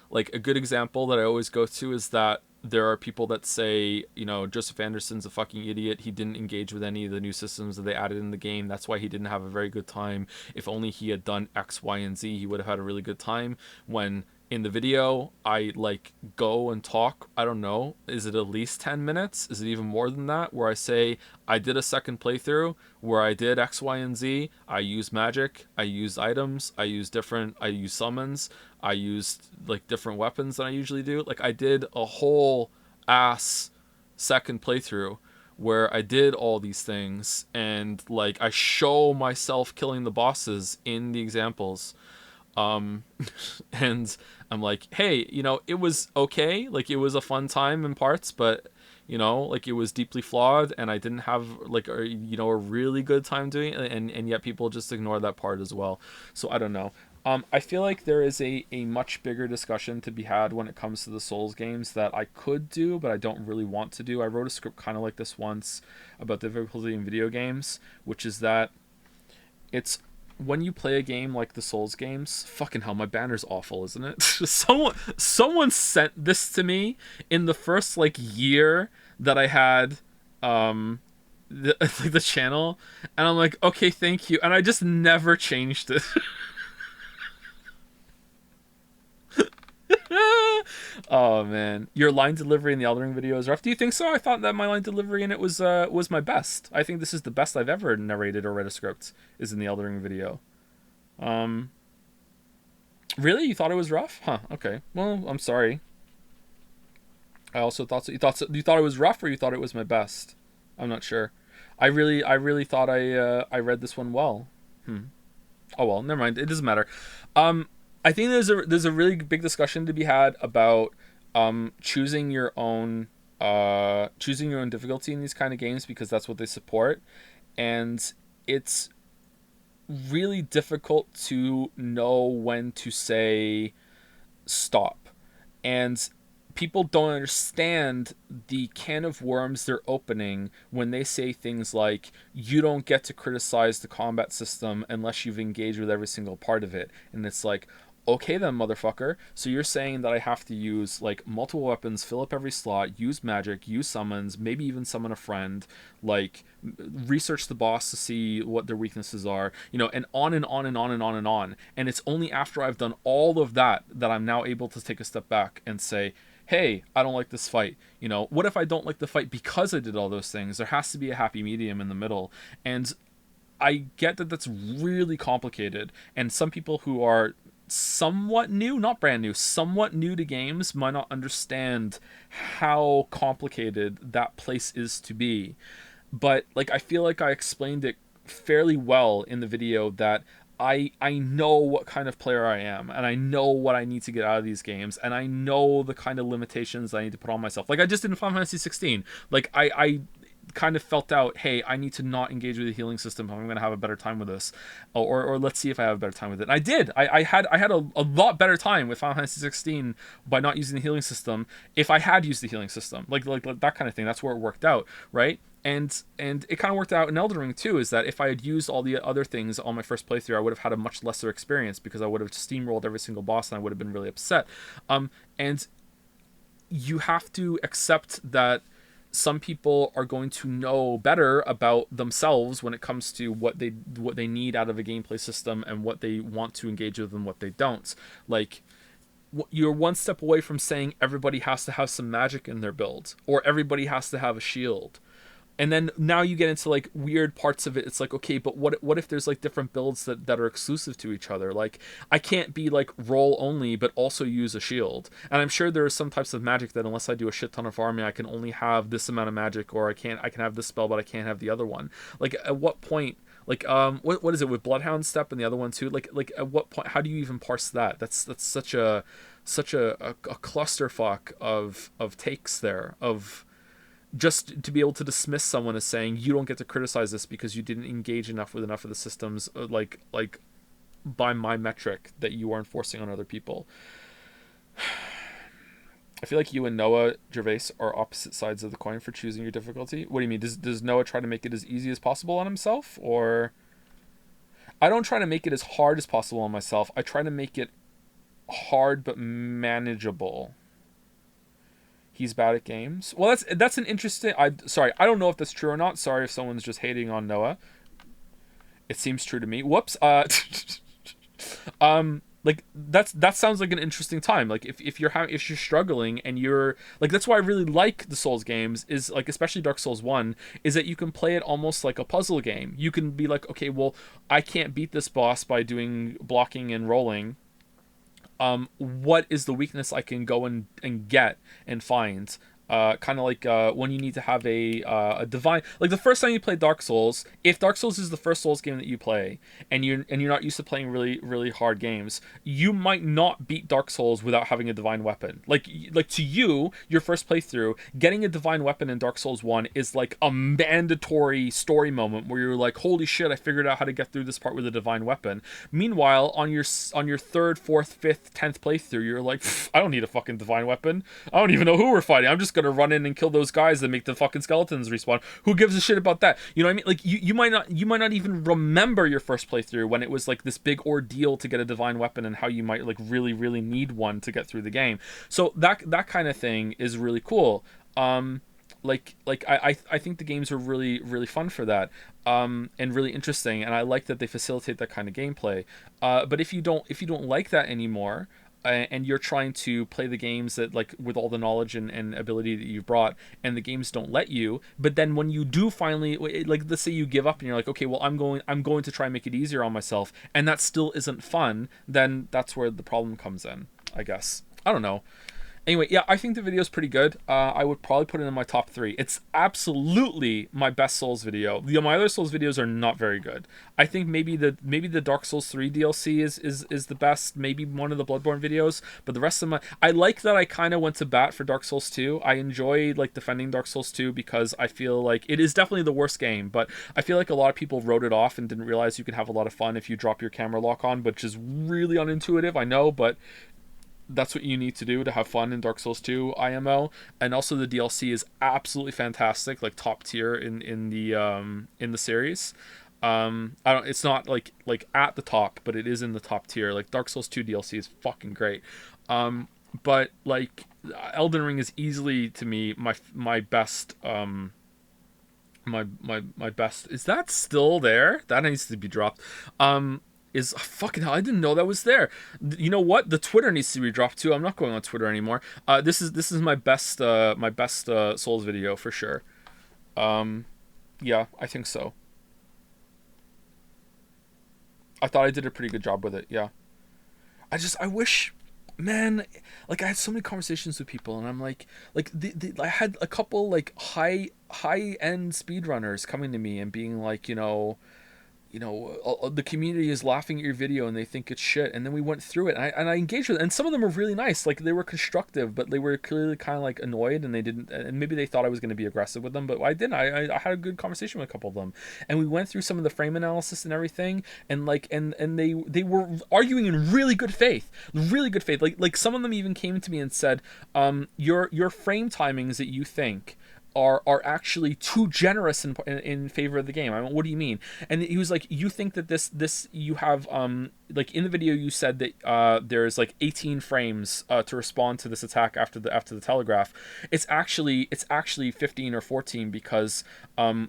like a good example that I always go to is that there are people that say, you know, Joseph Anderson's a fucking idiot. He didn't engage with any of the new systems that they added in the game. That's why he didn't have a very good time. If only he had done X, Y, and Z, he would have had a really good time. When in the video, I like go and talk, I don't know, is it at least 10 minutes? Is it even more than that? Where I say, I did a second playthrough where I did X, Y, and Z. I used magic, I used items, I used summons, I used like different weapons than I usually do. Like I did a whole ass second playthrough where I did all these things, and like I show myself killing the bosses in the examples. And I'm like, hey, you know, it was okay. Like, it was a fun time in parts, but, you know, like, it was deeply flawed, and I didn't have, like, a really good time doing it, and yet people just ignore that part as well. So, I don't know. I feel like there is a much bigger discussion to be had when it comes to the Souls games that I could do, but I don't really want to do. I wrote a script kind of like this once about difficulty in video games, which is that it's when you play a game like the Souls games, fucking hell, my banner's awful, isn't it? Someone sent this to me in the first like year that I had the channel, and I'm like, okay, thank you, and I just never changed it. Oh man, your line delivery in the Elden Ring video is rough. Do you think so? I thought that my line delivery in it was my best. I think this is the best I've ever narrated or read a script, is in the Elden Ring video. Really? You thought it was rough? Huh. Okay. Well, I'm sorry. I also thought so. You thought it was rough, or you thought it was my best? I'm not sure. I really thought I read this one well. Oh well, never mind. It doesn't matter. I think there's a really big discussion to be had about choosing your own difficulty in these kind of games, because that's what they support, and it's really difficult to know when to say stop, and people don't understand the can of worms they're opening when they say things like, you don't get to criticize the combat system unless you've engaged with every single part of it. And it's like, okay then, motherfucker. So you're saying that I have to use like multiple weapons, fill up every slot, use magic, use summons, maybe even summon a friend, like research the boss to see what their weaknesses are, you know, and on and on and on and on and on. And it's only after I've done all of that that I'm now able to take a step back and say, hey, I don't like this fight. You know, what if I don't like the fight because I did all those things? There has to be a happy medium in the middle. And I get that that's really complicated. And some people who are somewhat new, not brand new, somewhat new to games might not understand how complicated that place is to be. But like, I feel like I explained it fairly well in the video, that I know what kind of player I am, and I know what I need to get out of these games, and I know the kind of limitations I need to put on myself. Like I just did in Final Fantasy 16. Like I kind of felt out, hey, I need to not engage with the healing system if I'm going to have a better time with this, or let's see if I have a better time with it. And I did. I had a lot better time with Final Fantasy 16 by not using the healing system. If I had used the healing system, like that kind of thing, that's where it worked out, right? And it kind of worked out in Elden Ring too. Is that if I had used all the other things on my first playthrough, I would have had a much lesser experience because I would have steamrolled every single boss and I would have been really upset. And you have to accept that some people are going to know better about themselves when it comes to what they need out of a gameplay system and what they want to engage with and what they don't. Like, you're one step away from saying everybody has to have some magic in their build or everybody has to have a shield. And then now you get into like weird parts of it. It's like, okay, but what if there's like different builds that are exclusive to each other? Like I can't be like roll only but also use a shield. And I'm sure there are some types of magic that unless I do a shit ton of farming, I can only have this amount of magic, or I can have this spell but I can't have the other one. Like at what point, like what is it with Bloodhound Step and the other one too? Like at what point, how do you even parse that? That's such a clusterfuck of takes there, of just to be able to dismiss someone as saying you don't get to criticize this because you didn't engage enough with enough of the systems, like by my metric that you are enforcing on other people. I feel like you and Noah Gervais are opposite sides of the coin for choosing your difficulty. What do you mean? Does Noah try to make it as easy as possible on himself, or I don't try to make it as hard as possible on myself. I try to make it hard but manageable. He's bad at games. Well, that's an interesting. Sorry, I don't know if that's true or not. Sorry if someone's just hating on Noah. It seems true to me. Whoops. Like that sounds like an interesting time. Like if you're struggling and you're like, that's why I really like the Souls games, is like especially Dark Souls 1, is that you can play it almost like a puzzle game. You can be like, okay, well, I can't beat this boss by doing blocking and rolling. What is the weakness I can go and get and find? Kind of like when you need to have a divine, like the first time you play Dark Souls. If Dark Souls is the first Souls game that you play, and you're not used to playing really really hard games, you might not beat Dark Souls without having a divine weapon. Like to you, your first playthrough, getting a divine weapon in Dark Souls 1 is like a mandatory story moment where you're like, holy shit, I figured out how to get through this part with a divine weapon. Meanwhile, on your third, fourth, fifth, 10th playthrough, you're like, I don't need a fucking divine weapon. I don't even know who we're fighting. I'm just gonna run in and kill those guys that make the fucking skeletons respawn. Who gives a shit about that? You know what I mean? Like you might not even remember your first playthrough when it was like this big ordeal to get a divine weapon and how you might like really really need one to get through the game. So that kind of thing is really cool. I think the games are really really fun for that, and really interesting, and I like that they facilitate that kind of gameplay. But if you don't like that anymore, and you're trying to play the games that like with all the knowledge and ability that you've brought, and the games don't let you, but then when you do finally, like let's say you give up and you're like, okay, well I'm going to try and make it easier on myself, and that still isn't fun, then that's where the problem comes in, I guess. I don't know. Anyway, yeah, I think the video is pretty good. I would probably put it in my top 3. It's absolutely my best Souls video. My other Souls videos are not very good. I think maybe the Dark Souls 3 DLC is the best. Maybe one of the Bloodborne videos, but the rest of I like that I kind of went to bat for Dark Souls 2. I enjoy like defending Dark Souls 2 because I feel like it is definitely the worst game, but I feel like a lot of people wrote it off and didn't realize you could have a lot of fun if you drop your camera lock on, which is really unintuitive, I know, but that's what you need to do to have fun in Dark Souls 2 IMO. And also the DLC is absolutely fantastic, like top tier in the series. It's not like at the top, but it is in the top tier. Like Dark Souls 2 DLC is fucking great. But like Elden Ring is easily to me my best my best. Is that still there? That needs to be dropped. Is fucking hell, I didn't know that was there. You know what? The Twitter needs to be dropped too. I'm not going on Twitter anymore. This is my best Souls video for sure. Yeah, I think so. I thought I did a pretty good job with it. Yeah. I wish, man, like I had so many conversations with people, and I'm like I had a couple like high end speedrunners coming to me and being like, you know, you know, the community is laughing at your video and they think it's shit. And then we went through it, and I engaged with it. And some of them were really nice. Like, they were constructive, but they were clearly kind of like annoyed, and they didn't, and maybe they thought I was going to be aggressive with them, but I didn't. I had a good conversation with a couple of them, and we went through some of the frame analysis and everything. And like, and they were arguing in really good faith, really good faith. Like some of them even came to me and said, your frame timings that you think are actually too generous in favor of the game. I mean, what do you mean? And he was like, you think that this you have like in the video you said that there's like 18 frames to respond to this attack after the telegraph. It's actually 15 or 14 because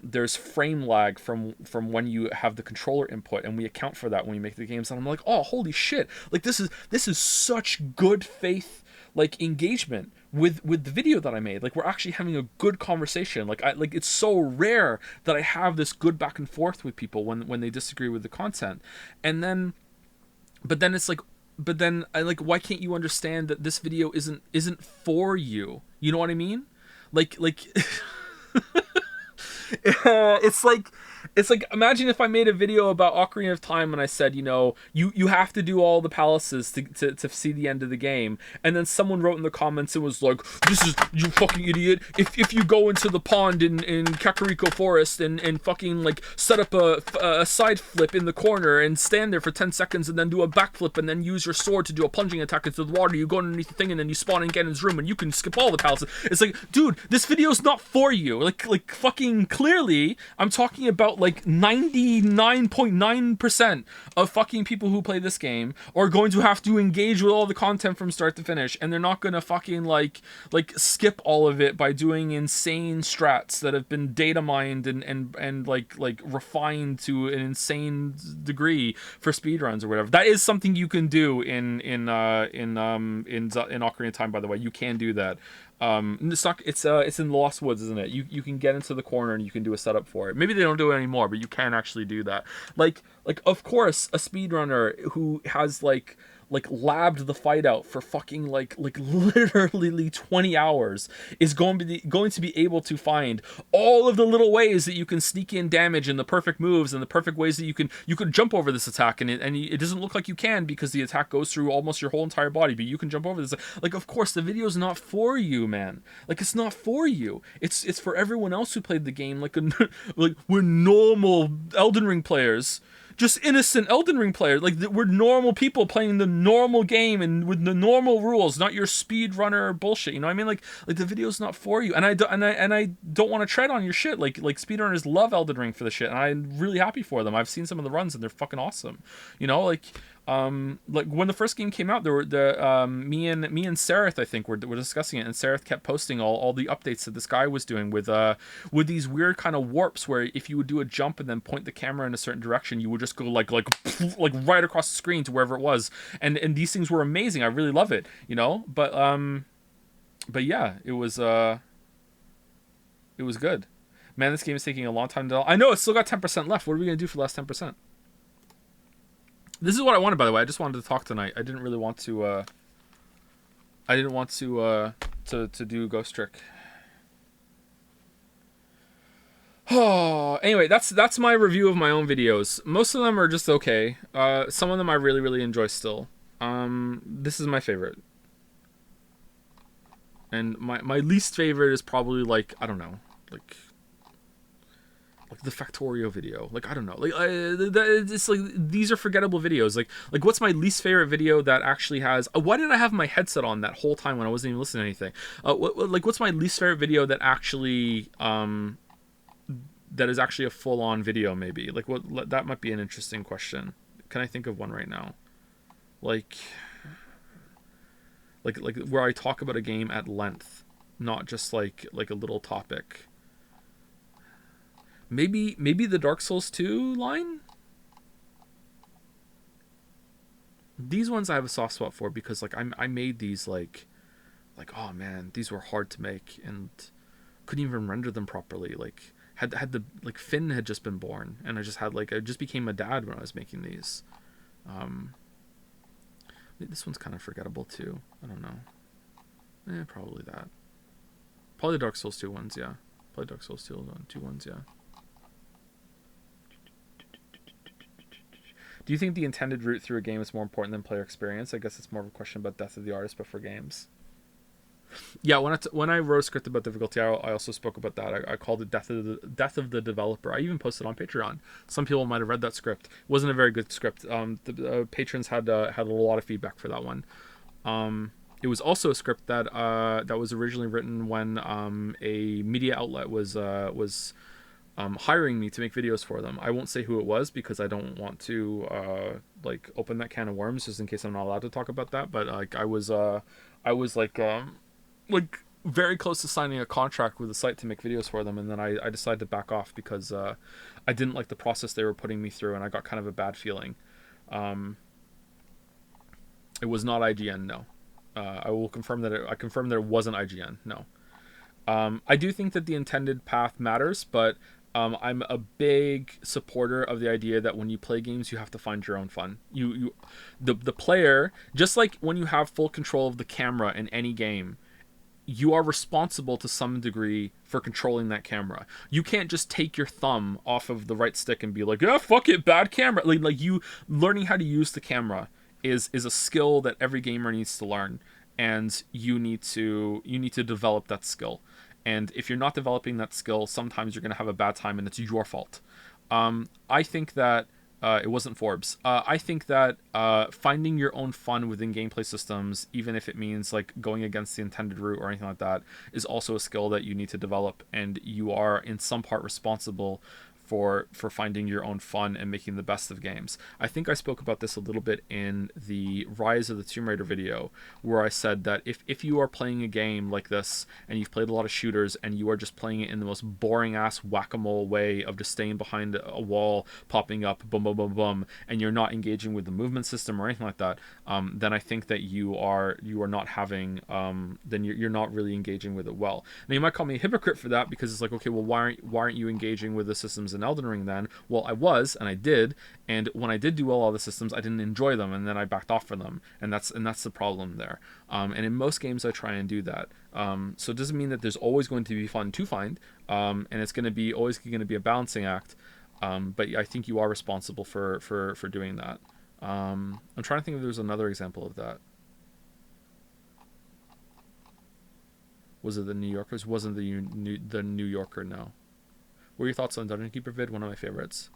there's frame lag from when you have the controller input, and we account for that when we make the games. And I'm like, oh, holy shit! Like, this is such good faith, like, engagement with the video that I made. Like, we're actually having a good conversation. Like, it's so rare that I have this good back and forth with people when they disagree with the content. And then, but then it's like, but then I like, why can't you understand that this video isn't for you? You know what I mean? Like it's like imagine if I made a video about Ocarina of Time and I said, you know, you have to do all the palaces to see the end of the game, and then someone wrote in the comments and was like, this is, you fucking idiot, if you go into the pond in Kakariko Forest and fucking like set up a side flip in the corner and stand there for 10 seconds and then do a backflip and then use your sword to do a plunging attack into the water, you go underneath the thing and then you spawn in Ganon's room and you can skip all the palaces. It's like, dude, this video's not for you. Like fucking clearly I'm talking about like 99.9% of fucking people who play this game are going to have to engage with all the content from start to finish, and they're not gonna fucking like skip all of it by doing insane strats that have been data mined and like refined to an insane degree for speedruns or whatever. That is something you can do in Ocarina of Time, by the way. You can do that. It's in the Lost Woods, isn't it? You can get into the corner and you can do a setup for it. Maybe they don't do it anymore, but you can actually do that. Like of course a speedrunner who has like labbed the fight out for fucking like literally 20 hours is going to be able to find all of the little ways that you can sneak in damage and the perfect moves and the perfect ways that you can jump over this attack, and it doesn't look like you can because the attack goes through almost your whole entire body, but you can jump over this. Like, of course the video's not for you, man. Like, it's not for you. It's for everyone else who played the game like like we're normal Elden Ring players, just innocent Elden Ring players. Like, we're normal people playing the normal game and with the normal rules, not your speedrunner bullshit. You know what I mean? Like the video's not for you. And I don't want to tread on your shit. Like speedrunners love Elden Ring for the shit, and I'm really happy for them. I've seen some of the runs and they're fucking awesome. You know, like when the first game came out, there were me and Sareth, I think, were discussing it, and Sareth kept posting all the updates that this guy was doing with these weird kind of warps where if you would do a jump and then point the camera in a certain direction, you would just go like right across the screen to wherever it was, and these things were amazing. I really love it, you know. But yeah, it was good. Man, this game is taking a long time to. I know it's still got 10% left. What are we gonna do for the last 10%? This is what I wanted, by the way. I just wanted to talk tonight. I didn't really want to. I didn't want to do Ghost Trick. Oh, anyway, that's my review of my own videos. Most of them are just okay. Some of them I really, really enjoy still. This is my favorite. And my least favorite is probably like, I don't know, like the Factorio video. Like, I don't know. Like, it's like, these are forgettable videos. Like what's my least favorite video that actually has... why did I have my headset on that whole time when I wasn't even listening to anything? What's my least favorite video that actually... that is actually a full-on video, maybe? Like, that might be an interesting question. Can I think of one right now? Like where I talk about a game at length, not just like a little topic. Maybe the Dark Souls 2 line? These ones I have a soft spot for because like I made these like oh man, these were hard to make and couldn't even render them properly. Like had the like Finn had just been born and I just became a dad when I was making these. This one's kind of forgettable too. I don't know. Probably that. Probably the Dark Souls 2 ones, yeah. Probably Dark Souls 2 ones, yeah. Do you think the intended route through a game is more important than player experience? I guess it's more of a question about death of the artist, but for games. Yeah, when I wrote a script about difficulty, I also spoke about that. I called it death of the developer. I even posted on Patreon. Some people might have read that script. It wasn't a very good script. The patrons had a lot of feedback for that one. It was also a script that was originally written when a media outlet was hiring me to make videos for them. I won't say who it was because I don't want to like open that can of worms, just in case I'm not allowed to talk about that. But like I was like very close to signing a contract with the site to make videos for them, and then I decided to back off because I didn't like the process they were putting me through, and I got kind of a bad feeling. It was not IGN, no. I will confirm that I confirmed that it wasn't IGN, no. I do think that the intended path matters, but I'm a big supporter of the idea that when you play games, you have to find your own fun. The player, just like when you have full control of the camera in any game, you are responsible to some degree for controlling that camera. You can't just take your thumb off of the right stick and be like, "Yeah, fuck it, bad camera." Like you learning how to use the camera is a skill that every gamer needs to learn, and you need to develop that skill. And if you're not developing that skill, sometimes you're going to have a bad time, and it's your fault. I think that it wasn't Forbes. I think that finding your own fun within gameplay systems, even if it means like going against the intended route or anything like that, is also a skill that you need to develop, and you are in some part responsible for finding your own fun and making the best of games. I think I spoke about this a little bit in the Rise of the Tomb Raider video, where I said that if you are playing a game like this and you've played a lot of shooters and you are just playing it in the most boring ass whack-a-mole way of just staying behind a wall, popping up, boom, boom, boom, boom, and you're not engaging with the movement system or anything like that, then I think that you are not having, then you're not really engaging with it well. Now you might call me a hypocrite for that, because it's like, okay, well, why aren't you engaging with the systems in Elden Ring then? Well, I was, and I did, and when I did do well all the systems, I didn't enjoy them, and then I backed off from them, and that's the problem there. And in most games, I try and do that. So it doesn't mean that there's always going to be fun to find, and it's always going to be a balancing act. But I think you are responsible for doing that. I'm trying to think if there's another example of that. Was it the New Yorkers? Wasn't the New Yorker? No. What are your thoughts on Dungeon Keeper vid? One of my favorites.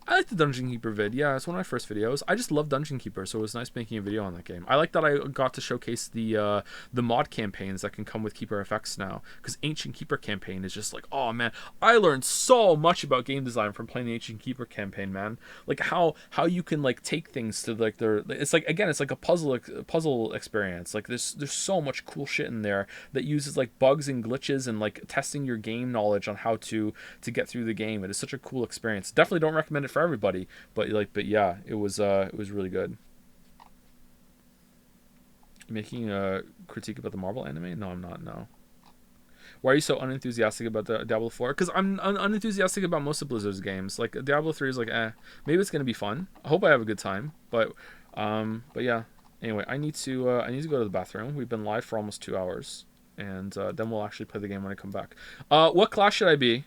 I like the Dungeon Keeper vid. Yeah, it's one of my first videos. I just love Dungeon Keeper, so it was nice making a video on that game. I like that I got to showcase the mod campaigns that can come with Keeper effects now. Because Ancient Keeper campaign is just like, oh man, I learned so much about game design from playing the Ancient Keeper campaign, man. Like how you can like take things to like it's like, again, it's like a puzzle experience. Like there's so much cool shit in there that uses like bugs and glitches and like testing your game knowledge on how to get through the game. It is such a cool experience. Definitely don't recommend it for everybody, but yeah, it was really good. Making a critique about the Marvel anime? No, I'm not. No. Why are you so unenthusiastic about the Diablo 4? Because I'm unenthusiastic about most of Blizzard's games. Like Diablo 3 is like, maybe it's gonna be fun. I hope I have a good time. But yeah. Anyway, I need to go to the bathroom. We've been live for almost 2 hours, and then we'll actually play the game when I come back. What class should I be?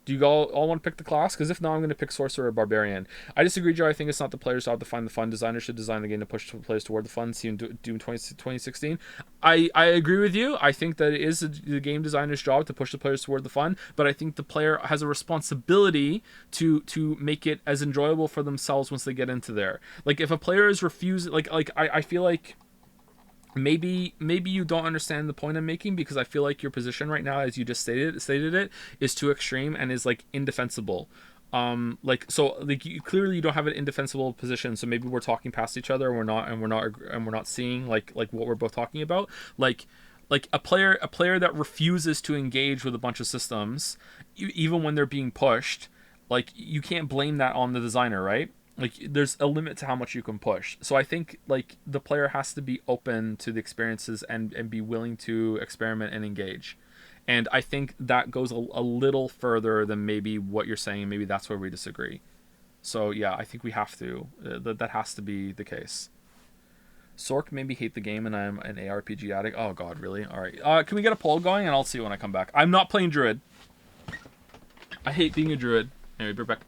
Do you all want to pick the class? Because if not, I'm going to pick Sorcerer or Barbarian. I disagree, Joe. I think it's not the player's job to find the fun. Designers should design the game to push players toward the fun. See Doom 2016. I agree with you. I think that it is the game designer's job to push the players toward the fun, but I think the player has a responsibility to make it as enjoyable for themselves once they get into there. Like if a player is refusing, I feel like maybe you don't understand the point I'm making, because I feel like your position right now, as you just stated it, is too extreme and is like indefensible. Clearly you don't have an indefensible position, so maybe we're talking past each other, and we're not seeing like what we're both talking about. Like a player that refuses to engage with a bunch of systems, even when they're being pushed, like you can't blame that on the designer, right? Like there's a limit to how much you can push. So I think like the player has to be open to the experiences and be willing to experiment and engage. And I think that goes a little further than maybe what you're saying. Maybe that's where we disagree. So yeah, I think we have to. That has to be the case. Sork made me hate the game, and I'm an ARPG addict. Oh god, really? All right. Can we get a poll going, and I'll see when I come back. I'm not playing Druid. I hate being a Druid. Anyway, we're back.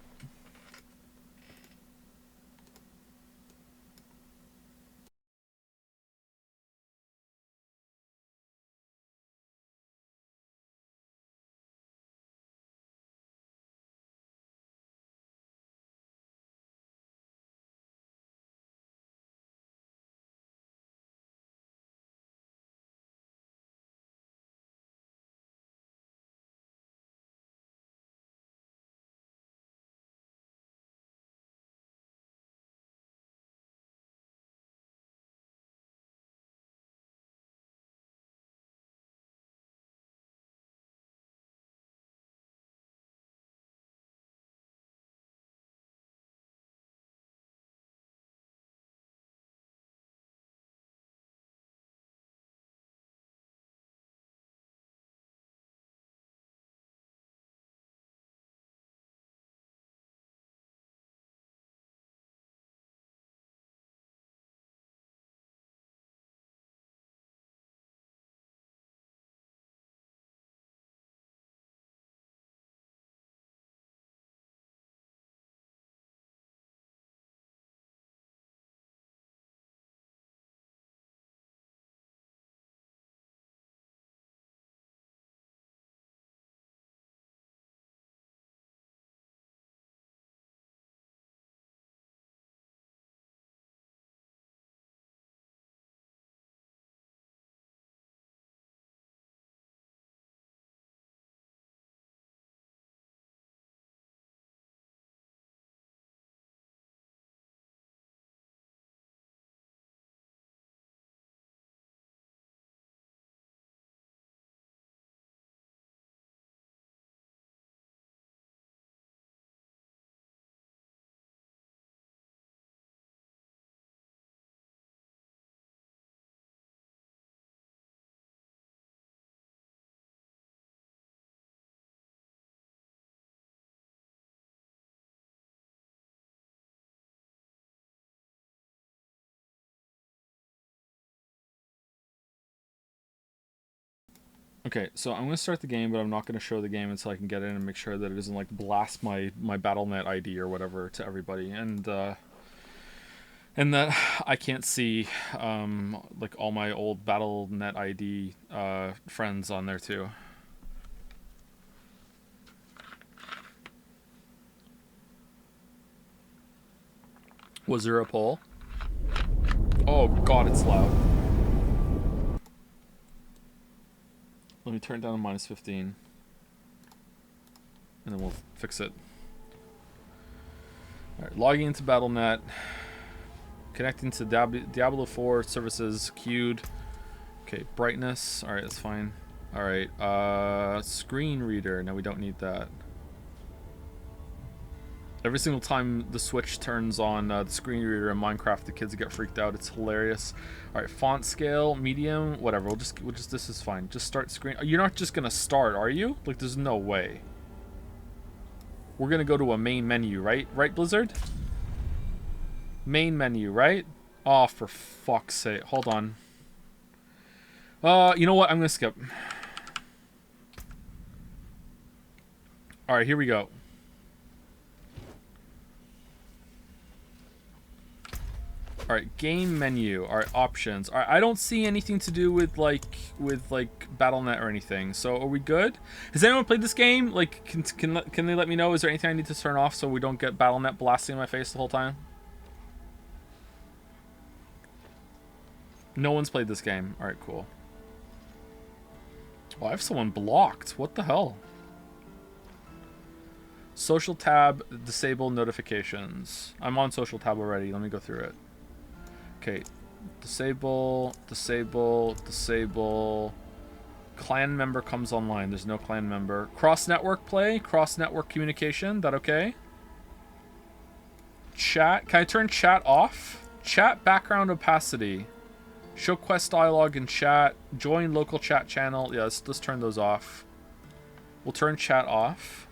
Okay, so I'm gonna start the game, but I'm not gonna show the game until I can get in and make sure that it doesn't like blast my BattleNet ID or whatever to everybody, and that I can't see like all my old BattleNet ID friends on there too. Was there a poll? Oh god, it's loud. Let me turn it down to -15. And then we'll fix it. Alright, logging into BattleNet. Connecting to Diablo 4 services queued. Okay, brightness. Alright, that's fine. Alright, screen reader. No, we don't need that. Every single time the Switch turns on the screen reader in Minecraft, the kids get freaked out. It's hilarious. All right, font scale, medium, whatever. We'll just this is fine. Just start screen. You're not just gonna start, are you? Like, there's no way. We're gonna go to a main menu, right? Right, Blizzard? Main menu, right? Oh, for fuck's sake! Hold on. You know what? I'm gonna skip. All right, here we go. Alright, game menu. Alright, options. Alright, I don't see anything to do with like BattleNet or anything. So are we good? Has anyone played this game? Like, can they let me know? Is there anything I need to turn off so we don't get BattleNet blasting in my face the whole time? No one's played this game. Alright, cool. Oh, I have someone blocked. What the hell? Social tab, disable notifications. I'm on social tab already. Let me go through it. Okay, disable. Clan member comes online. There's no clan member. Cross-network play, cross-network communication. That okay? Chat. Can I turn chat off? Chat background opacity. Show quest dialogue in chat. Join local chat channel. Yeah, let's turn those off. We'll turn chat off.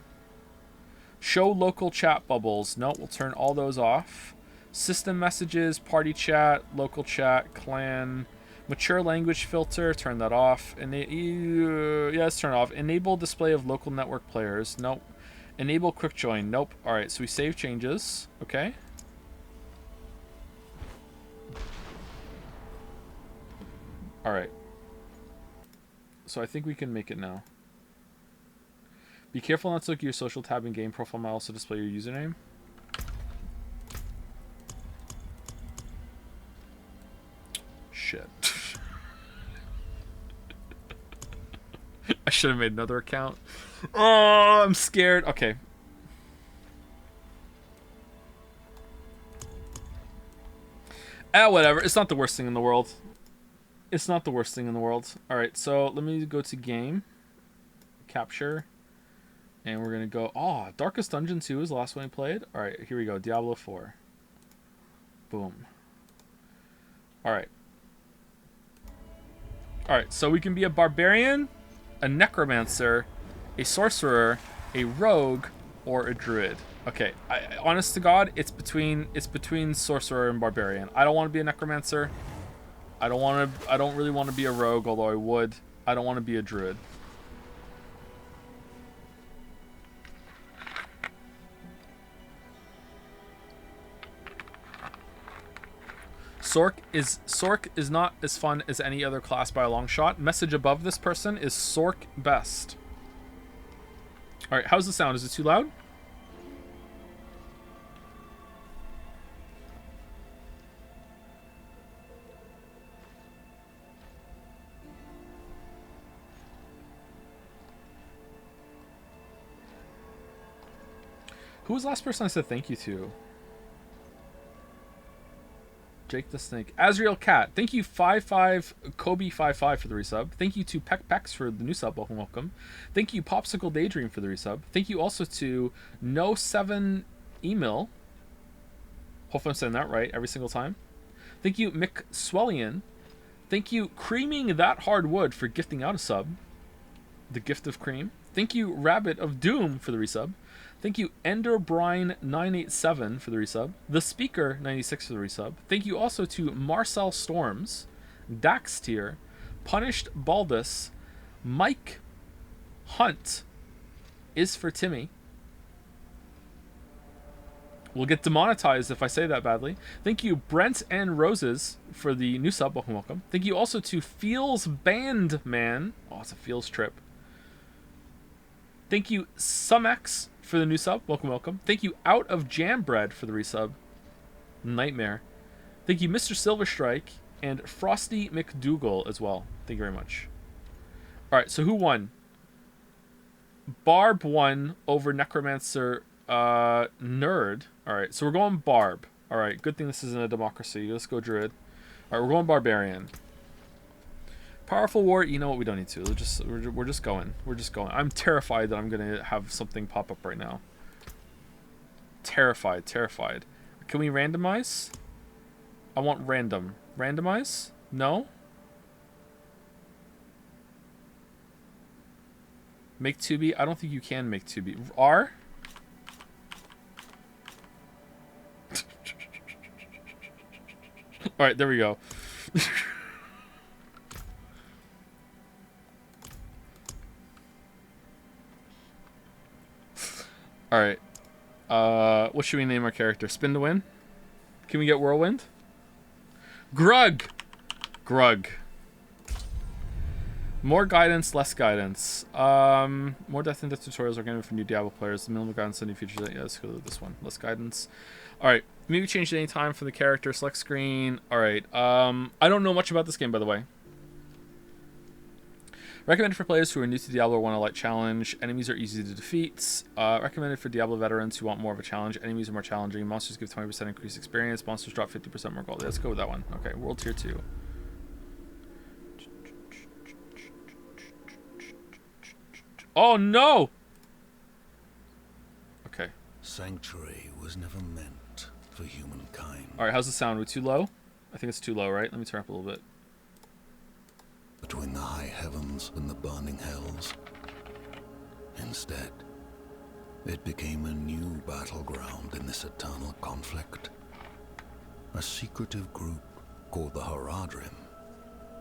Show local chat bubbles. No, we'll turn all those off. System messages, party chat, local chat, clan, mature language filter, turn that off. Yeah, let's turn it off. Enable display of local network players. Nope. Enable quick join. Nope. Alright, so we save changes. Okay. Alright. So I think we can make it now. Be careful not to look at your social tab and game profile might also display your username. Shit. I should have made another account. Oh, I'm scared. Okay. Whatever. It's not the worst thing in the world. It's not the worst thing in the world. Alright, so let me go to game. Capture. And we're going to go... Oh, Darkest Dungeon 2 is the last one we played. Alright, here we go. Diablo 4. Boom. Alright. Alright, so we can be a barbarian, a necromancer, a sorcerer, a rogue, or a druid. Okay, honest to God, it's between sorcerer and barbarian. I don't want to be a necromancer. I don't really want to be a rogue, although I would. I don't want to be a druid. Sork is not as fun as any other class by a long shot. Message above this person is Sork best. Alright, how's the sound? Is it too loud? Who was the last person I said thank you to? Jake the Snake. Azriel Cat. Thank you, Kobe55 for the resub. Thank you to Peck Pex for the new sub. Welcome. Thank you, Popsicle Daydream for the resub. Thank you also to No7 Email. Hopefully I'm saying that right every single time. Thank you, Mick Swellian. Thank you, Creaming That Hard Wood for gifting out a sub. The gift of cream. Thank you, Rabbit of Doom for the resub. Thank you, Enderbrine987 for the resub. The Speaker96 for the resub. Thank you also to Marcel Storms, Dax Tier, Punished Baldus, Mike Hunt is for Timmy. We'll get demonetized if I say that badly. Thank you, Brent and Roses, for the new sub. Welcome, welcome. Thank you also to Feels Band Man. Oh, it's a Feels trip. Thank you, Sumex, for the new sub. Welcome, welcome. Thank you, Out of Jam Bread, for the resub. Nightmare. Thank you, Mr. Silverstrike, and Frosty McDougal as well. Thank you very much. All right, so who won? Barb won over Necromancer Nerd. All right, so we're going Barb. All right, good thing this isn't a democracy. Let's go Druid. All right, we're going Barbarian. Powerful War. You know what? We don't need to. We're just going. We're just going. I'm terrified that I'm gonna have something pop up right now. Terrified. Terrified. Can we randomize? I want random. Randomize? No? Make 2B? I don't think you can make 2B. R? Alright, there we go. Alright. What should we name our character? Spin to win? Can we get Whirlwind? Grug! Grug. More guidance, less guidance. More death and death tutorials are given for new Diablo players. The minimal guidance and new features. Yeah, let's go with this one. Less guidance. Alright. Maybe change it any time for the character. Select screen. Alright. I don't know much about this game, by the way. Recommended for players who are new to Diablo or want a light challenge. Enemies are easy to defeat. Recommended for Diablo veterans who want more of a challenge. Enemies are more challenging. Monsters give 20% increased experience. Monsters drop 50% more gold. Let's go with that one. Okay, World Tier 2. Oh no! Okay. Sanctuary was never meant for humankind. Alright, how's the sound? Are we too low? I think it's too low, right? Let me turn up a little bit. Between the high heavens and the burning hells. Instead, it became a new battleground in this eternal conflict. A secretive group called the Haradrim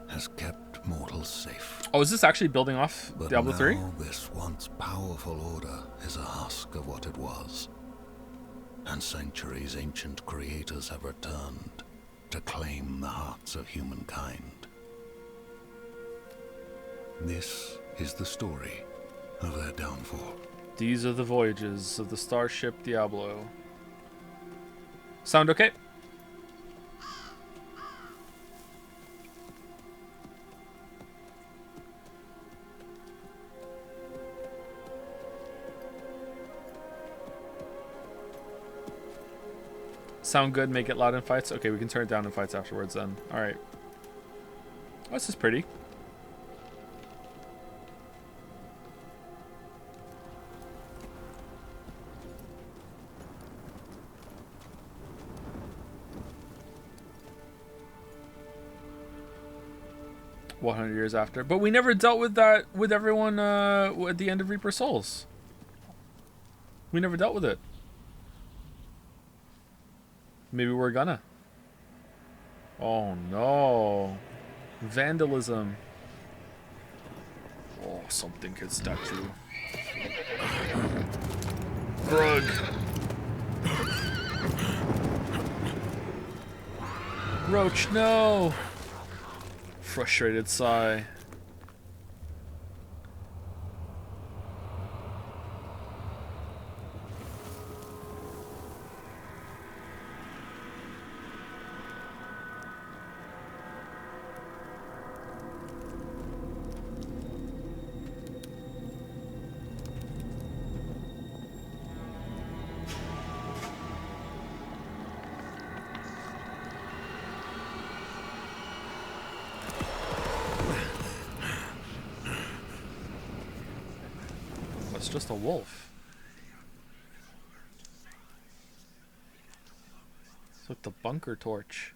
has kept mortals safe. Oh, is this actually building off But Diablo 3? now this once powerful order is a husk of what it was. And Sanctuary's ancient creators have returned to claim the hearts of humankind. This is the story of their downfall. These are the voyages of the starship Diablo. Sound okay? Sound good, make it loud in fights? Okay, we can turn it down in fights afterwards then. Alright. Oh, this is pretty. $100 after. But we never dealt with that with everyone at the end of Reaper Souls. We never dealt with it. Maybe we're gonna. Oh no. Vandalism. Oh, something could statue. Grug. Roach, no. Frustrated sigh. It's just a wolf. It's like the bunker torch.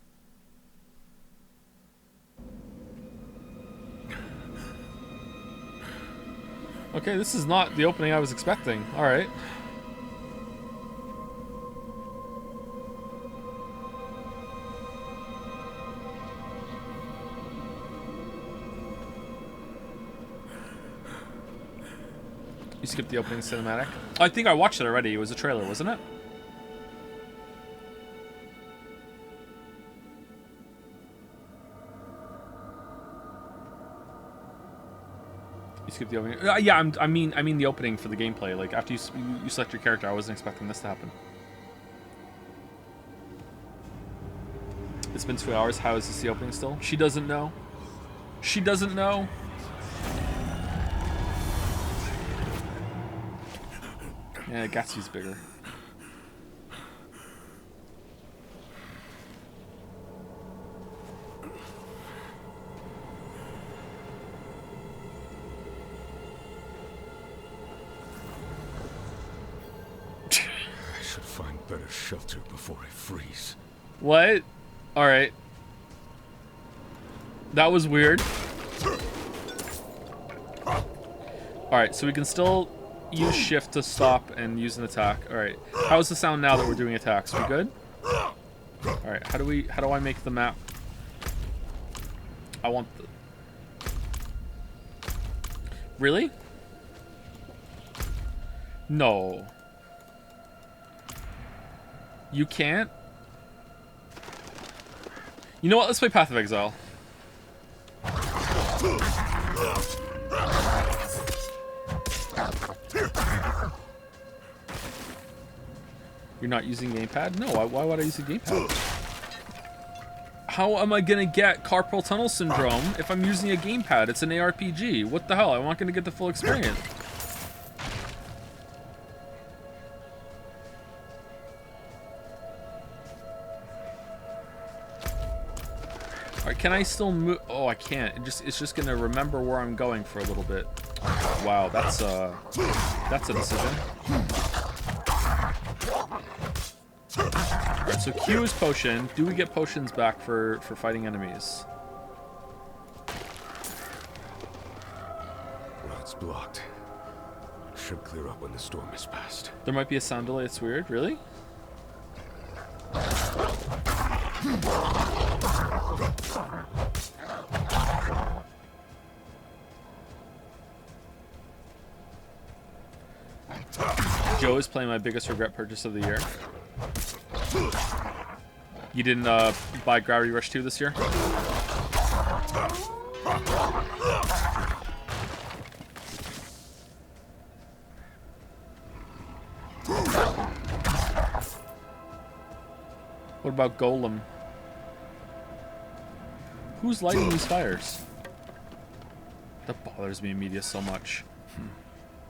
Okay, this is not the opening I was expecting. Alright. You skipped the opening cinematic? I think I watched it already. It was a trailer, wasn't it? You skipped the opening. Yeah, I mean the opening for the gameplay. Like after you select your character, I wasn't expecting this to happen. It's been 2 hours. How is this the opening still? She doesn't know. She doesn't know. Yeah, Gatsby's bigger. I should find better shelter before I freeze. What? Alright. That was weird. Alright, so we can still use shift to stop and use an attack. Alright. How's the sound now that we're doing attacks? We good? Alright, how do I make the map? I want the... Really? No. You can't? You know what? Let's play Path of Exile. You're not using gamepad? No, why would I use a gamepad? How am I gonna get carpal tunnel syndrome if I'm using a gamepad? It's an ARPG. What the hell? I'm not gonna get the full experience. Alright, can I still move? Oh, I can't. It's just gonna remember where I'm going for a little bit. Wow, that's a decision. Alright, so Q is potion. Do we get potions back for fighting enemies? Well, it's blocked. Should clear up when the storm is past. There might be a sound delay. It's weird. Really? Joe is playing my biggest regret purchase of the year. You didn't buy Gravity Rush 2 this year? What about Golem? Who's lighting these fires? That bothers me in media so much.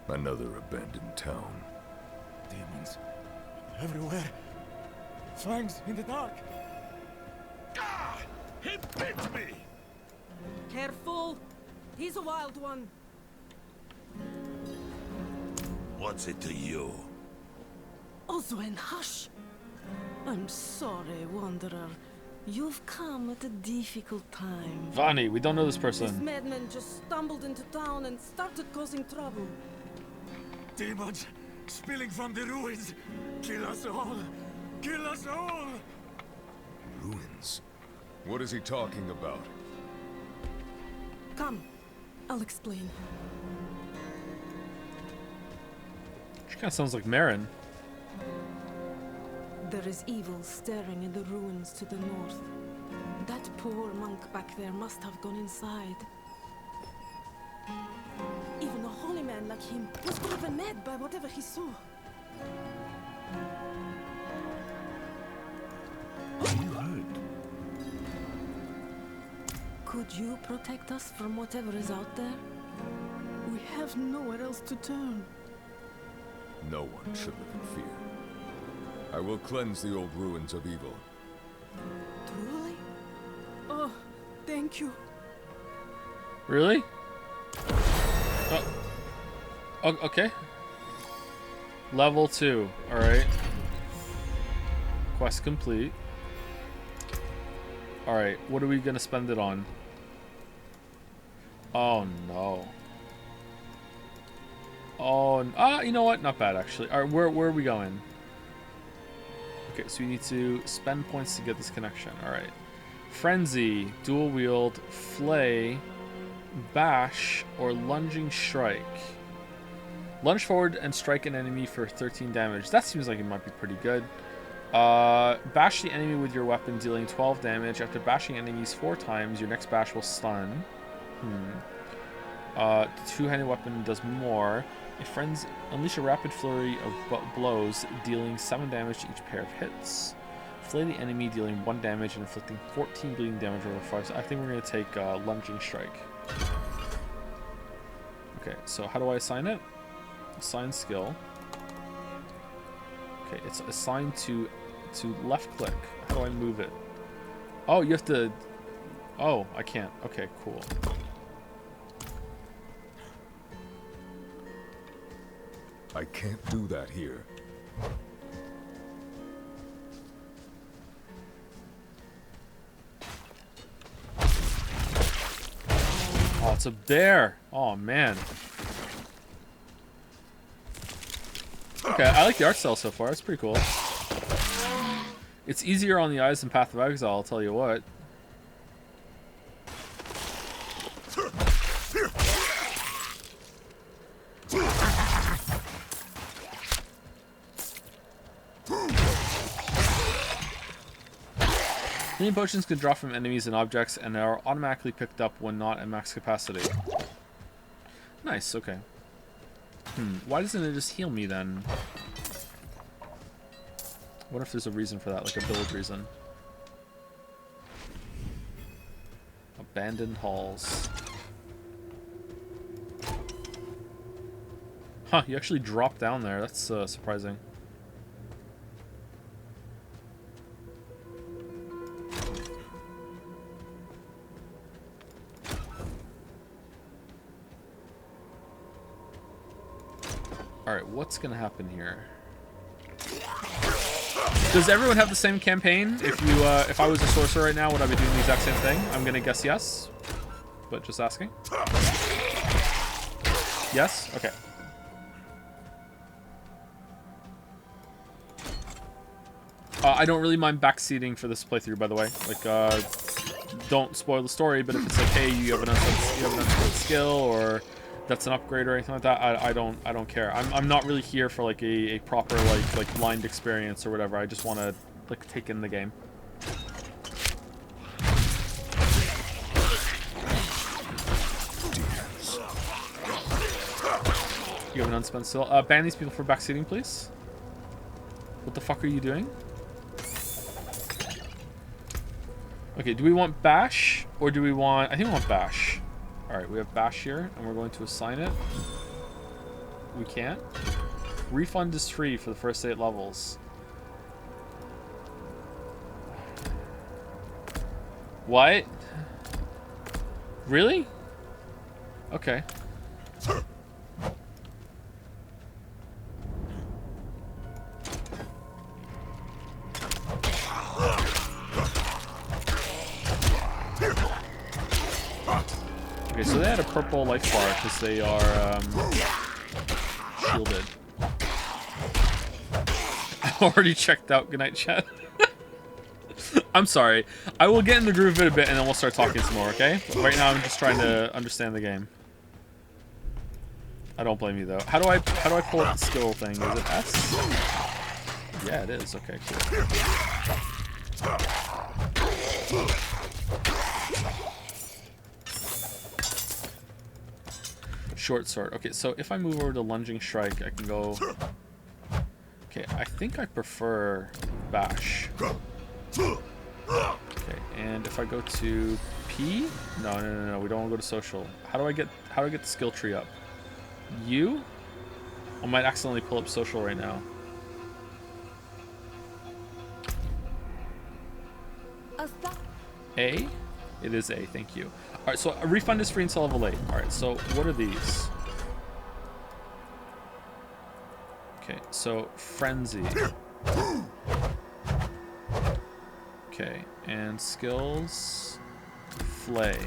Another abandoned town. Demons everywhere. Fangs in the dark. Ah! He bit me! Careful! He's a wild one. What's it to you? Oswen, hush! I'm sorry, Wanderer. You've come at a difficult time. Vani, we don't know this This person. madman just stumbled into town and started causing trouble. Demons spilling from the ruins. Kill us all. Kill us all. Ruins? What is he talking about? Come, I'll explain. She kind of sounds like Marin. There is evil staring in the ruins to the north. That poor monk back there must have gone inside. Even a holy man like him was driven mad by whatever he saw. Are you hurt? Could you protect us from whatever is out there? We have nowhere else to turn. No one should live in fear. I will cleanse the old ruins of evil. Truly? Oh, thank you. Really? Oh, okay. Level 2. Alright. Quest complete. Alright, what are we gonna spend it on? Oh no. Oh, you know what? Not bad actually. Alright, where are we going? Okay, so we need to spend points to get this connection. Alright. Frenzy, dual wield, flay, bash, or lunging strike. Lunge forward and strike an enemy for 13 damage. That seems like it might be pretty good. Bash the enemy with your weapon, dealing 12 damage. After bashing enemies 4 times, your next bash will stun. The two-handed weapon does more. Unleash a rapid flurry of blows, dealing 7 damage to each pair of hits. Flay the enemy, dealing 1 damage and inflicting 14 bleeding damage over 5. So I think we're going to take Lunging Strike. Okay, so how do I assign it? Assign skill. Okay, it's assigned to left click. How do I move it? Oh, you have to... Oh, I can't. Okay, cool. I can't do that here. Oh, it's up there. Oh, man. Okay, I like the art style so far. It's pretty cool. It's easier on the eyes than Path of Exile, I'll tell you what. Healing potions can drop from enemies and objects and are automatically picked up when not at max capacity. Nice, okay. Why doesn't it just heal me then? What if there's a reason for that, like a build reason? Abandoned halls. Huh, you actually dropped down there. That's surprising. Alright, what's gonna happen here? Does everyone have the same campaign? If I was a sorcerer right now, would I be doing the exact same thing? I'm gonna guess yes. But just asking. Yes? Okay. I don't really mind backseating for this playthrough, by the way. Like, don't spoil the story, but if it's like, hey, you have an unspent skill, or that's an upgrade or anything like that, I don't care. I'm not really here for like a proper like blind experience or whatever. I just want to like take in the game. You have an unspent skill. Ban these people for backseating, please. What the fuck are you doing? Okay, do we want Bash or do we want... I think we want Bash. Alright, we have Bash here and we're going to assign it. We can't. Refund is free for the first 8 levels. What? Really? Okay. Okay, so they had a purple life bar because they are shielded. I already checked out. Good night, chat. I'm sorry. I will get in the groove of it a bit and then we'll start talking some more, okay? But right now I'm just trying to understand the game. I don't blame you though. How do I pull up the skill thing? Is it S? Yeah, it is. Okay, cool. Short sword. Okay, so if I move over to Lunging Strike, I can go... Okay, I think I prefer Bash. Okay, and if I go to P? No, we don't want to go to social. How do I get the skill tree up? U? I might accidentally pull up social right now. A? It is A, thank you. Alright, so a refund is free until level 8. Alright, so what are these? Okay, so Frenzy. Okay, and skills... Flay.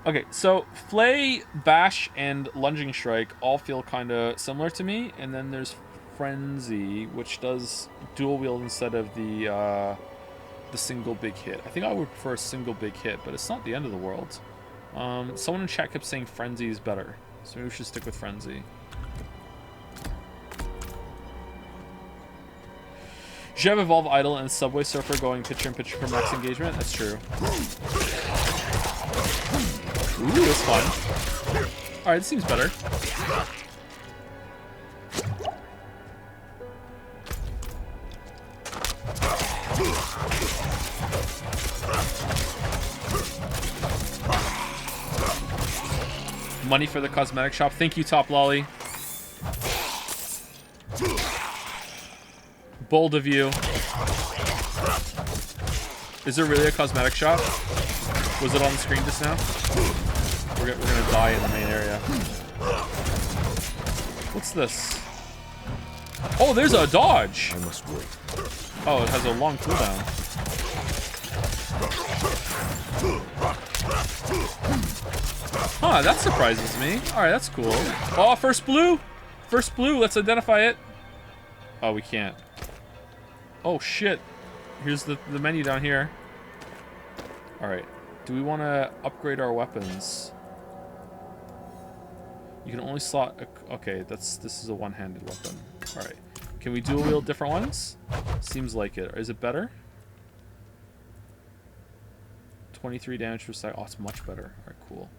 Okay, so Flay, Bash, and Lunging Strike all feel kind of similar to me, and then there's Frenzy, which does dual wield instead of the single big hit. I think I would prefer a single big hit, but it's not the end of the world. Someone in chat kept saying Frenzy is better. So maybe we should stick with Frenzy. You should have Evolve Idle and Subway Surfer going picture-in-picture for max engagement. That's true. Ooh, that's fun. Alright, this seems better. Money for the cosmetic shop. Thank you, Top Lolly. Bold of you. Is there really a cosmetic shop? Was it on the screen just now? We're gonna die in the main area. What's this? Oh, there's a dodge. I must wait. Oh, it has a long cooldown. Huh, that surprises me. Alright, that's cool. Oh, first blue! First blue, let's identify it. Oh, we can't. Oh, shit. Here's the menu down here. Alright. Do we want to upgrade our weapons? You can only slot... Okay, this is a one-handed weapon. Alright. Can we dual wield different ones? Seems like it. Is it better? 23 damage per second. Oh, it's much better. Alright, cool.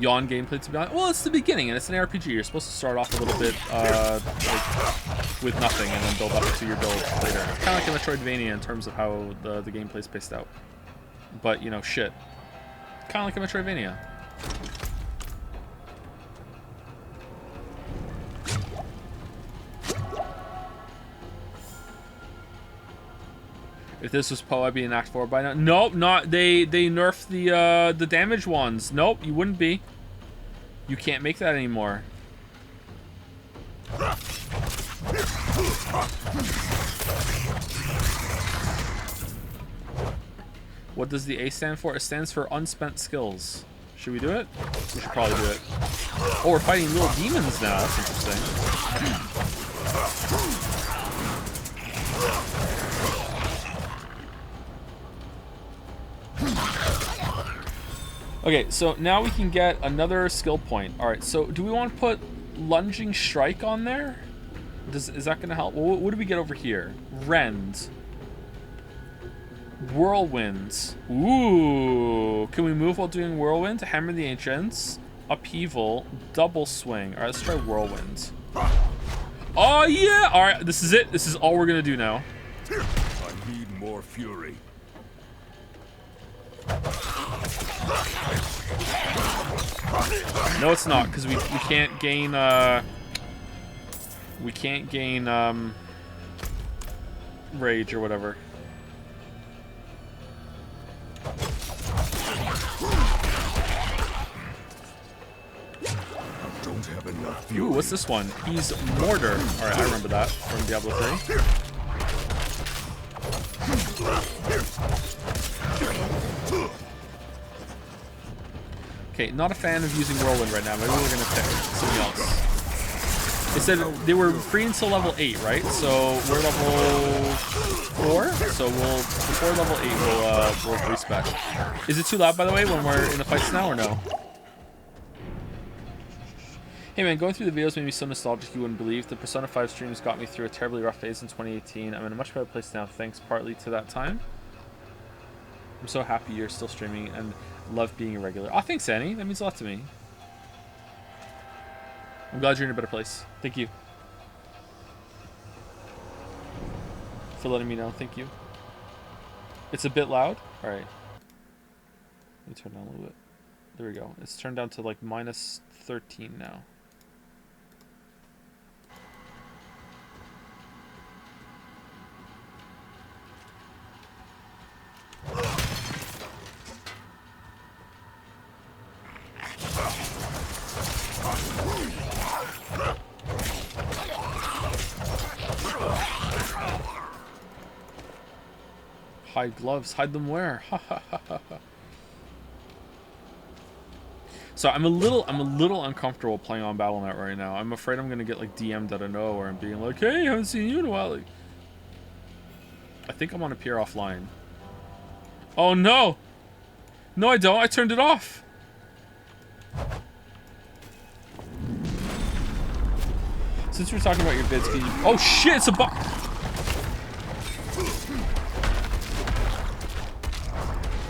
Yawn gameplay, to be honest. Well, it's the beginning, and it's an RPG. You're supposed to start off a little bit like with nothing, and then build up to your build later. It's kind of like a Metroidvania in terms of how the gameplay's paced out. But, you know, shit. Kind of like a Metroidvania. If this was Poe, I'd be in Act 4 by now. Nope, not they nerfed the damage ones. Nope, you wouldn't be. You can't make that anymore. What does the A stand for? It stands for unspent skills. Should we do it? We should probably do it. Oh, we're fighting little demons now. That's interesting. Okay, so now we can get another skill point. Alright, so do we want to put Lunging Strike on there? Is that going to help? Well, what do we get over here? Rend. Whirlwind. Ooh. Can we move while doing Whirlwind? Hammer the Ancients. Upheaval. Double Swing. Alright, let's try Whirlwind. Oh, yeah! Alright, this is it. This is all we're going to do now. I need more fury. No, it's not, because we can't gain rage or whatever. Don't have enough fury. Ooh, what's this one? He's Mortar. Alright, I remember that from Diablo 3. Okay, not a fan of using Whirlwind right now. Maybe we're gonna pick something else. It said they were free until level 8, right? So we're level 4. So before level 8 we'll respec. Is it too loud, by the way, when we're in the fights now, or no? Hey man, going through the videos made me so nostalgic you wouldn't believe. The Persona 5 streams got me through a terribly rough phase in 2018. I'm in a much better place now, thanks partly to that time. I'm so happy you're still streaming and love being a regular. Oh, thanks, Annie. That means a lot to me. I'm glad you're in a better place. Thank you for letting me know. Thank you. It's a bit loud. All right. Let me turn down a little bit. There we go. It's turned down to like minus 13 now. Hide gloves. Hide them where? So I'm a little uncomfortable playing on Battle.net right now. I'm afraid I'm gonna get like DM'd out of nowhere and being like, "Hey, I haven't seen you in a while." Like, I think I'm on appear offline. Oh no! No, I don't. I turned it off. Since we're talking about your vids, can you... Oh shit, it's a bot.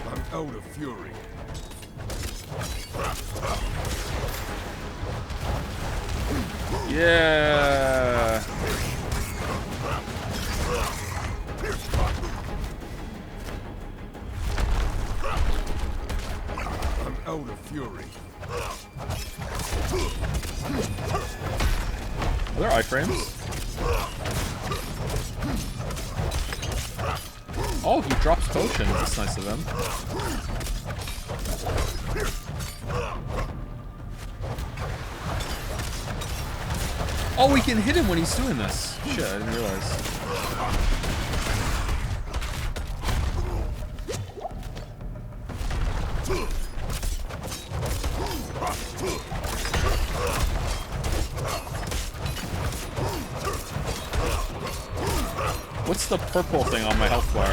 I'm out of fury. Yeah. I'm out of fury. Are there iframes? Oh, he drops potions. That's nice of him. Oh, we can hit him when he's doing this. Shit, I didn't realize. What's the purple thing on my health bar?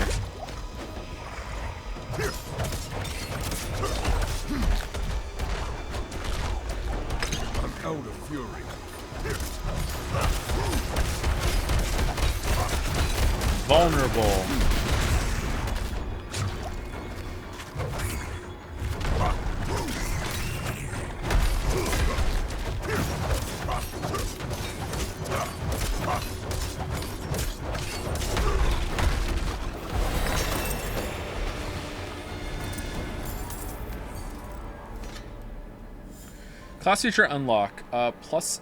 I'm out of fury. Vulnerable. Class feature unlock. Plus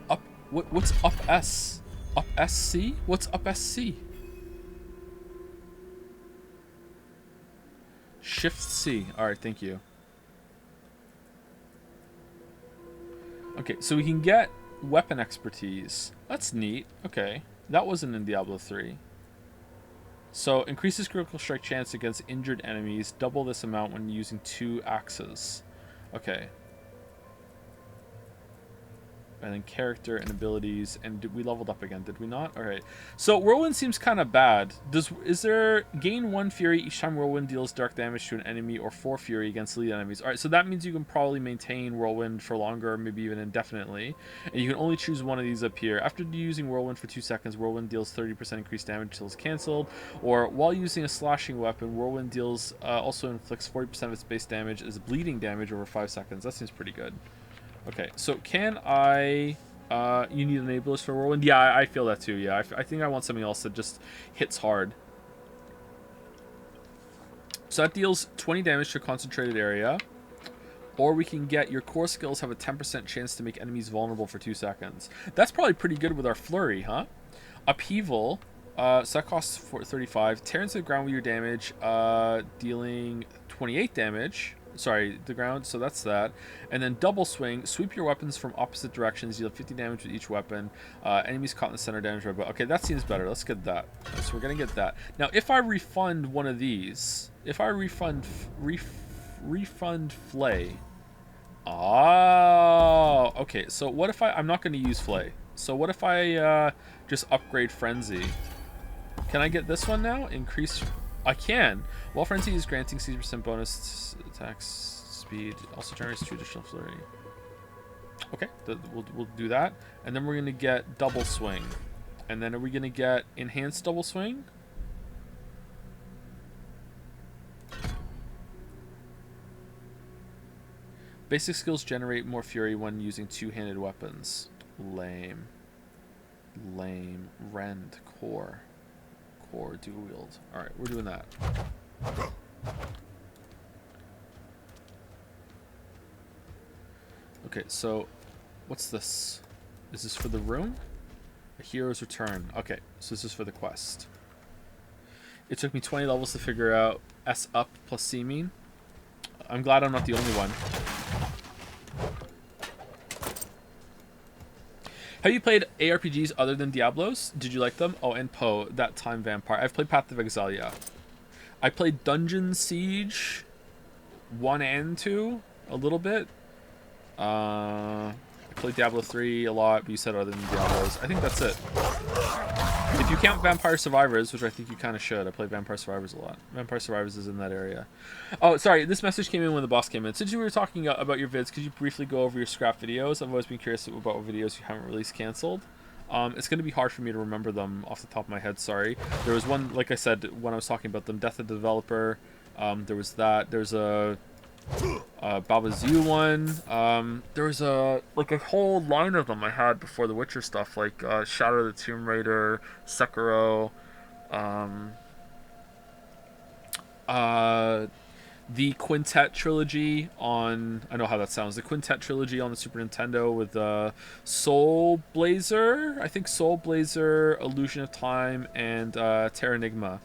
up. What's up S? Up SC? What's up SC? Shift C. Alright, thank you. Okay, so we can get weapon expertise. That's neat. Okay. That wasn't in Diablo 3. So, increases critical strike chance against injured enemies. Double this amount when using 2 axes. Okay. And then character and abilities, and we leveled up again, did we not? All right. So Whirlwind seems kind of bad. Is there gain 1 Fury each time Whirlwind deals dark damage to an enemy, or 4 Fury against lead enemies? All right, so that means you can probably maintain Whirlwind for longer, maybe even indefinitely, and you can only choose one of these up here. After using Whirlwind for 2 seconds, Whirlwind deals 30% increased damage until it's cancelled, or while using a slashing weapon, Whirlwind deals also inflicts 40% of its base damage as bleeding damage over 5 seconds. That seems pretty good. Okay, so can I... you need enablers for Whirlwind? Yeah, I feel that too, yeah. I think I want something else that just hits hard. So that deals 20 damage to a concentrated area. Or we can get your core skills have a 10% chance to make enemies vulnerable for 2 seconds. That's probably pretty good with our flurry, huh? Upheaval. So that costs 35. Tear into the ground with your damage, dealing 28 damage. Sorry, the ground, so that's that. And then double swing, sweep your weapons from opposite directions, deal 50 damage with each weapon. Enemies caught in the center damage, but okay, that seems better. Let's get that. So we're gonna get that. Now, if I refund one of these, if I refund Flay. Oh, okay. So what if I'm not gonna use Flay. So what if I just upgrade Frenzy? Can I get this one now? Increase. I can. While Frenzy is granting 60% bonus attack speed, also generates 2 additional flurry. Okay, we'll do that. And then we're going to get double swing. And then are we going to get enhanced double swing? Basic skills generate more fury when using 2-handed weapons. Lame. Lame. Rend. Core. Or dual wield. Alright, we're doing that. Okay, so what's this? Is this for the room? A hero's return. Okay, so this is for the quest. It took me 20 levels to figure out S up plus C mean. I'm glad I'm not the only one. Have you played ARPGs other than Diablos? Did you like them? Oh, and Poe, that time vampire. I've played Path of Exile, yeah. I played Dungeon Siege 1 and 2 a little bit. I played Diablo 3 a lot, but you said other than Diablos. I think that's it. If you count Vampire Survivors, which I think you kind of should, I play Vampire Survivors a lot. Vampire Survivors is in that area. Oh, sorry, this message came in when the boss came in. Since you were talking about your vids, could you briefly go over your scrap videos? I've always been curious about what videos you haven't released canceled. It's going to be hard for me to remember them off the top of my head, sorry. There was one, like I said, when I was talking about them, Death of the Developer. There was that. There's a Baba's You one. There was a whole line of them I had before the Witcher stuff, like Shadow of the Tomb Raider, Sekiro, the Quintet trilogy on, I know how that sounds, the Quintet trilogy on the Super Nintendo with Soul Blazer, I think Soul Blazer, Illusion of Time, and Terra Enigma,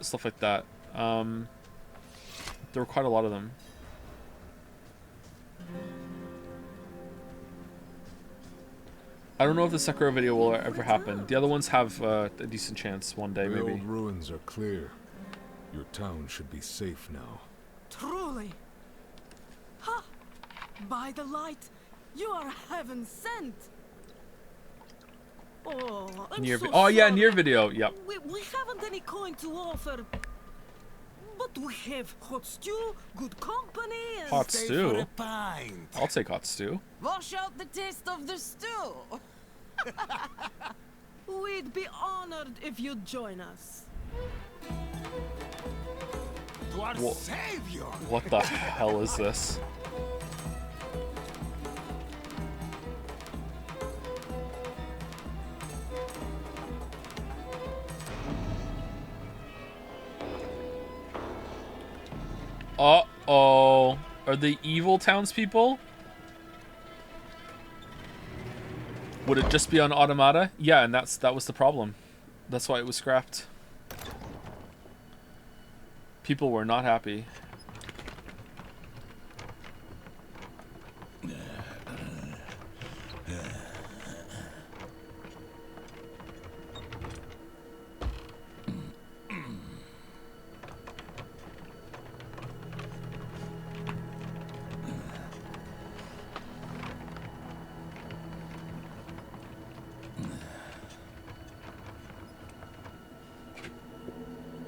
stuff like that. There were quite a lot of them. I don't know if the Sekiro video will ever happen. The other ones have a decent chance one day, The maybe. old ruins are clear. Your town should be safe now. Truly. Ha! By the light, you are heaven sent. Oh, I'm Near so oh yeah, sorry. near video. Yep. We haven't any coin to offer. But we have hot stew, good company, and Hot Stay stew. for a pint. I'll take hot stew. Wash out the taste of the stew. we'd be honored if you'd join us. To our Wha- savior. What the hell is this? Uh-oh. Are they evil townspeople? Would it just be on Automata? Yeah, and that was the problem. That's why it was scrapped. People were not happy.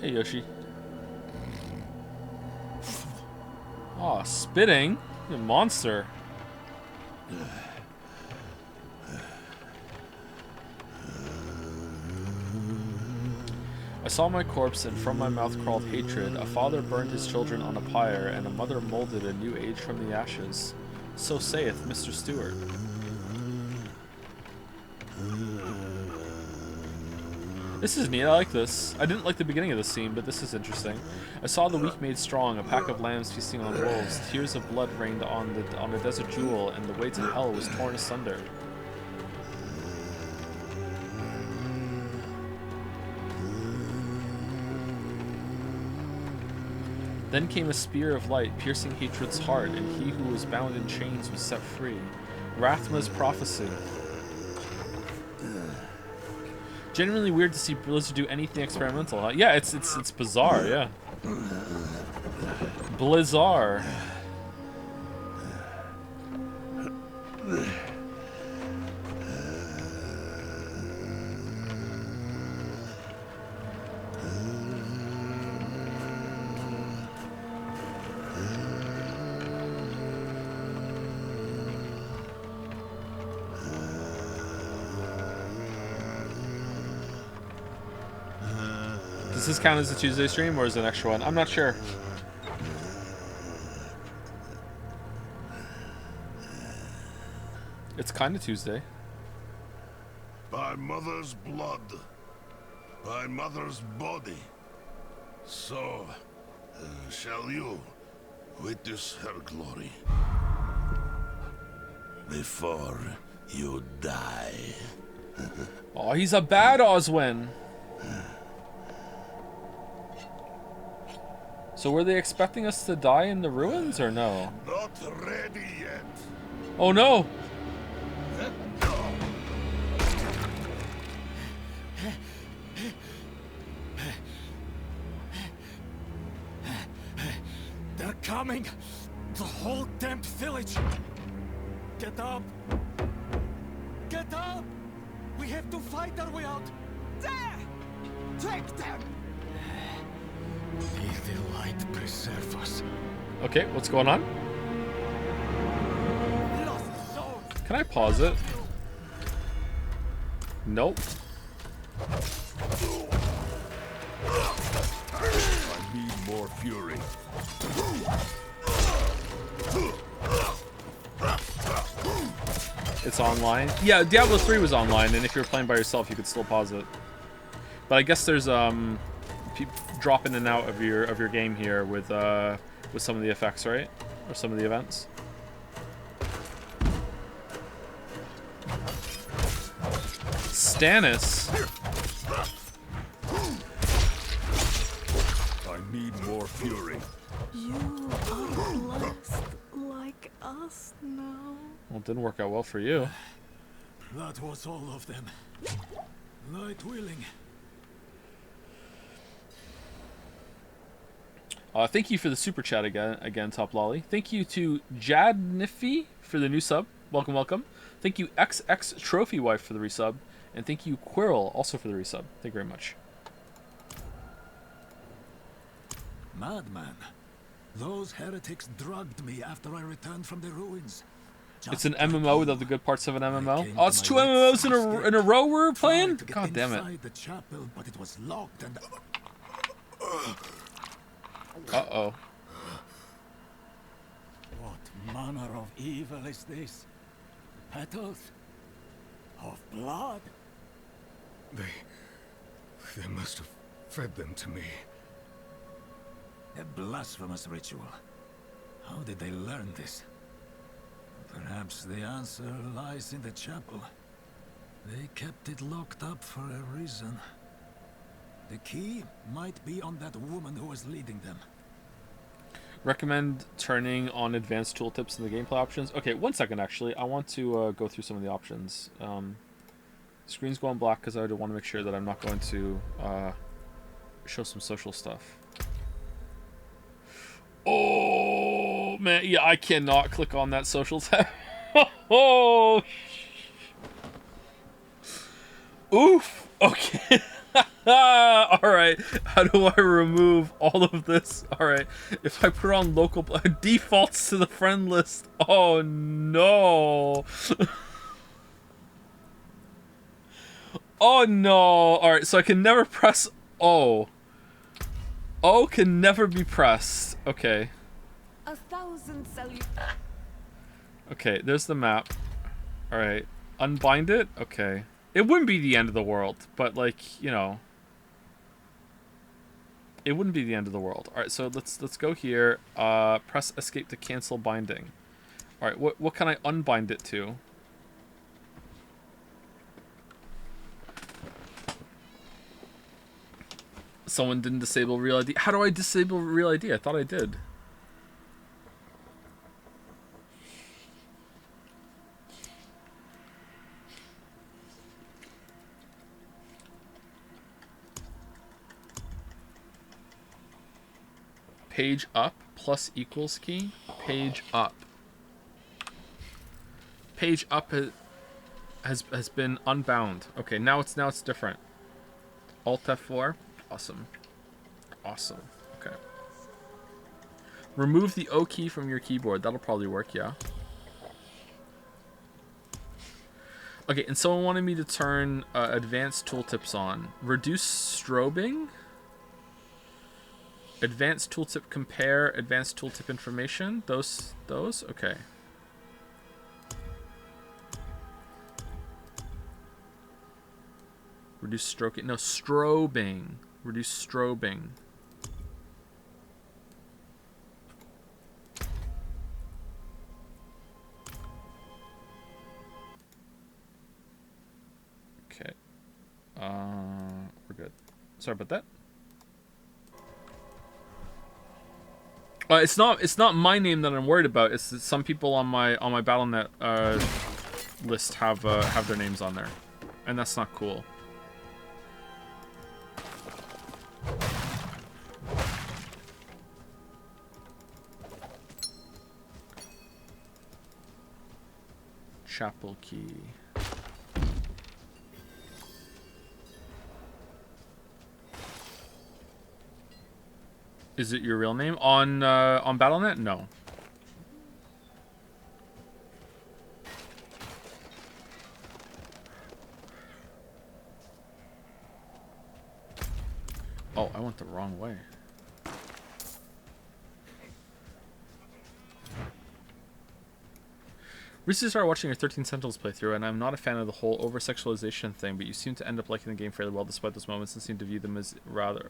Hey, Yoshi. Aw, spitting? You monster. I saw my corpse, and from my mouth crawled hatred. A father burned his children on a pyre, and a mother molded a new age from the ashes. So saith Mr. Stewart. This is neat, I like this. I didn't like the beginning of the scene, but this is interesting. I saw the weak made strong, a pack of lambs feasting on wolves. Tears of blood rained on the desert jewel, and the way to hell was torn asunder. Then came a spear of light, piercing hatred's heart, and he who was bound in chains was set free. Rathma's prophecy. Genuinely weird to see Blizzard do anything experimental. Huh? Yeah, it's bizarre. Yeah. Blizzard. Does this count as a Tuesday stream or is it an extra one? I'm not sure. It's kind of Tuesday. By mother's blood, by mother's body, so shall you witness her glory before you die. Oh, he's a bad Oswin. So were they expecting us to die in the ruins or no? Not ready yet. Oh no! They're coming. The whole damn village. Get up. Get up. We have to fight our way out. Damn! Take them! May the light preserve us. Okay, what's going on? Lost souls! Can I pause it? Nope. I need more fury. It's online. Yeah, Diablo 3 was online, and if you were playing by yourself, you could still pause it. But I guess there's drop in and out of your game here with some of the effects, right? Or some of the events. Stannis. I need more fury. You are blessed like us now. Well, it didn't work out well for you. That was all of them. Light willing. Thank you for the super chat again, Top Lolly. Thank you to Jadnifi for the new sub. Welcome, welcome. Thank you XX Trophy Wife for the resub, and thank you Quirrell also for the resub. Thank you very much. Madman. Those heretics drugged me after I returned from the ruins. It's an MMO without the good parts of an MMO. Oh, it's 2 MMOs in a row we're playing? God damn it. The chapel, but it was locked and Uh-oh. what manner of evil is this? Petals of blood? They must have fed them to me. A blasphemous ritual. How did they learn this? Perhaps the answer lies in the chapel. They kept it locked up for a reason. The key might be on that woman who was leading them. Recommend turning on advanced tooltips in the gameplay options. Okay, 1 second actually. I want to go through some of the options. Screen's going black because I want to make sure that I'm not going to show some social stuff. Oh man, yeah, I cannot click on that social tab. Oh, oof. Okay. All right. How do I remove all of this? All right. If I put on local defaults to the friend list. Oh no. Oh no. All right. So I can never press O. O can never be pressed. Okay. 1,000 salutes. Okay, there's the map. Alright. Unbind it? Okay. It wouldn't be the end of the world, but like, you know. It wouldn't be the end of the world. Alright, so let's go here. Press escape to cancel binding. Alright, what can I unbind it to? Someone didn't disable Real ID. How do I disable Real ID? I thought I did. Page up plus equals key. Page up. Page up has been unbound. Okay, now it's different. Alt F4. Awesome. Awesome. Okay. Remove the O key from your keyboard. That'll probably work, yeah. Okay, and someone wanted me to turn advanced tooltips on. Reduce strobing. Advanced tooltip compare. Advanced tooltip information. Those. Okay. Reduce stroking. No, strobing. Reduce strobing. Okay. We're good. Sorry about that. It's not my name that I'm worried about. It's that some people on my Battle.net list have their names on there, and that's not cool. Chapel key. Is it your real name on BattleNet? No. Oh, I went the wrong way. Recently started watching your 13 Sentinels playthrough, and I'm not a fan of the whole over-sexualization thing, but you seem to end up liking the game fairly well despite those moments and seem to view them as rather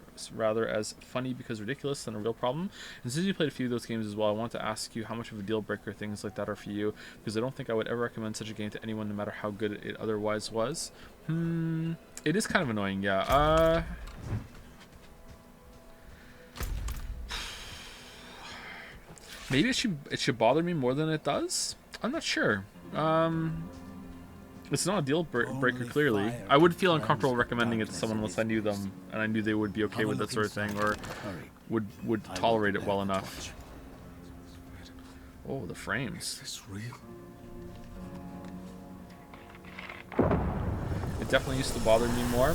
as funny because ridiculous than a real problem. And since you played a few of those games as well, I want to ask you how much of a deal breaker things like that are for you, because I don't think I would ever recommend such a game to anyone no matter how good it otherwise was. It is kind of annoying, yeah. Maybe it should bother me more than it does? I'm not sure. It's not a deal breaker, clearly. I would feel uncomfortable recommending it to someone unless I knew them and I knew they would be okay with that sort of thing, or would tolerate it well enough. Oh, the frames. Is this real? It definitely used to bother me more.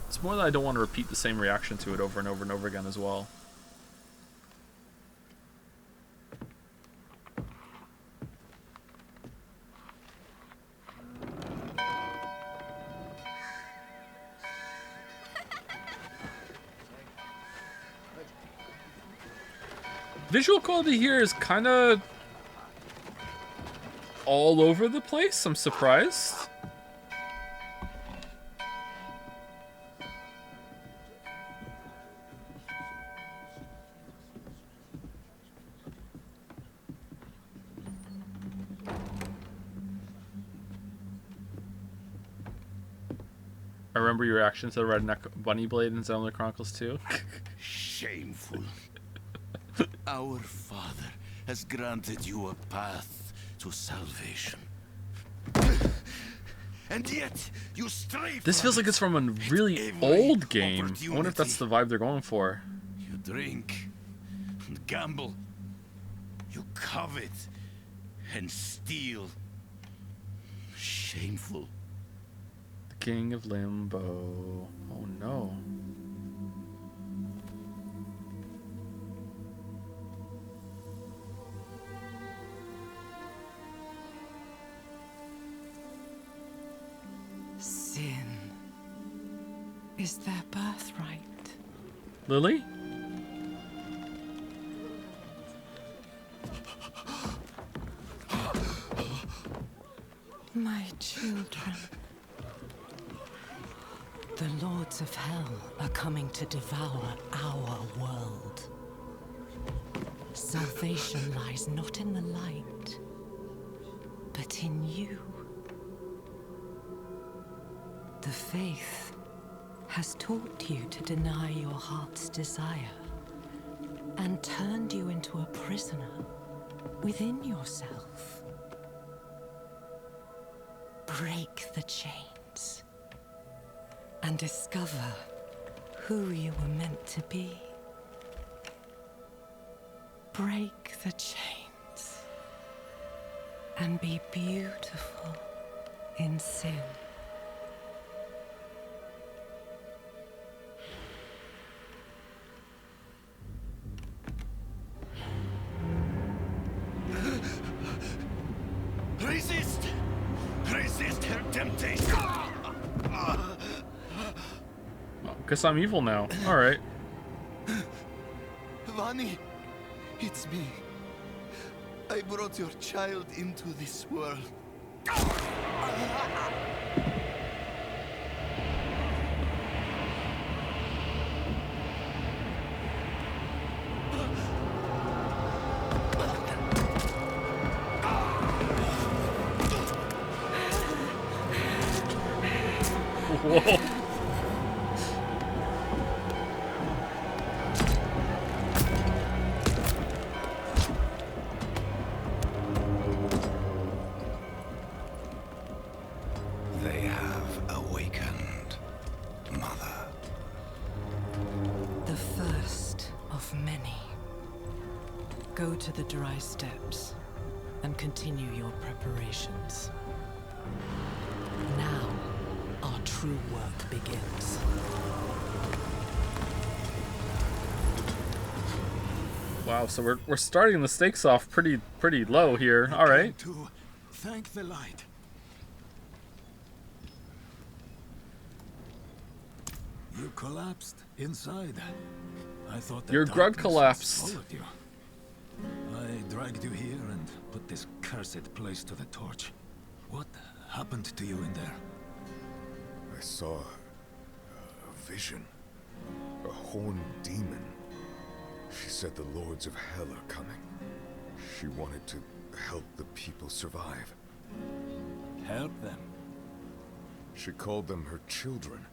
It's more that I don't want to repeat the same reaction to it over and over and over again as well. Visual quality here is kind of all over the place. I'm surprised. I remember your reaction to the redneck bunny blade in Xenoblade Chronicles 2. Shameful. Our Father has granted you a path to salvation. And yet, you stray This feels like it's from a really old game. I wonder if that's the vibe they're going for. You drink and gamble. You covet and steal. Shameful. The King of Limbo. Oh no. Sin is their birthright. Lily? My children. The lords of hell are coming to devour our world. Salvation lies not in the light, but in you. The faith has taught you to deny your heart's desire and turned you into a prisoner within yourself. Break the chains and discover who you were meant to be. Break the chains and be beautiful in sin. Resist! Resist her temptation! Guess I'm evil now. Alright. Vani, it's me. I brought your child into this world. Whoa. They have awakened, Mother. The first of many. Go to the dry steps and continue your preparations. Now, our true work begins. Wow, so we're starting the stakes off pretty low here. All right. To thank the light. You collapsed inside. I thought that Your grug darkness collapsed. swallowed you. I dragged you here and put this cursed place to the torch. What happened to you in there? I saw a vision. A horned demon. She said the lords of hell are coming. She wanted to help the people survive. Help them. She called them her children,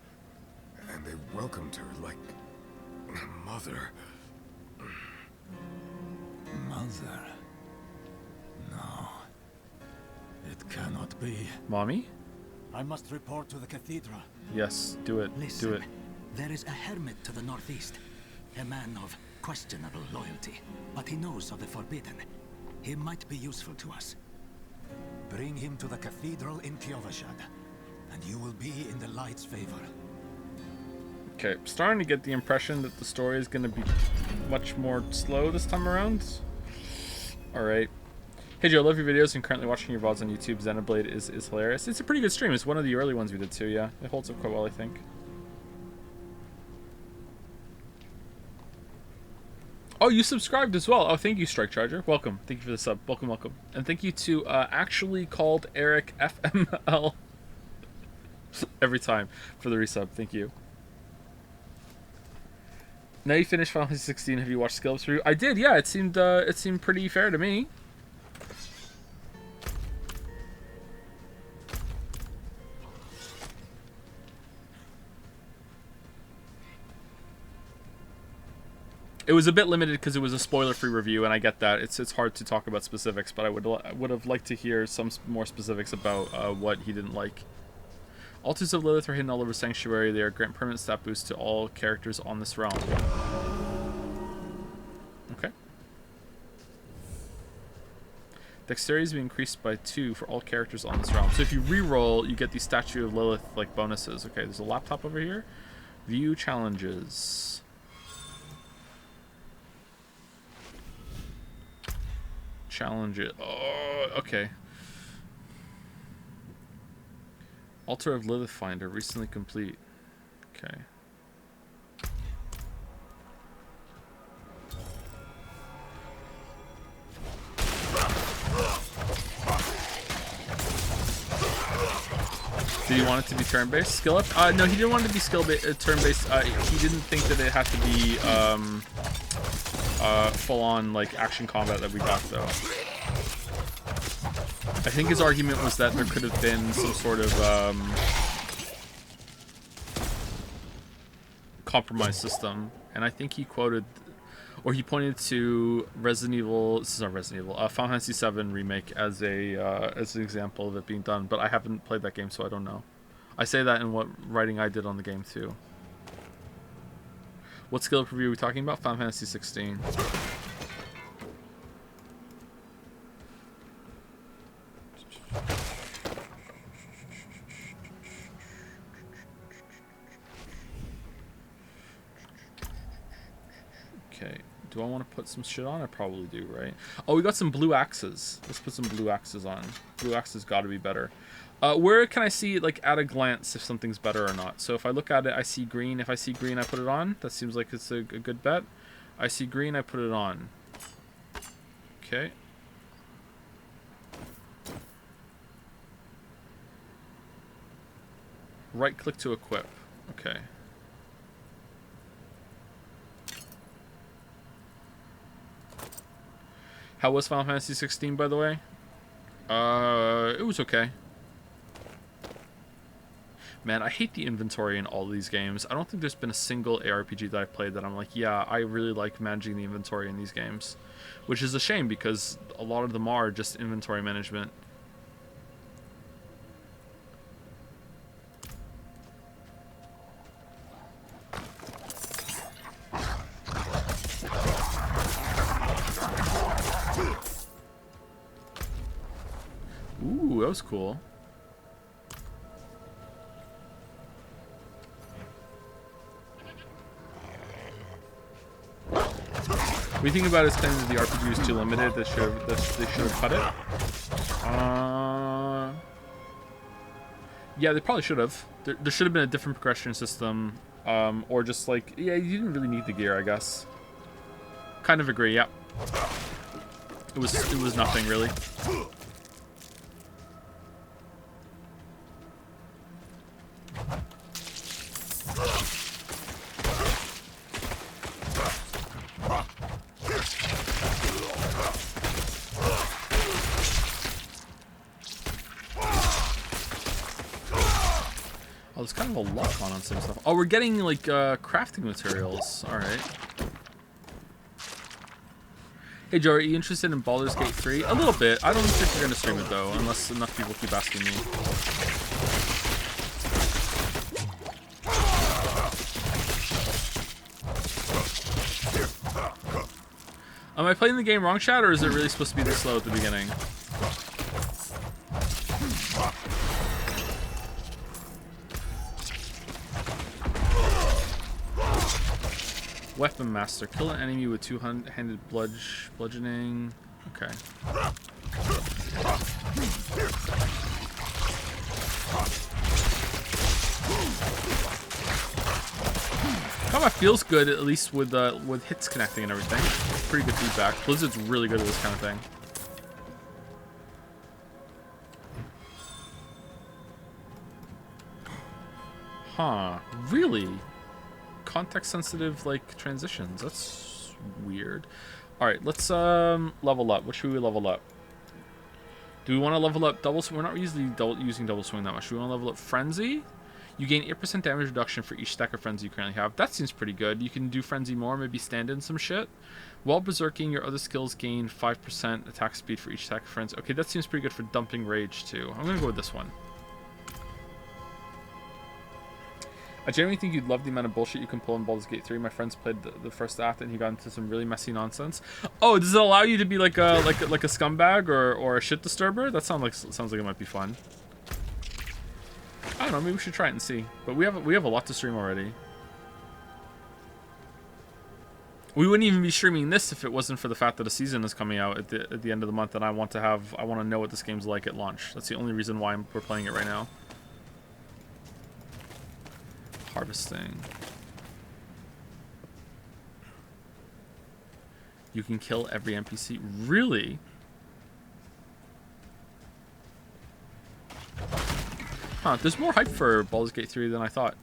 and they welcomed her like a mother. Mother. No. It cannot be. Mommy? I must report to the cathedral. Yes, do it. Listen, Do it. there is a hermit to the northeast. A man of questionable loyalty. But he knows of the forbidden. He might be useful to us. Bring him to the cathedral in Kiovashad, and you will be in the light's favor. Okay, starting to get the impression that the story is going to be much more slow this time around. Alright. Hey Joe, I love your videos and currently watching your VODs on YouTube. Xenoblade is hilarious. It's a pretty good stream. It's one of the early ones we did too, yeah. It holds up quite well, I think. Oh, you subscribed as well. Oh, thank you, Strike Charger. Welcome. Thank you for the sub. Welcome, welcome. And thank you to actually called Eric FML every time for the resub. Thank you. Now you finished Final Fantasy 16. Have you watched Skillups review? I did. Yeah, it seemed pretty fair to me. It was a bit limited because it was a spoiler-free review, and I get that. It's hard to talk about specifics, but I would have liked to hear some more specifics about what he didn't like. Altars of Lilith are hidden all over Sanctuary. They are grant permanent stat boosts to all characters on this realm. Okay. Dexterity is being increased by 2 for all characters on this realm. So if you re-roll, you get the Statue of Lilith like bonuses. Okay, there's a laptop over here. View challenges. Challenges. Oh, okay. Altar of Lilith Finder recently complete. Okay. Did he want it to be turn-based? Skill up? No, he didn't want it to be turn-based. He didn't think that it had to be full-on like action combat that we got though. I think his argument was that there could have been some sort of compromise system, and I think he quoted, or he pointed to Resident Evil. This is not Resident Evil. Final Fantasy VII remake as an example of it being done, but I haven't played that game, so I don't know. I say that in what writing I did on the game too. What skill up review are we talking about? Final Fantasy 16. Okay, do I want to put some shit on? I probably do, right? Oh, we got some blue axes. Let's put some blue axes on. Blue axes got to be better. Where can I see, like, at a glance if something's better or not? So if I look at it, I see green. If I see green, I put it on. That seems like it's a good bet. I see green, I put it on. Okay. Right click to equip. Okay. How was Final Fantasy 16, by the way? It was okay. Man, I hate the inventory in all of these games. I don't think there's been a single ARPG that I've played that I'm like, yeah, I really like managing the inventory in these games. Which is a shame because a lot of them are just inventory management. Ooh, that was cool. We think about it as claiming that the RPG is too limited. They should have cut it. Yeah, they probably should have. There should have been a different progression system, or just like, yeah, you didn't really need the gear, I guess. Kind of agree. Yeah. It was nothing really. Oh, there's kind of a lot on some stuff. Oh, we're getting like crafting materials. All right. Hey Joe, are you interested in Baldur's Gate 3? A little bit. I don't think you're gonna stream it though, unless enough people keep asking me. Am I playing the game wrong, chat, or is it really supposed to be this slow at the beginning? Weapon Master. Kill an enemy with two-handed bludgeoning. Okay. Combat feels good, at least with hits connecting and everything. Pretty good feedback. Blizzard's really good at this kind of thing. Huh. Really? Context-sensitive, like, transitions. That's weird. Alright, let's level up. What should we level up? Do we want to level up double swing? We're not usually using double swing that much. Do we want to level up Frenzy? You gain 8% damage reduction for each stack of Frenzy you currently have. That seems pretty good. You can do Frenzy more, maybe stand in some shit. While berserking, your other skills gain 5% attack speed for each stack of Frenzy. Okay, that seems pretty good for dumping Rage, too. I'm going to go with this one. I genuinely think you'd love the amount of bullshit you can pull in Baldur's Gate 3. My friends played the first act and he got into some really messy nonsense. Oh, does it allow you to be like a scumbag or a shit disturber? That sounds like it might be fun. I don't know, maybe we should try it and see. But we have a lot to stream already. We wouldn't even be streaming this if it wasn't for the fact that a season is coming out at the end of the month, and I want to know what this game's like at launch. That's the only reason why we're playing it right now. Harvesting. You can kill every NPC. Really? Huh, there's more hype for Baldur's Gate 3 than I thought.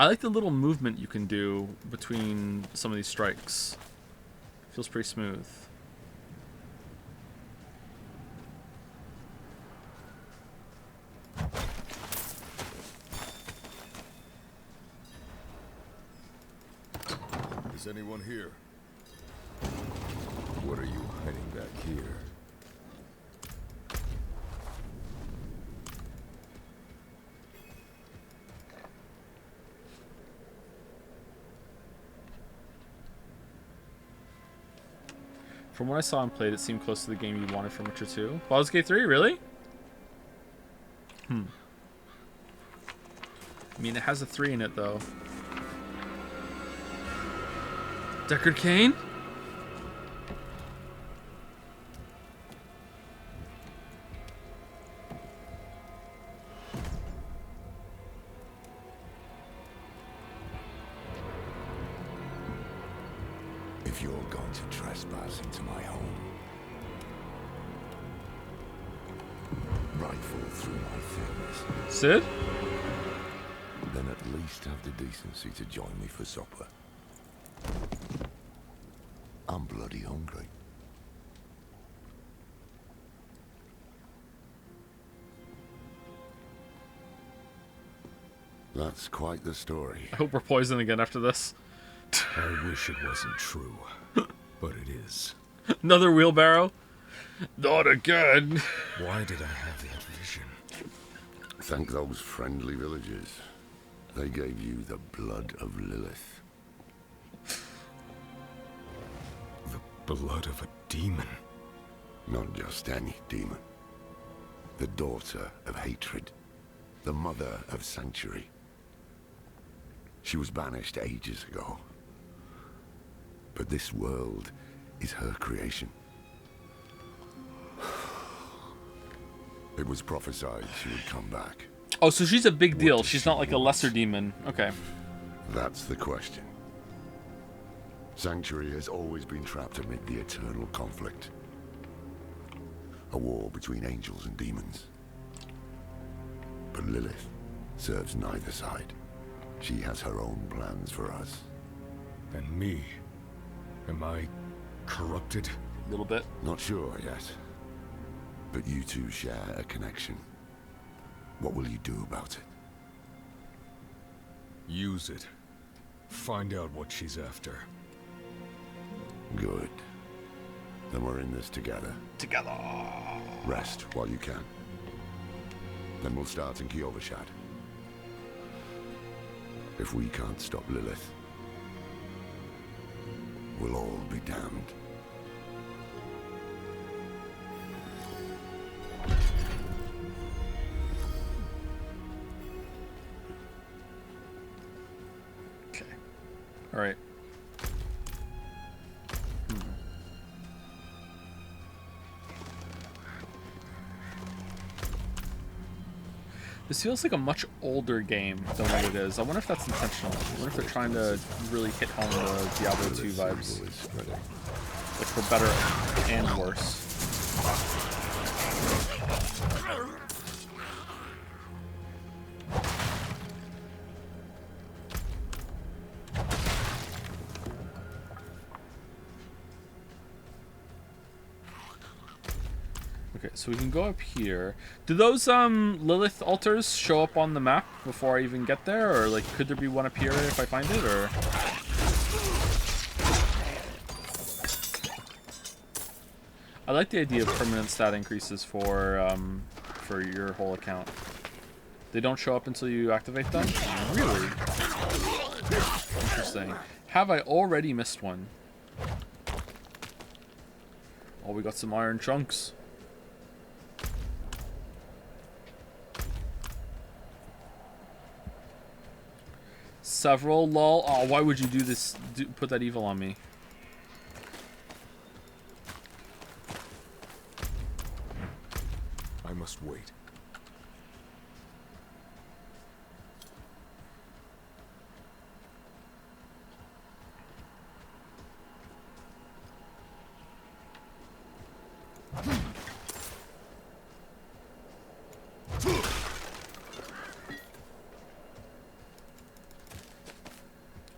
I like the little movement you can do between some of these strikes. Feels pretty smooth. Is anyone here? What are you hiding back here? From what I saw and played, it seemed close to the game you wanted from Witcher 2. Baldur's Gate 3, really? I mean, it has a 3 in it, though. Deckard Cain? If you're going to trespass into my home, rifle through my things, Sid? then at least have the decency to join me for supper. I'm bloody hungry. That's quite the story. I hope we're poisoned again after this. I wish it wasn't true, but it is. Another wheelbarrow? Not again. Why did I have that vision? Thank those friendly villagers. They gave you the blood of Lilith. The blood of a demon. Not just any demon. The daughter of hatred. The mother of sanctuary. She was banished ages ago. But this world is her creation. It was prophesied she would come back. Oh, so she's a big deal. She's not like a lesser demon. Okay. That's the question. Sanctuary has always been trapped amid the eternal conflict. A war between angels and demons. But Lilith serves neither side. She has her own plans for us. And me? Am I corrupted? A little bit. Not sure yet. But you two share a connection. What will you do about it? Use it. Find out what she's after. Good. Then we're in this together. Together. Rest while you can. Then we'll start in Kiovashad. If we can't stop Lilith, we'll all be damned. Okay. All right. This feels like a much older game than what it is. I wonder if that's intentional. I wonder if they're trying to really hit home the Diablo 2 vibes. Like for better and worse. Okay, so we can go up here. Do those Lilith altars show up on the map before I even get there, or like could there be one up here if I find it, or? I like the idea of permanent stat increases for your whole account. They don't show up until you activate them? Really? Interesting. Have I already missed one? Oh, we got some iron chunks. Several, lol. Oh, why would you do this? Put that evil on me. I must wait.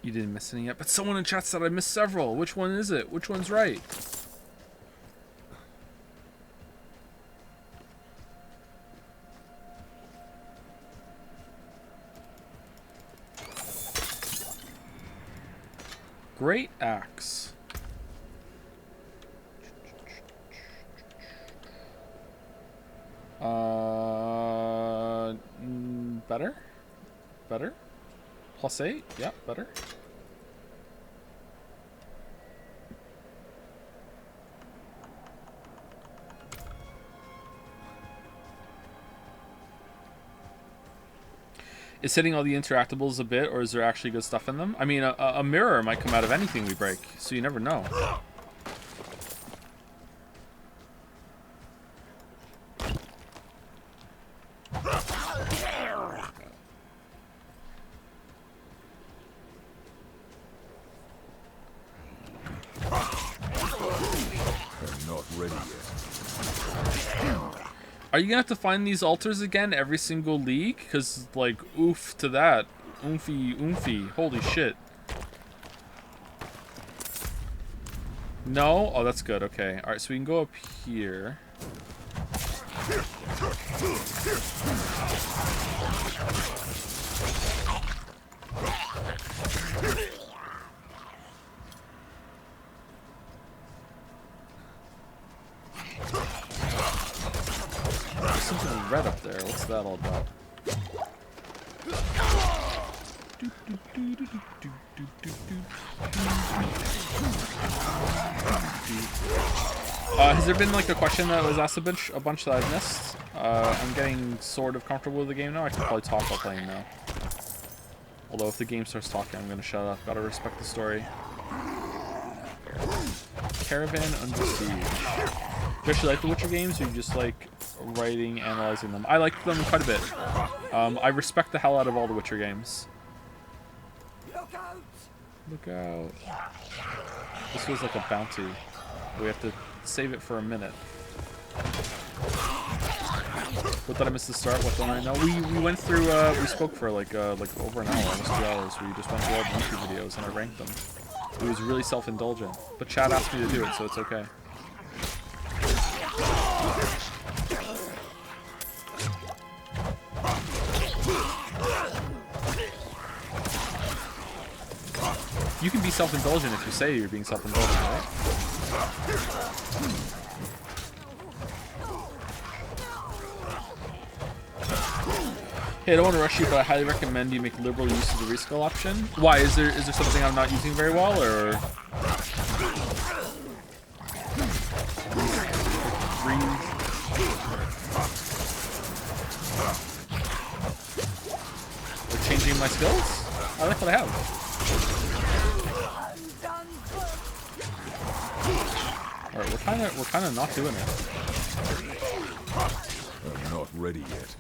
You didn't miss any yet, but someone in chat said I missed several. Which one is it? Which one's right? Great axe. Better? Better? +8? Yeah, better. Is hitting all the interactables a bit, or is there actually good stuff in them? I mean, a mirror might come out of anything we break, so you never know. Are you gonna have to find these altars again every single league? Because, like, oof to that. Oomphy, oomphy. Holy shit. No? Oh, that's good. Okay. Alright, so we can go up here. There's something red up there. What's that all about? Has there been like a question that was asked a bunch that I've missed? I'm getting sort of comfortable with the game now. I can probably talk while playing now. Although if the game starts talking, I'm gonna shut up. Gotta respect the story. Caravan Under Siege. Do you actually like the Witcher games, or you just like writing, analyzing them? I like them quite a bit. I respect the hell out of all the Witcher games. Look out. This feels like a bounty. We have to save it for a minute. What did I miss the start? What don't I know? We went through, we spoke for like over an hour, almost 2 hours. We just went through all the YouTube videos and I ranked them. It was really self-indulgent. But Chad asked me to do it, so it's okay. You can be self-indulgent if you say you're being self-indulgent, right? Hey, I don't want to rush you, but I highly recommend you make liberal use of the reskill option. Why? Is there something I'm not using very well, or? They're changing my skills? I like what I have. Alright, we're kinda not doing it. I'm not ready yet.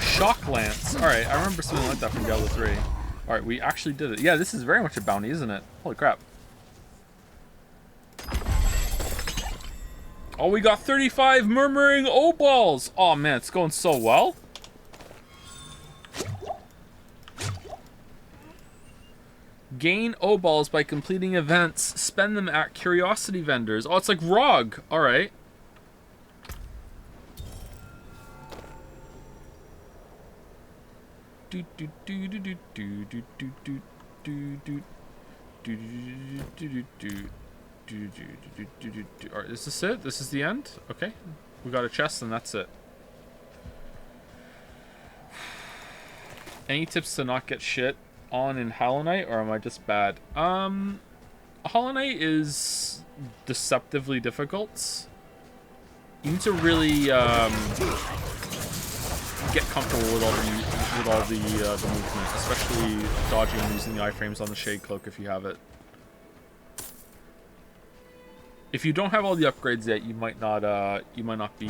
Shock Lance. Alright, I remember something like that from Diablo 3. Alright, we actually did it. Yeah, this is very much a bounty, isn't it? Holy crap. Oh, we got 35 Murmuring O-Balls! Oh man, it's going so well. Gain O-Balls by completing events. Spend them at curiosity vendors. Oh, it's like ROG. Alright. Alright, is this it? This is the end? Okay. We got a chest and that's it. Any tips to not get shit on in Hollow Knight, or am I just bad? Hollow Knight is deceptively difficult. You need to really get comfortable with all the movement, especially dodging and using the iframes on the Shade Cloak if you have it. If you don't have all the upgrades yet, you might not be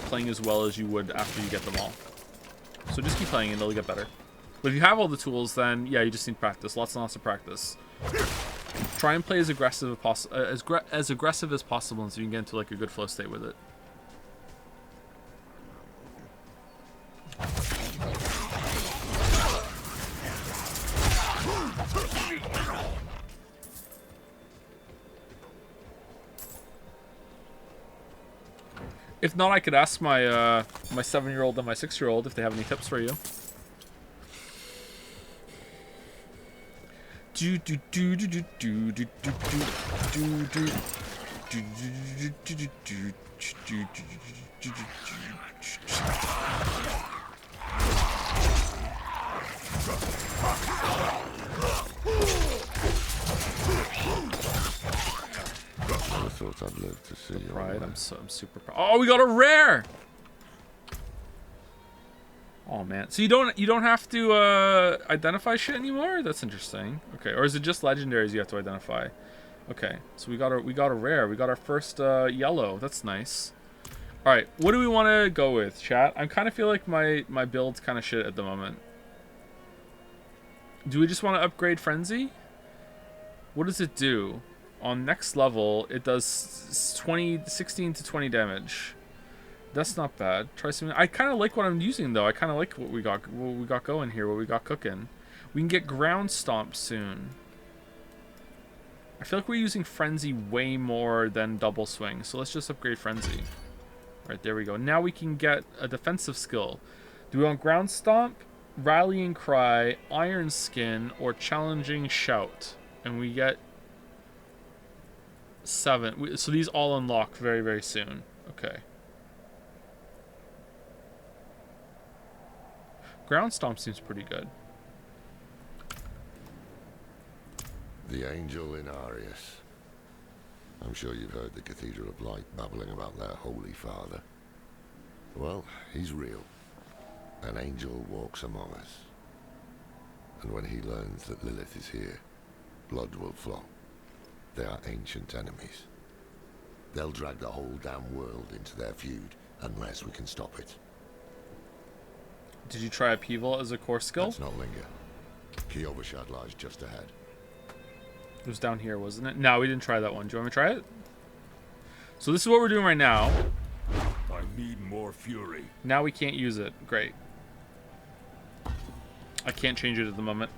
playing as well as you would after you get them all. So just keep playing and it'll get better. But if you have all the tools, then yeah, you just need practice. Lots and lots of practice. Try and play as aggressive as aggressive as possible, so you can get into like a good flow state with it. If not, I could ask my my 7-year-old and my 6-year-old if they have any tips for you. I'd love to see you. Pride. I'm super proud. Oh, we got a rare. Oh man. So you don't have to identify shit anymore? That's interesting. Okay, or is it just legendaries you have to identify? Okay, so we got a rare. We got our first yellow. That's nice. All right, what do we want to go with, chat? I kind of feel like my build's kind of shit at the moment. Do we just want to upgrade Frenzy? What does it do? On next level, it does 16 to 20 damage. That's not bad. Try something. I kind of like what I'm using though. I kind of like what we got going here. What we got cooking. We can get ground stomp soon. I feel like we're using Frenzy way more than double swing. So let's just upgrade Frenzy. All right, there we go. Now we can get a defensive skill. Do we want ground stomp, rallying cry, iron skin, or challenging shout? And we get 7. So these all unlock very, very soon. Okay. Ground Stomp seems pretty good. The Angel in Arius. I'm sure you've heard the Cathedral of Light babbling about their Holy Father. Well, he's real. An angel walks among us. And when he learns that Lilith is here, blood will flow. They are ancient enemies. They'll drag the whole damn world into their feud unless we can stop it. Did you try upheaval as a core skill? Let's not linger. Kiyovershad lies just ahead. It was down here, wasn't it? No, we didn't try that one. Do you want me to try it? So this is what we're doing right now. I need more fury. Now we can't use it. Great. I can't change it at the moment.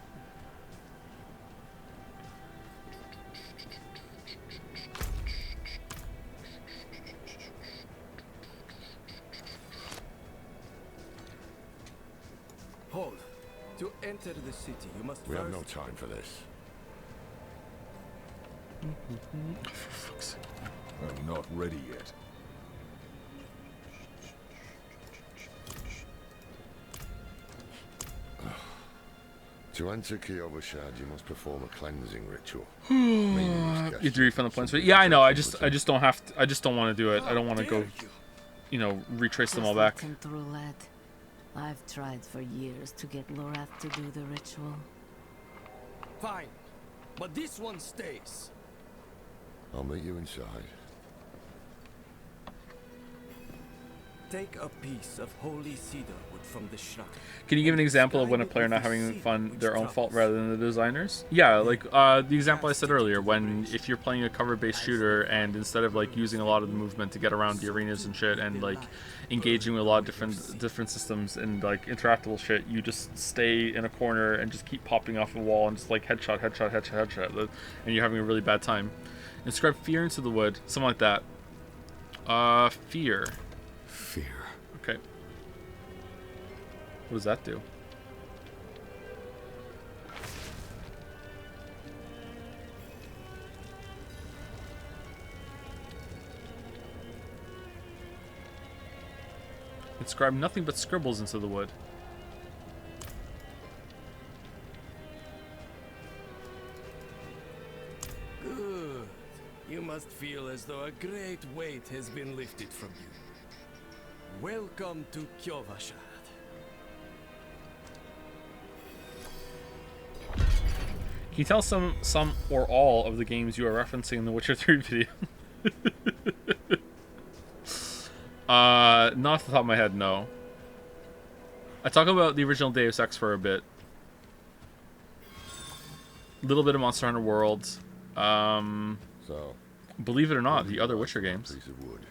Hold. To enter the city, you must We first... have no time for this. I'm not ready yet. To enter Kiyovershad, you must perform a cleansing ritual. You have to refund the points. Yeah, I know. I just don't have to, I just don't want to do it. I don't want to go, you know, retrace them all back. Through, lad. I've tried for years to get Lorath to do the ritual. Fine. But this one stays. I'll meet you inside. Take a piece of holy cedar wood from the shrine. Can you give an example of when a player not having fun their own fault rather than the designers? Yeah, like the example I said earlier, when if you're playing a cover-based shooter and instead of like using a lot of the movement to get around the arenas and shit and like engaging with a lot of different systems and like interactable shit, you just stay in a corner and just keep popping off a wall and just like headshot, and you're having a really bad time. Inscribe fear into the wood, something like that. Fear. Fear. Okay. What does that do? Inscribe nothing but scribbles into the wood. Good. You must feel as though a great weight has been lifted from you. Welcome to Kiyovershad. Can you tell some or all of the games you are referencing in the Witcher 3 video? Not off the top of my head, no. I talk about the original Deus Ex for a bit. A little bit of Monster Hunter World. So, believe it or not, the other Witcher games. Piece of wood.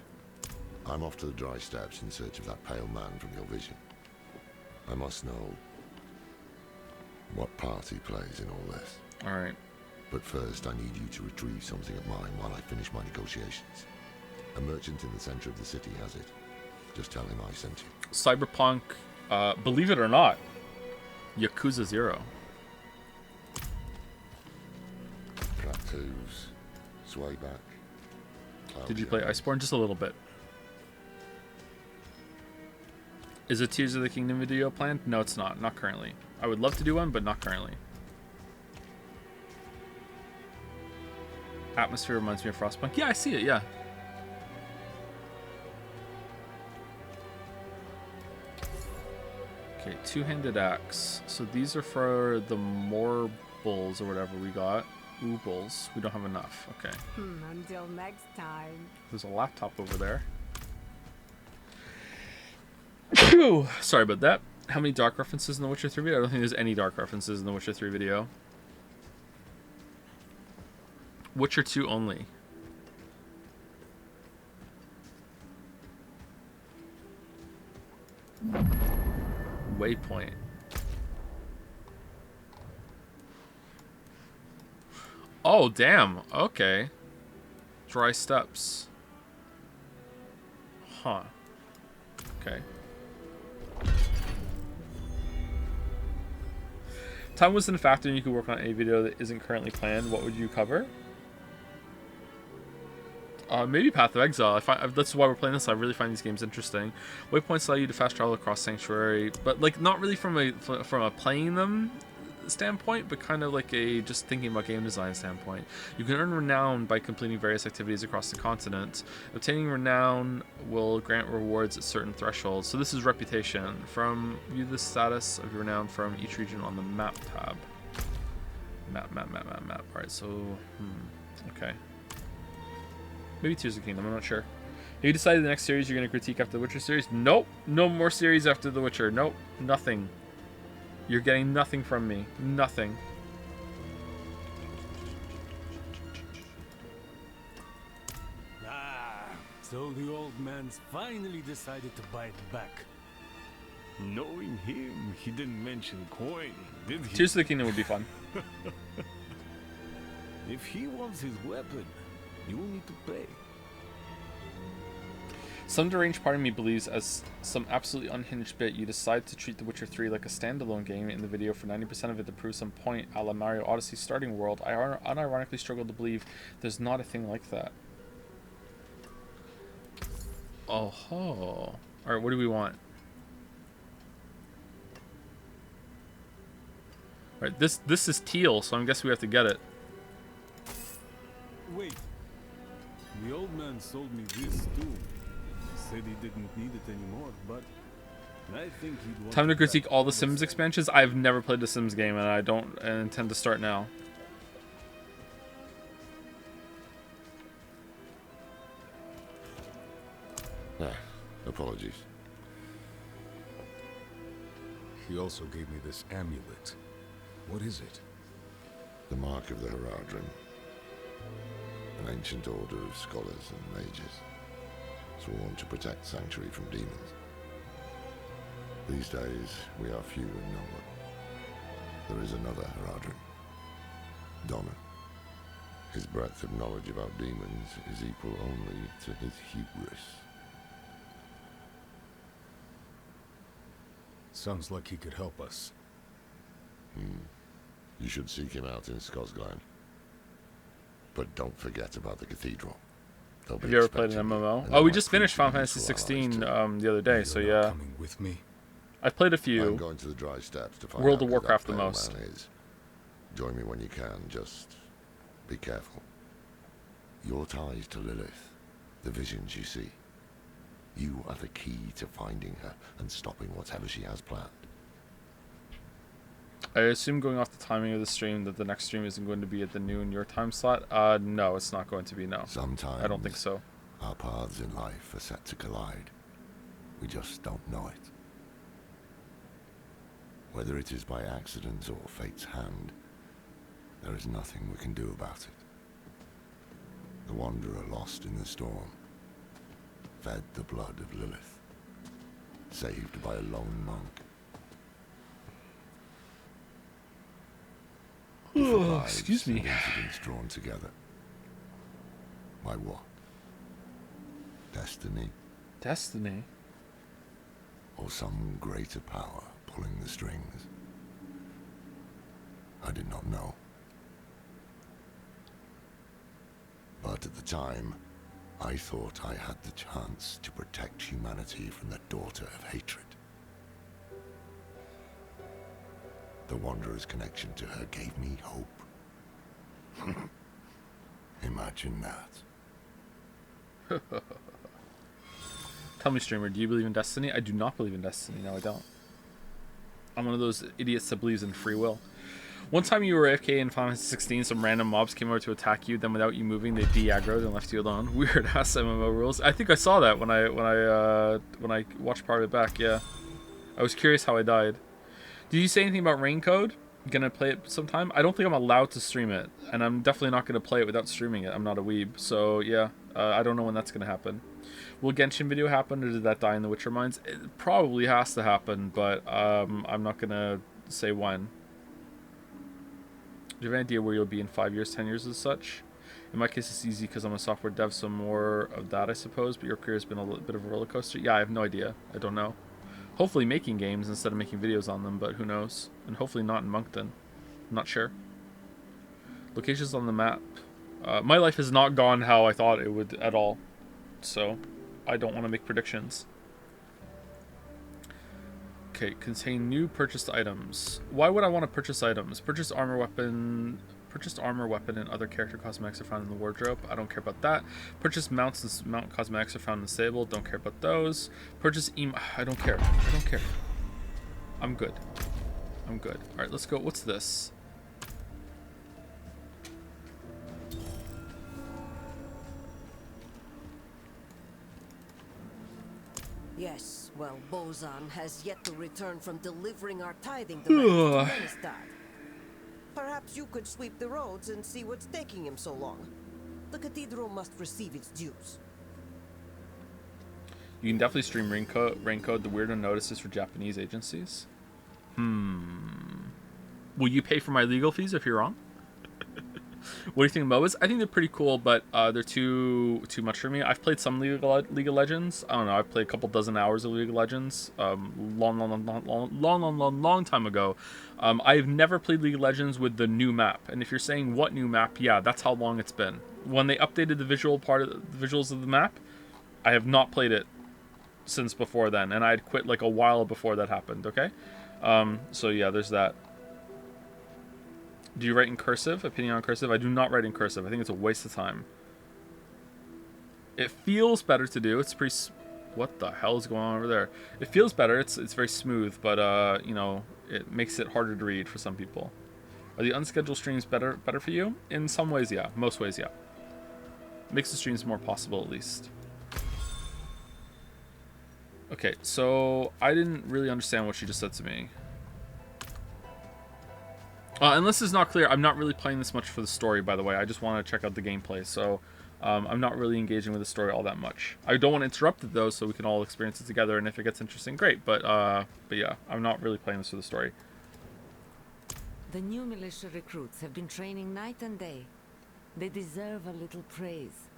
I'm off to the dry steppes in search of that pale man from your vision. I must know what part he plays in all this. Alright. But first, I need you to retrieve something of mine while I finish my negotiations. A merchant in the center of the city has it. Just tell him I sent you. Cyberpunk, believe it or not, Yakuza 0. Tattoos. Sway back. Did you play Iceborne? Just a little bit. Is a Tears of the Kingdom video planned? No, it's not. Not currently. I would love to do one, but not currently. Atmosphere reminds me of Frostpunk. Yeah, I see it, yeah. Okay, two-handed axe. So these are for the Morbles or whatever we got. Oobles. We don't have enough. Okay. Until next time. There's a laptop over there. Phew. Sorry about that. How many dark references in the Witcher 3 video? I don't think there's any dark references in the Witcher 3 video. Witcher 2 only. Waypoint. Oh, damn. Okay. Dry steps. Huh. Okay. Time wasn't a factor and you could work on a video that isn't currently planned. What would you cover? Maybe Path of Exile. That's why we're playing this. I really find these games interesting. Waypoints allow you to fast travel across Sanctuary, but like not really from a playing them standpoint, but kind of like a just thinking about game design standpoint. You can earn renown by completing various activities across the continent. Obtaining renown will grant rewards at certain thresholds. So this is reputation. View the status of your renown from each region on the map tab. Map. Alright, so okay. Maybe Tears of the Kingdom, I'm not sure. Have you decided the next series you're going to critique after the Witcher series? Nope. No more series after the Witcher. Nope. Nothing. You're getting nothing from me. Nothing. Ah, so the old man's finally decided to bite back. Knowing him, he didn't mention coin, did he? Tears of the Kingdom would be fun. If he wants his weapon, you will need to pay. Some deranged part of me believes, as some absolutely unhinged bit, you decide to treat The Witcher 3 like a standalone game in the video for 90% of it to prove some point, a la Mario Odyssey's starting world. I unironically struggle to believe there's not a thing like that. Oh ho. Alright, what do we want? Alright, this is teal, so I guess we have to get it. Wait. The old man sold me this too. Said he didn't need it anymore, but I think he'd want Time to it critique back all the for Sims sale. expansions. I've never played a Sims game, and I don't intend to start now. Apologies. He also gave me this amulet. What is it? The Mark of the Heradrim. An ancient order of scholars and mages, sworn to protect Sanctuary from demons. These days, we are few in number. There is another Heradrim, Donner. His breadth of knowledge about demons is equal only to his hubris. Sounds like he could help us. You should seek him out in Skosglen. But don't forget about the cathedral. Have you ever played an MMO? Oh, we just finished Final Fantasy 16 the other day, so yeah. Coming with me? I've played a I'm few. going to the dry steppes to find World out of who Warcraft that the pale most. man is. Join me when you can, just be careful. Your ties to Lilith, the visions you see. You are the key to finding her and stopping whatever she has planned. I assume going off the timing of the stream that the next stream isn't going to be at the noon your time slot. No, it's not going to be, no. Sometimes I don't think so. our paths in life are set to collide. We just don't know it. Whether it is by accident or fate's hand, there is nothing we can do about it. The wanderer lost in the storm, fed the blood of Lilith, saved by a lone monk. Oh, excuse me. Incidents drawn together. By what? Destiny? Destiny? Or some greater power pulling the strings? I did not know. But at the time, I thought I had the chance to protect humanity from the daughter of hatred. The Wanderer's connection to her gave me hope. Imagine that. Tell me, streamer, do you believe in destiny? I do not believe in destiny. No, I don't. I'm one of those idiots that believes in free will. One time you were AFK in Final Fantasy 16, some random mobs came over to attack you, then without you moving, they de-aggroed and left you alone. Weird ass MMO rules. I think I saw that when I watched part of it back, yeah. I was curious how I died. Did you say anything about Rain Code? Gonna play it sometime? I don't think I'm allowed to stream it, and I'm definitely not gonna play it without streaming it. I'm not a weeb, so yeah. I don't know when that's gonna happen. Will Genshin video happen, or did that die in the Witcher Mines? It probably has to happen, but I'm not gonna say when. Do you have any idea where you'll be in 5 years, 10 years as such? In my case, it's easy because I'm a software dev, so more of that, I suppose, but your career has been a little bit of a roller coaster. Yeah, I have no idea. I don't know. Hopefully making games instead of making videos on them, but who knows? And hopefully not in Moncton. I'm not sure. Locations on the map. My life has not gone how I thought it would at all, so I don't want to make predictions. Okay, contain new purchased items. Why would I want to purchase items? Purchased armor, weapon, and other character cosmetics are found in the wardrobe. I don't care about that. Purchased mounts and mount cosmetics are found in the stable. Don't care about those. Purchase I don't care. I don't care. I'm good. I'm good. All right, let's go. What's this? Yes, well, Bozan has yet to return from delivering our tithing demands to Menestad. Perhaps you could sweep the roads and see what's taking him so long. The cathedral must receive its dues. You can definitely stream Raincoat. The weirdo notices for Japanese agencies. Will you pay for my legal fees if you're wrong? What do you think of MOBAs? I think they're pretty cool, but they're too much for me. I've played some League of Legends. I don't know. I've played a couple dozen hours of League of Legends. Long time ago. I've never played League of Legends with the new map. And if you're saying what new map, yeah, that's how long it's been. When they updated the visuals of the map, I have not played it since before then, and I had quit like a while before that happened. Okay, so yeah, there's that. Do you write in cursive? Opinion on cursive? I do not write in cursive. I think it's a waste of time. It feels better to do. It's pretty. What the hell is going on over there? It feels better. It's very smooth, but you know, it makes it harder to read for some people. Are the unscheduled streams better for you? In some ways, yeah. Most ways, yeah. Makes the streams more possible, at least. Okay, so I didn't really understand what she just said to me. Unless it's not clear, I'm not really playing this much for the story, by the way. I just want to check out the gameplay, so I'm not really engaging with the story all that much. I don't want to interrupt it, though, so we can all experience it together, and if it gets interesting, great. But yeah, I'm not really playing this for the story. The new militia recruits have been training night and day. They deserve a little praise.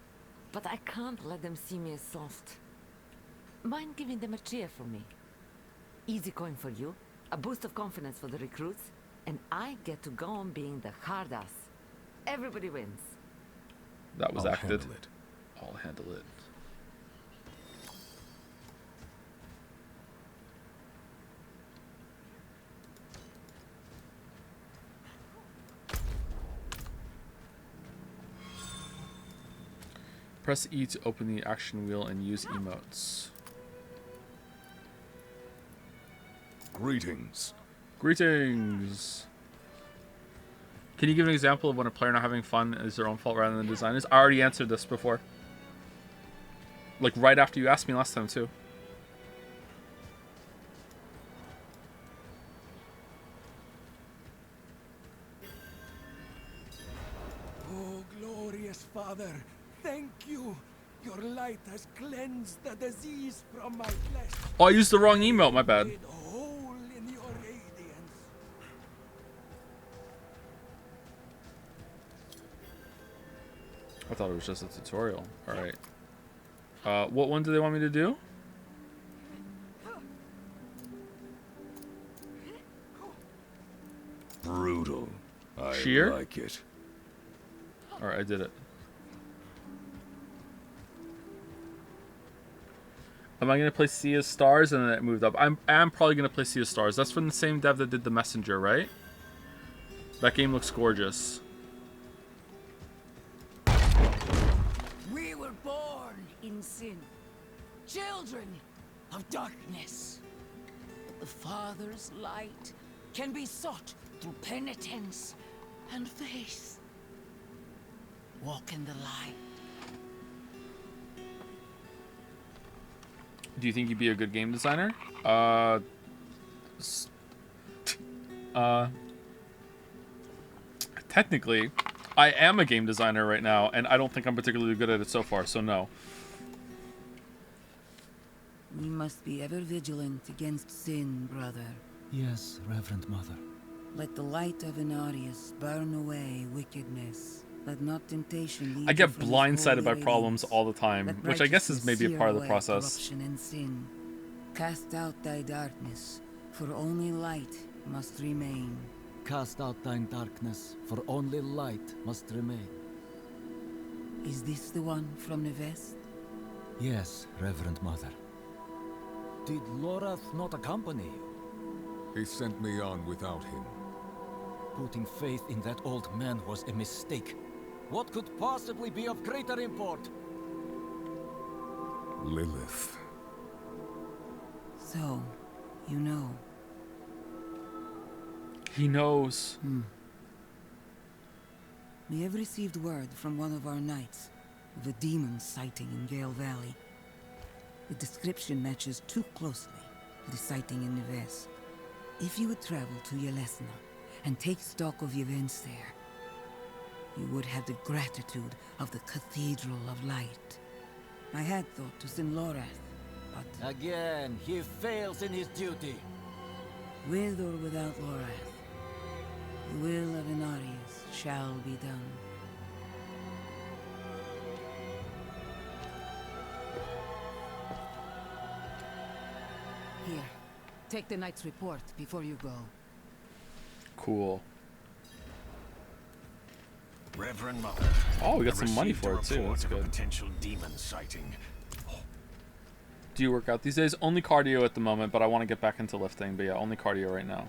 But I can't let them see me as soft. Mind giving them a cheer for me? Easy coin for you, a boost of confidence for the recruits, and I get to go on being the hard ass. Everybody wins. That was acted. Handle it. I'll handle it. Press E to open the action wheel and use emotes. Greetings. Greetings. Can you give an example of when a player not having fun is their own fault rather than the designers? I already answered this before. Like right after you asked me last time too. Oh, glorious Father, thank you. Your light has cleansed the disease from my flesh. Oh, I used the wrong emote, my bad. Made whole in your radiance. I thought it was just a tutorial. Alright. What one do they want me to do? Brutal. I Sheer? like it. Alright, I did it. Am I gonna play Sea of Stars and then it moved up? I'm probably gonna play Sea of Stars. That's from the same dev that did The Messenger, right? That game looks gorgeous. We were born in sin, children of darkness. The Father's light can be sought through penitence and faith. Walk in the light. Do you think you'd be a good game designer? Technically, I am a game designer right now, and I don't think I'm particularly good at it so far, so no. We must be ever vigilant against sin, brother. Yes, Reverend Mother. Let the light of Inarius burn away wickedness. Let not temptation lead I get you from his blindsided by holy problems radiance. all the time, Let which I guess is righteousness maybe a part of the sear away process. corruption and sin. Cast out thy darkness, for only light must remain. Cast out thine darkness, for only light must remain. Is this the one from the west? Yes, Reverend Mother. Did Lorath not accompany you? He sent me on without him. Putting faith in that old man was a mistake. What could possibly be of greater import? Lilith. So, you know. He knows. We have received word from one of our knights of a demon sighting in Gale Valley. The description matches too closely to the sighting in the west. If you would travel to Yelesna and take stock of the events there, you would have the gratitude of the Cathedral of Light. I had thought to send Lorath, but... Again, he fails in his duty. With or without Lorath, the will of Inarius shall be done. Here, take the knight's report before you go. Cool. Reverend Mother. Oh, we got some money for it too. That's good. Potential demon sighting. Do you work out these days? Only cardio at the moment, but I want to get back into lifting. But yeah, only cardio right now.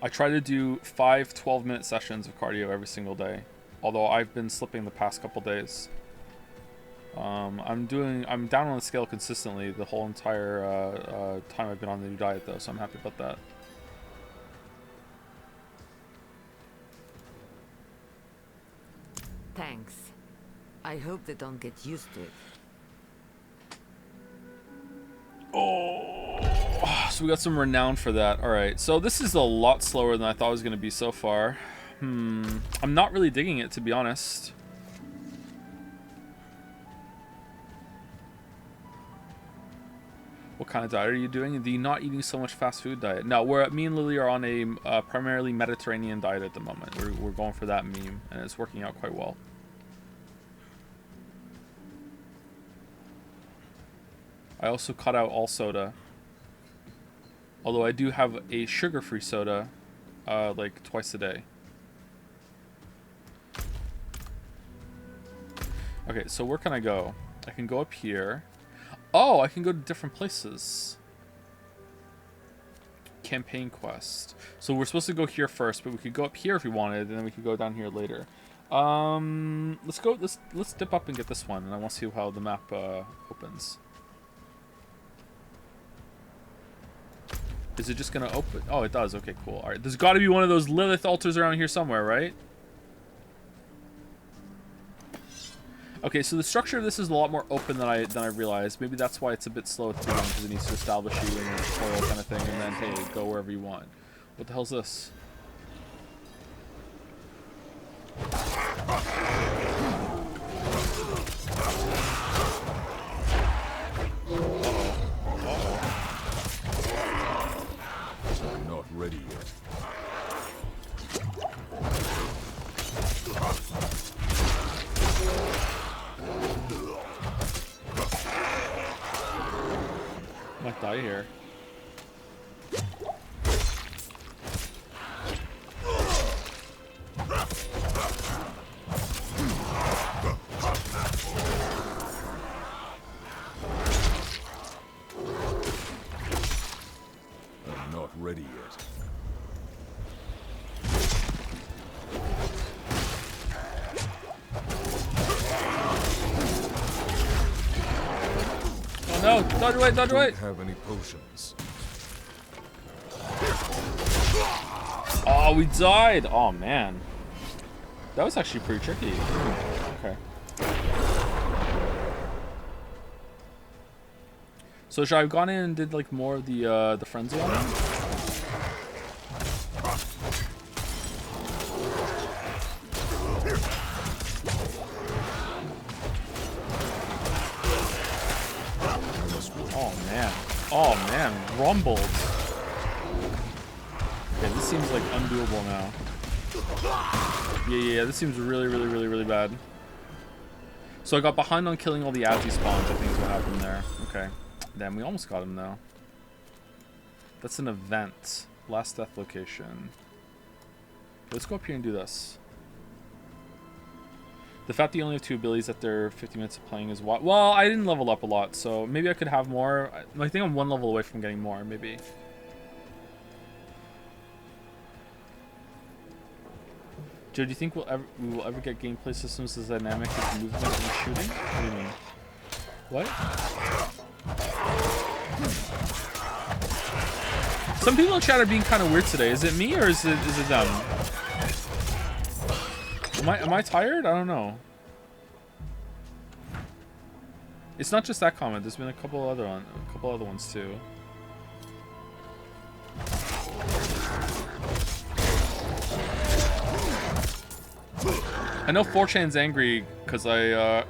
I try to do 5 12-minute sessions of cardio every single day. Although I've been slipping the past couple days. I'm down on the scale consistently the whole entire time I've been on the new diet though, so I'm happy about that. Thanks. I hope they don't get used to it. Oh, so we got some renown for that. Alright, so this is a lot slower than I thought it was going to be so far. I'm not really digging it, to be honest. What kind of diet are you doing? The not eating so much fast food diet. No, me and Lily are on a primarily Mediterranean diet at the moment. We're going for that meme, and it's working out quite well. I also cut out all soda. Although I do have a sugar-free soda, like twice a day. Okay, so where can I go? I can go up here. Oh, I can go to different places. Campaign quest. So we're supposed to go here first, but we could go up here if we wanted, and then we could go down here later. Let's go. Let's dip up and get this one, and I want to see how the map opens. Is it just gonna open? Oh, it does. Okay, cool. All right, there's got to be one of those Lilith altars around here somewhere, right? Okay, so the structure of this is a lot more open than I realized. Maybe that's why it's a bit slow at the beginning, because it needs to establish you in a tutorial kind of thing, and then, hey, go wherever you want. What the hell's this? I'm not ready yet. Might die here. I'm not ready yet. Oh no! Dodge away! Dodge away! Don't have any potions. Oh, we died! Oh man, that was actually pretty tricky. Okay. So should I have gone in and did like more of the frenzy on him? Oh man, rumbled. Okay, this seems like undoable now. Yeah, this seems really bad. So I got behind on killing all the algae spawns, I think is what happened there. Okay. Damn, we almost got him though. That's an event. Last death location. Let's go up here and do this. The fact that you only have 2 abilities after 50 minutes of playing is what? Well, I didn't level up a lot, so maybe I could have more. I think I'm 1 level away from getting more, maybe. Joe, do you think we will ever get gameplay systems as dynamic as movement and shooting? What do you mean? What? Some people in chat are being kind of weird today. Is it me or is it them? Am I tired? I don't know. It's not just that comment. There's been a couple other ones too. I know 4chan's angry because I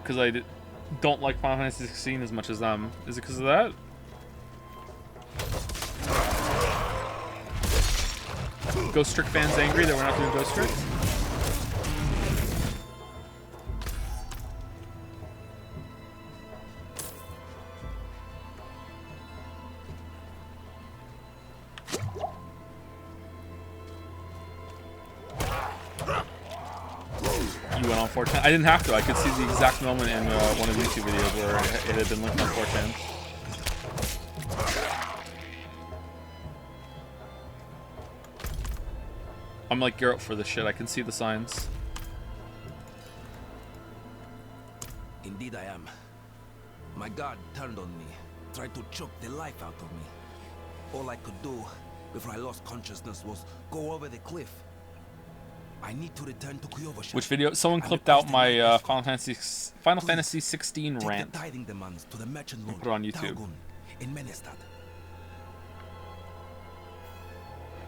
don't like Final Fantasy 16 as much as them. Is it because of that? Ghost Trick fans angry that we're not doing Ghost Trick? You went on 4chan? I didn't have to. I could see the exact moment in one of the YouTube videos where it had been linked on 4chan. I'm like Geralt for this shit. I can see the signs. Indeed I am. My god turned on me, tried to choke the life out of me. All I could do before I lost consciousness was go over the cliff. I need to return to Kyovasha. Which video? Someone clipped out my Final Fantasy 16 rant. To the merchant lord, put it on YouTube. In Menestad.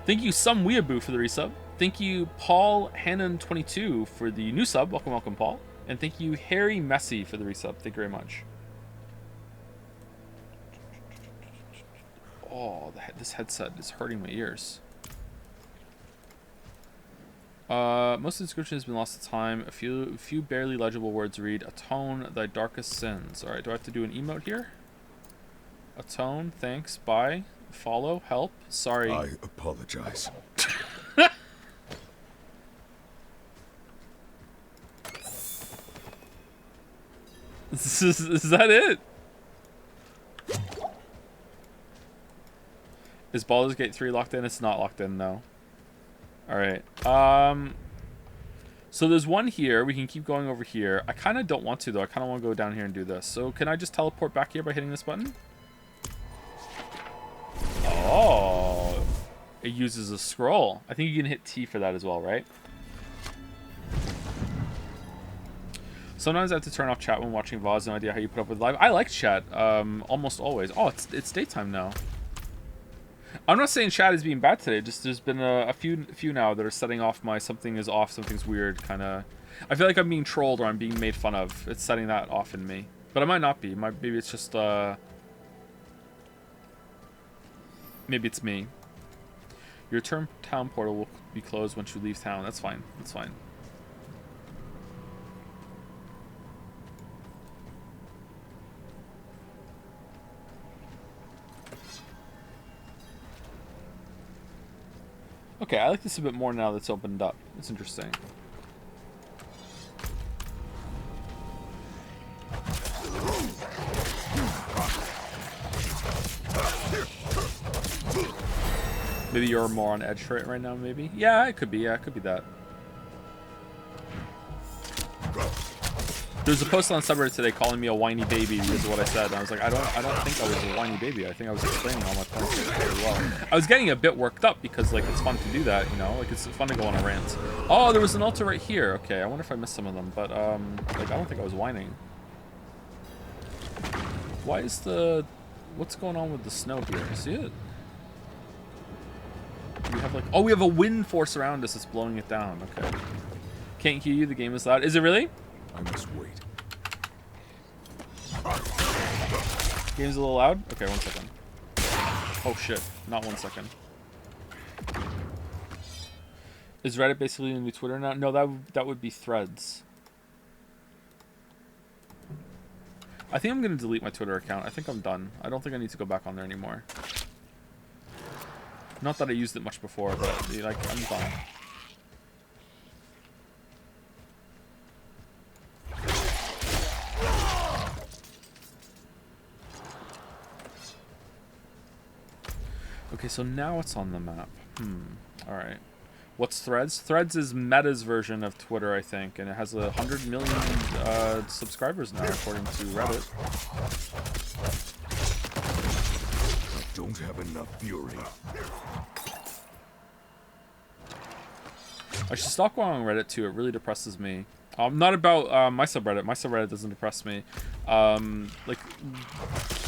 Thank you, Some Weeaboo, for the resub. Thank you, Paul Hannon22 for the new sub. Welcome, welcome, Paul. And thank you, Harry Messi, for the resub. Thank you very much. Oh, this headset is hurting my ears. Most of the description has been lost to time. A few barely legible words read, atone thy darkest sins. Alright, do I have to do an emote here? Atone, thanks, bye, follow, help, sorry. I apologize. Is that it? Is Baldur's Gate 3 locked in? It's not locked in, no. Alright. So there's one here. We can keep going over here. I kind of don't want to, though. I kind of want to go down here and do this. So can I just teleport back here by hitting this button? Oh. It uses a scroll. I think you can hit T for that as well, right? Sometimes I have to turn off chat when watching VODs. No idea how you put up with live. I like chat almost always. Oh, it's daytime now. I'm not saying chat is being bad today. Just there's been a few now that are setting off my something is off, something's weird kind of. I feel like I'm being trolled or I'm being made fun of. It's setting that off in me, but I might not be. Maybe it's just maybe it's me. Your town portal will be closed once you leave town. That's fine. That's fine. Okay, I like this a bit more now that's opened up. It's interesting. Maybe you're more on edge for it right now, maybe? Yeah, it could be. Yeah, it could be that. There's a post on subreddit today calling me a whiny baby because of what I said. And I was like, I don't think I was a whiny baby. I think I was explaining all my points very well. I was getting a bit worked up because like it's fun to do that, you know, like it's fun to go on a rant. Oh, there was an altar right here. Okay, I wonder if I missed some of them, but like I don't think I was whining. Why is what's going on with the snow here? See it? We have like we have a wind force around us that's blowing it down. Okay. Can't hear you. The game is loud. Is it really? I must wait. Game's a little loud? Okay, 1 second. Oh shit, not 1 second. Is Reddit basically the new Twitter now? No, that would be Threads. I think I'm gonna delete my Twitter account. I think I'm done. I don't think I need to go back on there anymore. Not that I used it much before, but like I'm done. Okay, so now it's on the map. All right. What's Threads? Threads is Meta's version of Twitter, I think, and it has 100 million subscribers now, according to Reddit. I don't have enough fury. I should stop going on Reddit too. It really depresses me. Not about my subreddit. My subreddit doesn't depress me. Like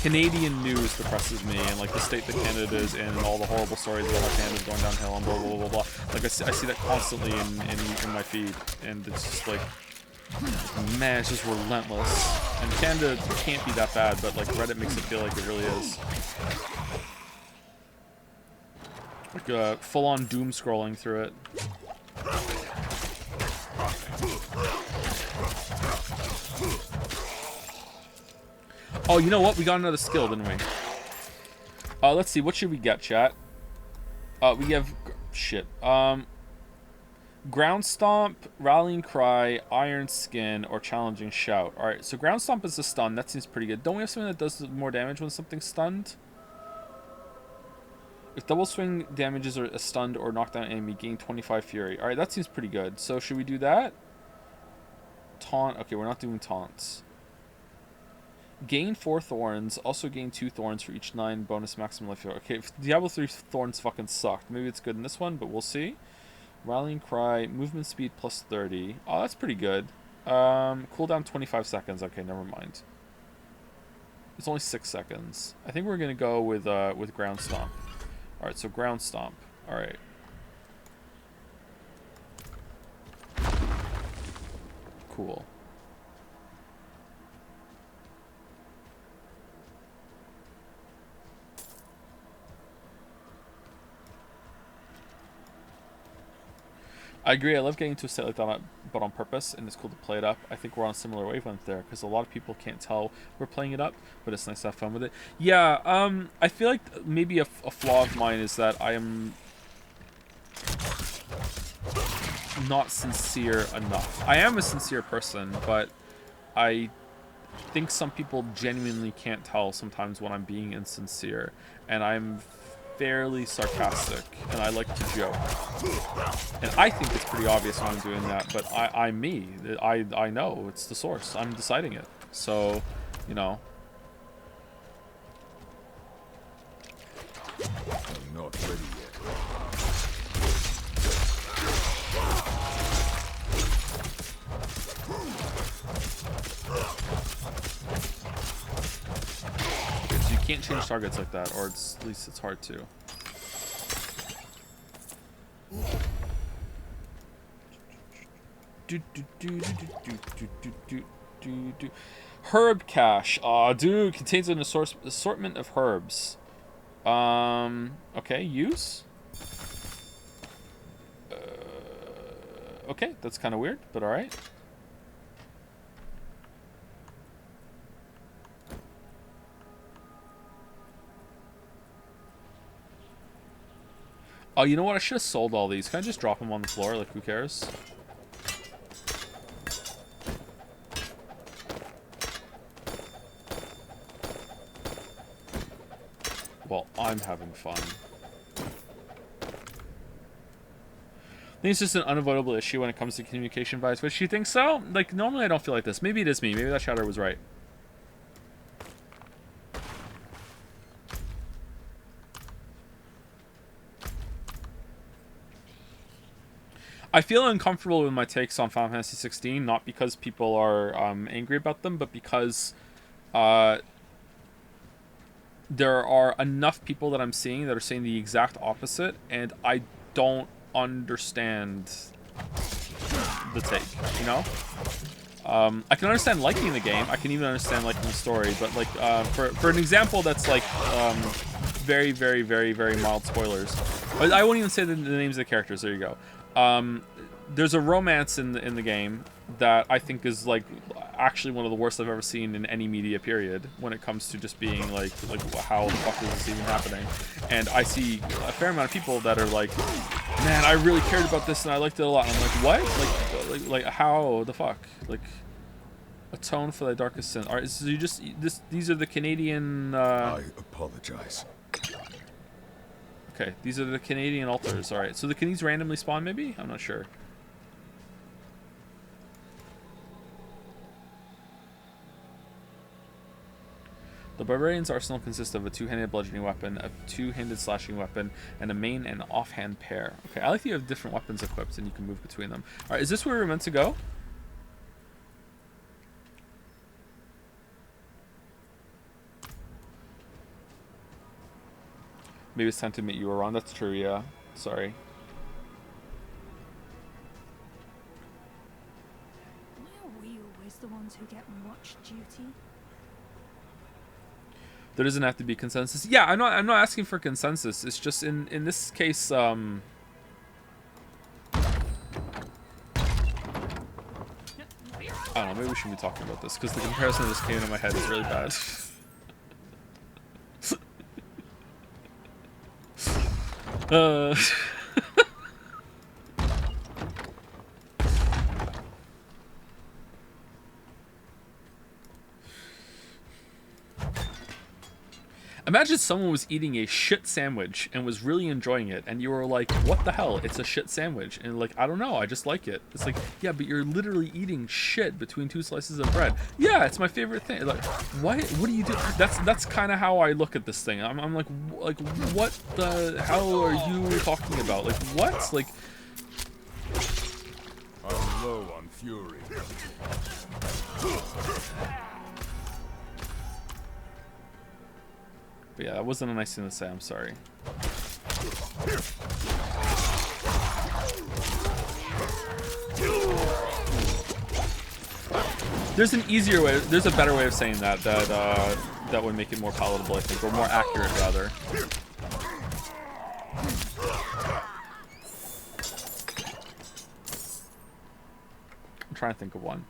Canadian news depresses me, and like the state that Canada is in, and all the horrible stories about how Canada's going downhill, and blah blah blah blah. Like I see that constantly in my feed, and it's just like, man, it's just relentless. And Canada can't be that bad, but like Reddit makes it feel like it really is. Like full-on doom scrolling through it. Oh, you know what? We got another skill, didn't we? Let's see. What should we get, chat? We have... Shit. Ground Stomp, Rallying Cry, Iron Skin, or Challenging Shout. Alright, so Ground Stomp is a stun. That seems pretty good. Don't we have something that does more damage when something's stunned? If double swing damages are a stunned or knocked down enemy, gain 25 fury. Alright, that seems pretty good. So should we do that? Taunt. Okay, we're not doing taunts. Gain 4 thorns. Also gain 2 thorns for each 9 bonus maximum life. Okay, if Diablo 3 thorns fucking sucked. Maybe it's good in this one, but we'll see. Rallying Cry. Movement speed plus 30. Oh, that's pretty good. Cooldown 25 seconds. Okay, never mind. It's only 6 seconds. I think we're going to go with Ground Stomp. Alright, so Ground Stomp. Alright. Cool. I agree. I love getting to a state like that, but on purpose, and it's cool to play it up. I think we're on a similar wavelength there, because a lot of people can't tell we're playing it up, but it's nice to have fun with it. Yeah, I feel like maybe a flaw of mine is that I am not sincere enough. I am a sincere person, but I think some people genuinely can't tell sometimes when I'm being insincere, and I'm fairly sarcastic, and I like to joke. And I think it's pretty obvious when I'm doing that, but I'm me. I know it's the source. I'm deciding it. So, you know. I'm not ready yet. Okay, so you can't change targets like that, or at least it's hard to. Herb cache. Aw, dude, contains an assortment of herbs. Okay, use. Okay, that's kind of weird, but all right. Oh, you know what? I should have sold all these. Can I just drop them on the floor? Like, who cares? Well, I'm having fun. I think it's just an unavoidable issue when it comes to communication via Twitch. You think so? Like, normally I don't feel like this. Maybe it is me. Maybe that shadow was right. I feel uncomfortable with my takes on Final Fantasy 16, not because people are angry about them, but because there are enough people that I'm seeing that are saying the exact opposite, and I don't understand the take, you know? I can understand liking the game. I can even understand liking the story, but like for an example that's like very, very, very, very mild spoilers. I won't even say the names of the characters. There you go. There's a romance in the game that I think is like actually one of the worst I've ever seen in any media period when it comes to just being like how the fuck is this even happening? And I see a fair amount of people that are like, man, I really cared about this and I liked it a lot. And I'm like, what? Like how the fuck? Like, atone for thy darkest sin. All right, so you just these are the Canadian. I apologize. Okay, these are the Canadian altars. All right, so the Canadians randomly spawn, maybe? I'm not sure. The Barbarian's arsenal consists of a two-handed bludgeoning weapon, a two-handed slashing weapon, and a main and offhand pair. Okay, I like that you have different weapons equipped and you can move between them. All right, is this where we're meant to go? Maybe it's time to meet you around. That's true, yeah. Sorry. Why are we always the ones who get watch duty? There doesn't have to be consensus. Yeah, I'm not asking for consensus. It's just in this case, I don't know, maybe we shouldn't be talking about this because the comparison that just came into my head is really bad. Imagine someone was eating a shit sandwich and was really enjoying it, and you were like, what the hell? It's a shit sandwich. And like, I don't know, I just like it. It's like, yeah, but you're literally eating shit between two slices of bread. Yeah, it's my favorite thing. Like, what do you do? That's kind of how I look at this thing. I'm like, what the hell are you talking about? Like, what? Like, I'm low on fury. but yeah, that wasn't a nice thing to say. I'm sorry. There's an easier way. There's a better way of saying that that would make it more palatable, I think, or more accurate, rather. I'm trying to think of one.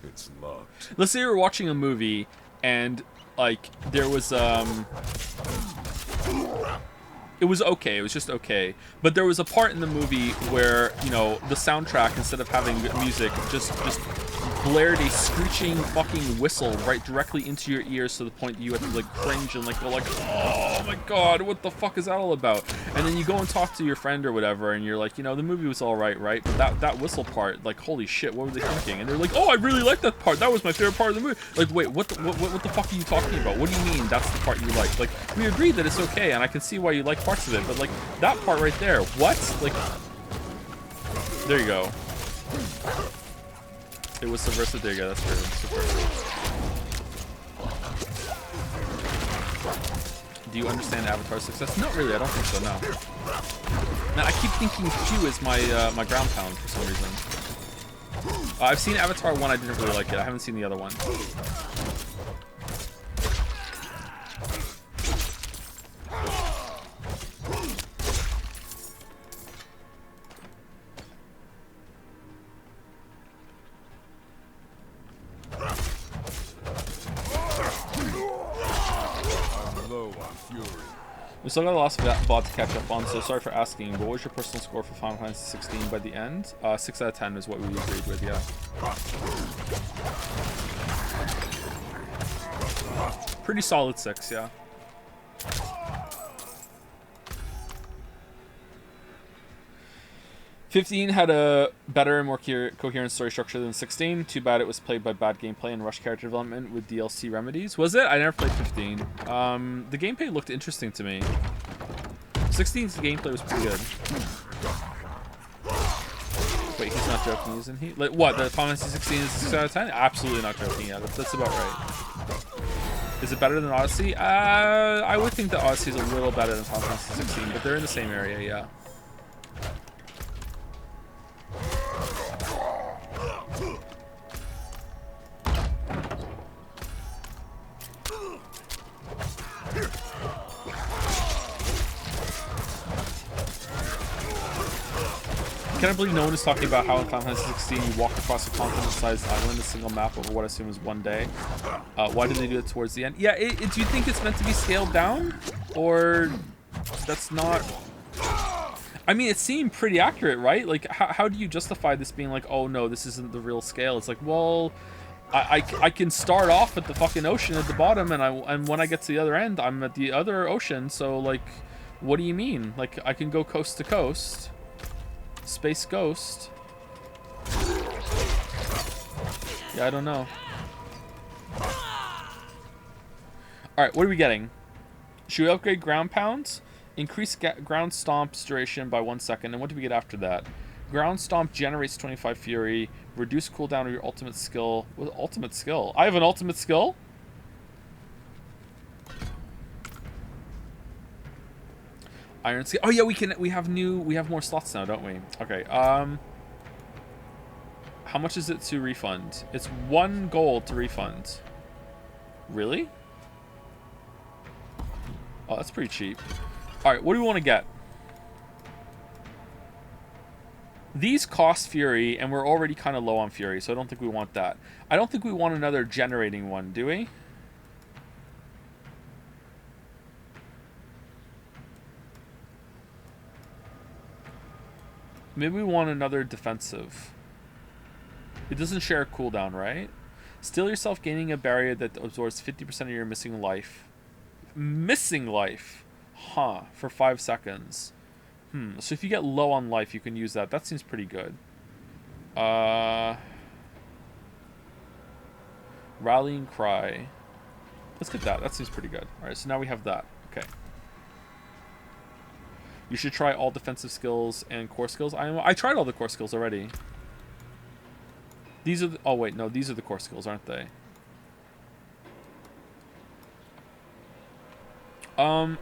It's locked. Let's say you're watching a movie and like there was it was okay, it was just okay, but there was a part in the movie where, you know, the soundtrack, instead of having music, just blared a screeching fucking whistle right directly into your ears to the point that you have to like cringe and like go like, oh my god, what the fuck is that all about? And then you go and talk to your friend or whatever and you're like, you know, the movie was all right, but that whistle part, like, holy shit, what were they thinking? And they're like, oh, I really like that part, that was my favorite part of the movie. Like, wait, what the fuck are you talking about? What do you mean that's the part you like? Like, we agreed that it's okay and I can see why you like parts of it, but like that part right there, what? Like, there you go. It was subversive. There you go. That's true. Subversive. Do you understand Avatar's success? Not really. I don't think so. No. Now I keep thinking Q is my my ground pound for some reason. I've seen Avatar 1. I didn't really like it. I haven't seen the other one. We still got a lot of VOD to catch up on, so sorry for asking. What was your personal score for Final Fantasy 16 by the end? 6 out of 10 is what we agreed with, yeah. Pretty solid 6, yeah. '15 had a better and more coherent story structure than 16. Too bad it was played by bad gameplay and rushed character development with DLC remedies. Was it? I never played 15. The gameplay looked interesting to me. 16's gameplay was pretty good. Wait, he's not joking, isn't he? Like, what? The Final Fantasy 16 is 6 out of 10? Absolutely not joking. Yeah, that's about right. Is it better than Odyssey? I would think that Odyssey is a little better than Final Fantasy 16, but they're in the same area, yeah. I can't believe no one is talking about how in Final Fantasy 16 you walk across a continent-sized island, a single map over what I assume is one day. Why did they do it towards the end? Yeah, do you think it's meant to be scaled down? Or That's not... I mean, it seemed pretty accurate, right? Like, how do you justify this being like, oh no, this isn't the real scale? It's like, well, I can start off at the fucking ocean at the bottom, and when I get to the other end, I'm at the other ocean. So like, what do you mean? Like, I can go coast to coast. Space Ghost. Yeah, I don't know. Alright, what are we getting? Should we upgrade ground pounds? Increase ground stomp's duration by 1 second. And what do we get after that? Ground stomp generates 25 fury. Reduce cooldown of your ultimate skill. What ultimate skill? I have an ultimate skill? Iron skill. Oh yeah, we have more slots now, don't we? Okay. How much is it to refund? It's 1 gold to refund. Really? Oh, that's pretty cheap. Alright, what do we want to get? These cost Fury, and we're already kind of low on Fury, so I don't think we want that. I don't think we want another generating one, do we? Maybe we want another defensive. It doesn't share a cooldown, right? Still yourself gaining a barrier that absorbs 50% of your missing life. Missing life? Huh, for 5 seconds. So if you get low on life, you can use that. That seems pretty good. Rallying Cry. Let's get that. That seems pretty good. Alright, so now we have that. Okay. You should try all defensive skills and core skills. I tried all the core skills already. These are the, oh wait, no, these are the core skills, aren't they?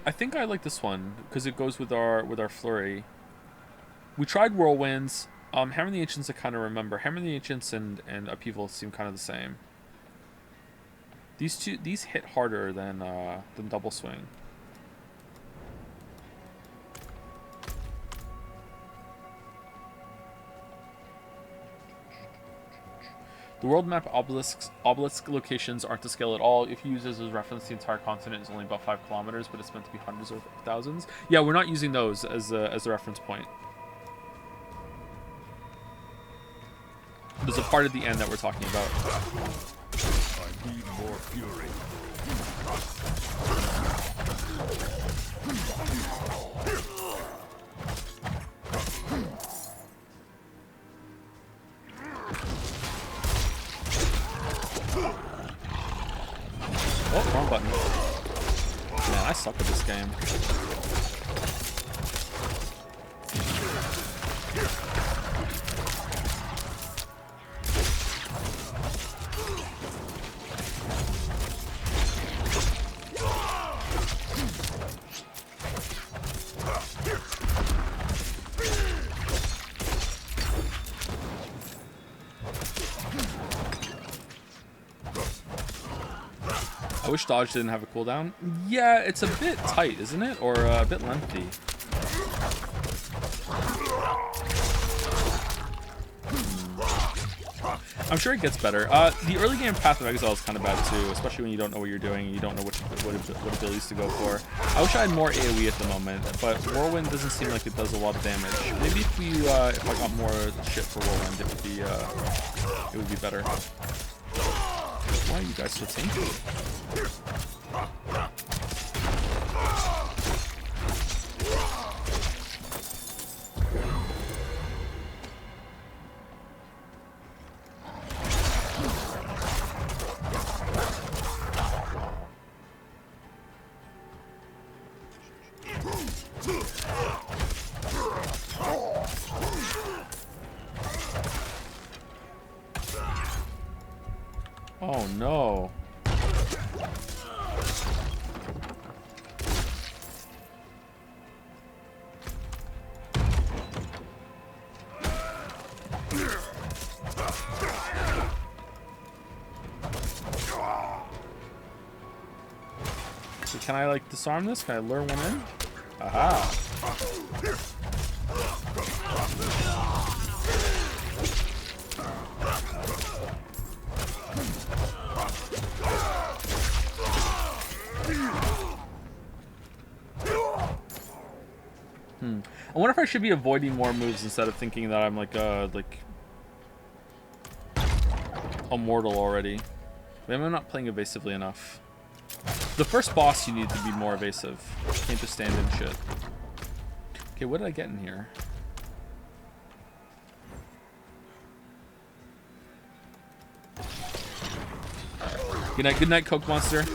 I think I like this one because it goes with our flurry. We tried whirlwinds. Hammer the Ancients I kind of remember. Hammer the Ancients and Upheaval seem kind of the same. These hit harder than double swing. The world map obelisk locations aren't to scale at all. If you use this as reference, the entire continent is only about 5 kilometers, but it's meant to be hundreds of thousands. Yeah, we're not using those as a reference point. There's a part at the end that we're talking about. I need more fury. Oh, wrong button. Man, I suck at this game. I wish dodge didn't have a cooldown. Yeah, it's a bit tight, isn't it? Or a bit lengthy. I'm sure it gets better. The early game Path of Exile is kind of bad too, especially when you don't know what you're doing and you don't know what abilities to go for. I wish I had more AoE at the moment, but Whirlwind doesn't seem like it does a lot of damage. Maybe if I got more shit for Whirlwind, it would be better. Why are you guys so tanky? Oh no. So can I like disarm this? Can I lure one in? Aha. I wonder if I should be avoiding more moves instead of thinking that I'm like immortal already. Maybe I'm not playing evasively enough. The first boss you need to be more evasive. You can't just stand in shit. Okay, what did I get in here? Good night, Coke Monster.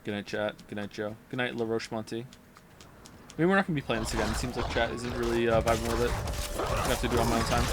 Good night, chat. Good night, Joe. Good night, La Roche Monty. Maybe we're not going to be playing this again. It seems like chat isn't really vibing with it. I have to do it on my own time.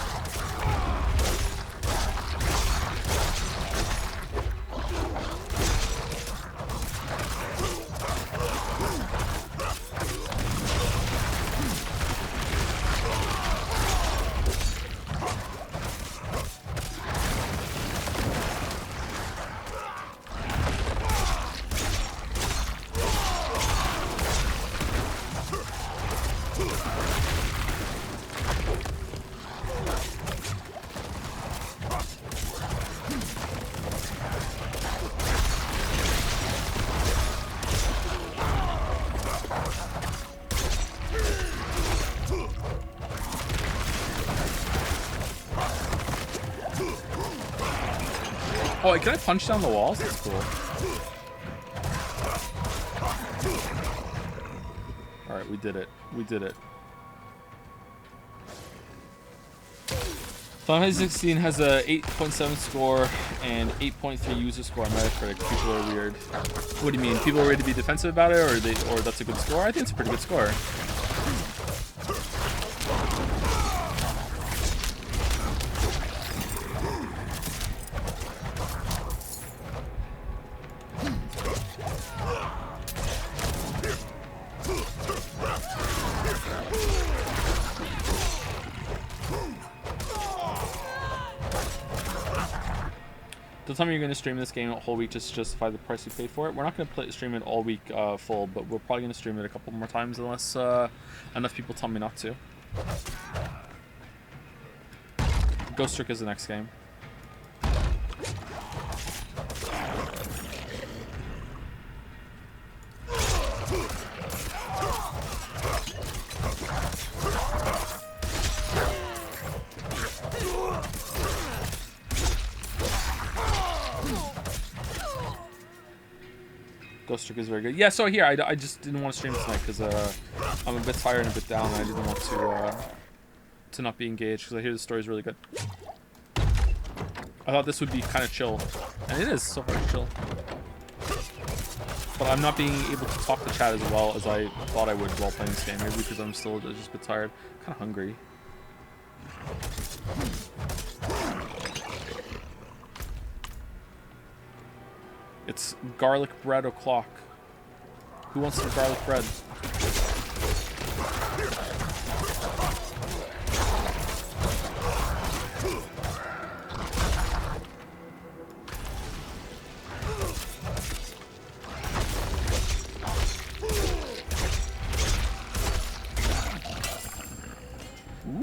Oh, wait, can I punch down the walls? That's cool. Alright, we did it. We did it. Final Fantasy 16 has a 8.7 score and 8.3 user score on Metacritic. People are weird. What do you mean? People are ready to be defensive about it, or that's a good score? I think it's a pretty good score. Tell me you're going to stream this game a whole week just to justify the price you paid for it. We're not going to stream it all week full, but we're probably going to stream it a couple more times unless enough people tell me not to. Ghost Trick is the next game. Ghost Trick is very good. Yeah, so here, I just didn't want to stream tonight because I'm a bit tired and a bit down, and I didn't want to not be engaged because I hear the story's really good. I thought this would be kind of chill, and it is so far chill. But I'm not being able to talk to chat as well as I thought I would while playing this game, maybe because I'm still just a bit tired, kind of hungry. It's garlic bread o'clock. Who wants some garlic bread?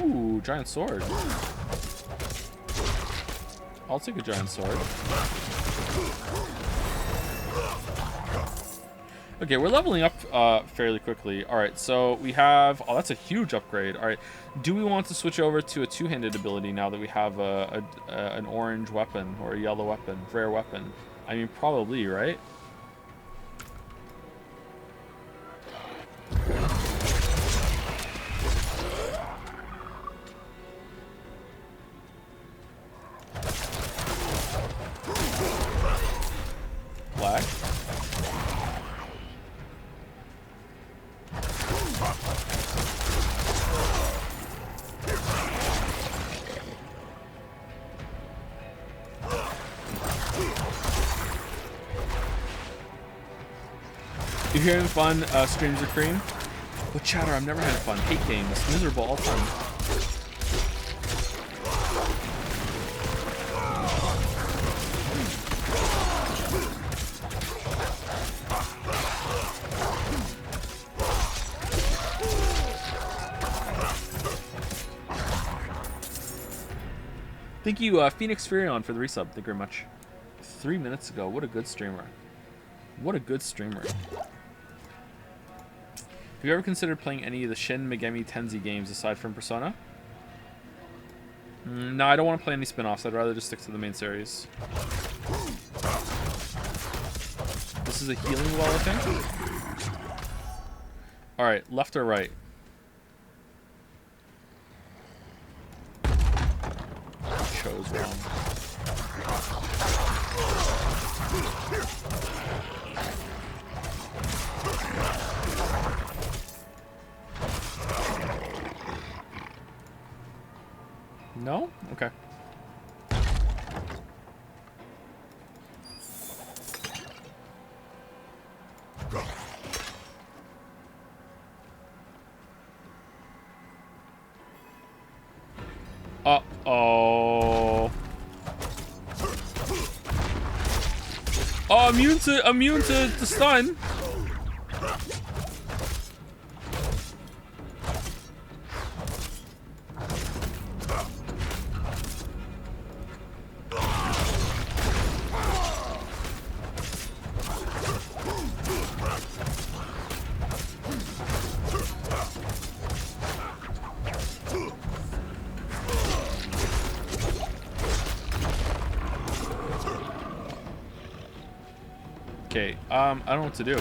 Ooh, giant sword. I'll take a giant sword. Okay, we're leveling up fairly quickly. All right, so we have... Oh, that's a huge upgrade. All right, do we want to switch over to a two-handed ability now that we have an orange weapon or a yellow weapon, rare weapon? I mean, probably, right? Black. If you're having fun, streams are cream. But chatter, I've never had fun. Hate games. Miserable all the time. Thank you, Phoenix Furion, for the resub. Thank you very much. 3 minutes ago. What a good streamer. What a good streamer. Have you ever considered playing any of the Shin Megami Tensei games aside from Persona? No, I don't want to play any spin-offs. I'd rather just stick to the main series. This is a healing well, I think. Alright, left or right? Chose wrong. No? Okay. Uh-oh. Oh, immune to the stun. Okay, I don't know what to do.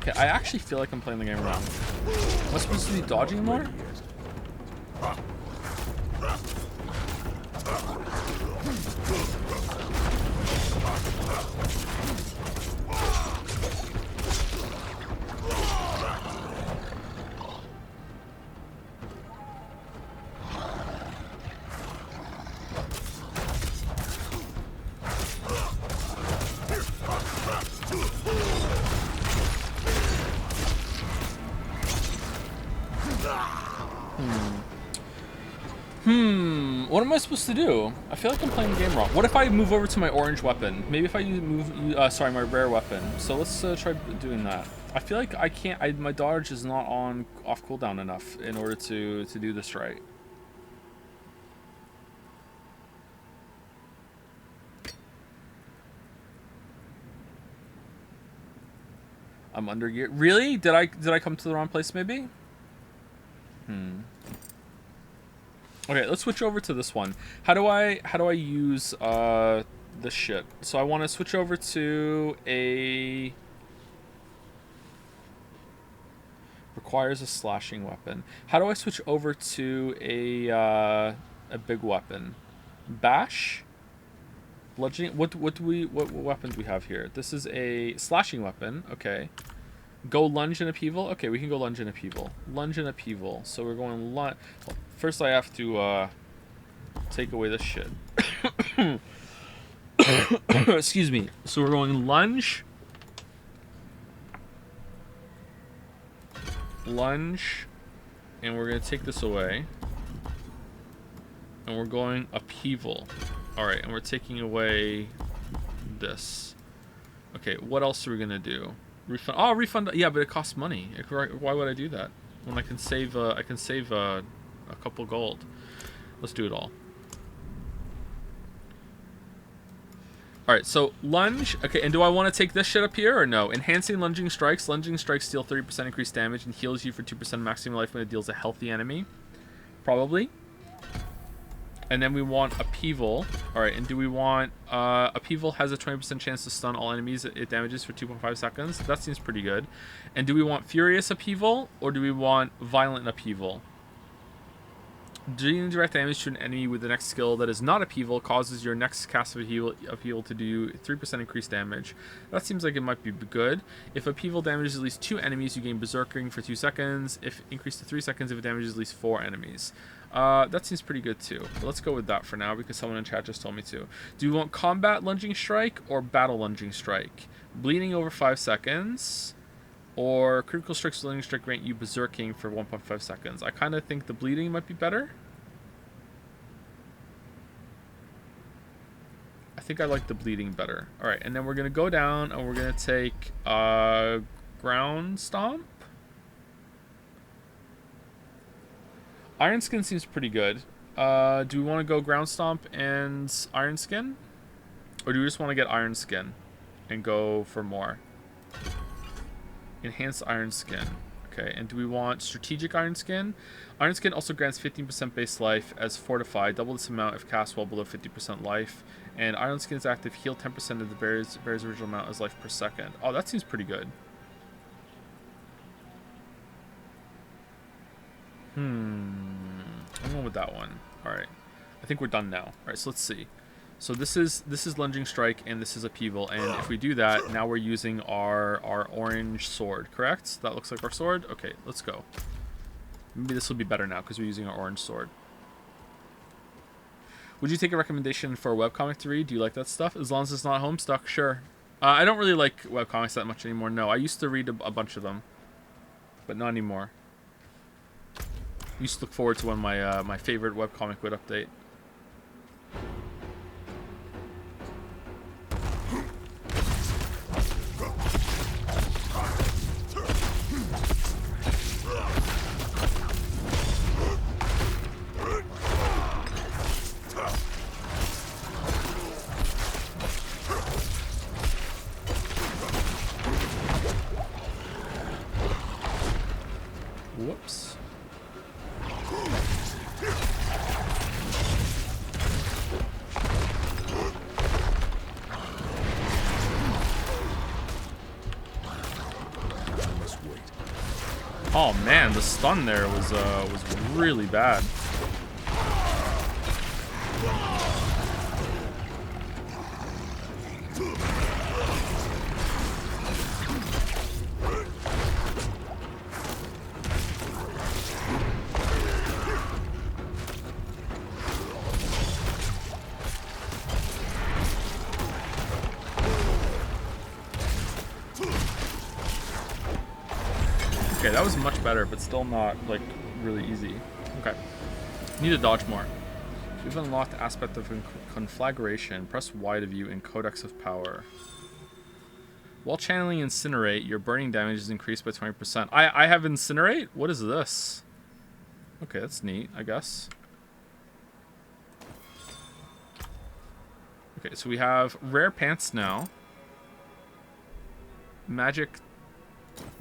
Okay, I actually feel like I'm playing the game wrong. Am I supposed to be dodging more? What am I supposed to do? I feel like I'm playing the game wrong. What if I move over to my orange weapon? Maybe if I sorry, my rare weapon. So let's try doing that. I feel like I can't. My dodge is not on off cooldown enough in order to do this right. I'm under gear. Really? Did I come to the wrong place? Maybe. Okay, let's switch over to this one. How do I use this shit? So I want to switch over to a requires a slashing weapon. How do I switch over to a big weapon? Bash? Bludgeoning? What weapons do we have here? This is a slashing weapon. Okay. Go lunge and upheaval? Okay, we can go lunge and upheaval. Lunge and upheaval. So we're going lunge. Well, first I have to take away this shit. Excuse me. So we're going lunge. Lunge. And we're going to take this away. And we're going upheaval. Alright, and we're taking away this. Okay, what else are we going to do? Refund. Oh, refund. Yeah, but it costs money. Why would I do that when I can save? I can save a couple gold. Let's do it all. All right. So lunge. Okay. And do I want to take this shit up here or no? Enhancing lunging strikes. Lunging strikes deal 30% increased damage and heals you for 2% maximum life when it deals a healthy enemy. Probably. And then we want upheaval. Alright, and do we want... upheaval has a 20% chance to stun all enemies it damages for 2.5 seconds. That seems pretty good. And do we want furious upheaval, or do we want violent upheaval? Dealing direct damage to an enemy with the next skill that is not upheaval causes your next cast of upheaval to do 3% increased damage. That seems like it might be good. If upheaval damages at least 2 enemies, you gain berserking for 2 seconds. If increased to 3 seconds, if it damages at least 4 enemies. That seems pretty good too. But let's go with that for now because someone in chat just told me to. Do we want combat lunging strike or battle lunging strike? Bleeding over 5 seconds or critical strikes with lunging strike grant you berserking for 1.5 seconds. I kind of think the bleeding might be better. I think I like the bleeding better. Alright, and then we're going to go down and we're going to take ground stomp. Iron Skin seems pretty good. Do we want to go Ground Stomp and Iron Skin? Or do we just want to get Iron Skin and go for more? Enhanced Iron Skin. Okay, and do we want Strategic Iron Skin? Iron Skin also grants 15% base life as Fortified, double this amount if cast well below 50% life. And Iron Skin's active heal 10% of the bear's original amount as life per second. Oh, that seems pretty good. I'm going with that one. Alright. I think we're done now. Alright, so let's see. So this is Lunging Strike and this is Upheaval, and if we do that, now we're using our orange sword, correct? That looks like our sword? Okay, let's go. Maybe this will be better now because we're using our orange sword. Would you take a recommendation for a webcomic to read? Do you like that stuff? As long as it's not Homestuck, sure. I don't really like webcomics that much anymore, no. I used to read a bunch of them, but not anymore. I used to look forward to when my favorite webcomic would update. Whoops. Oh man, the stun there was really bad. Okay, that was much better, but still not, like, really easy. Okay. Need to dodge more. We've unlocked Aspect of Conflagration. Press Y to view in Codex of Power. While channeling Incinerate, your burning damage is increased by 20%. I have Incinerate? What is this? Okay, that's neat, I guess. Okay, so we have Rare Pants now. Magic,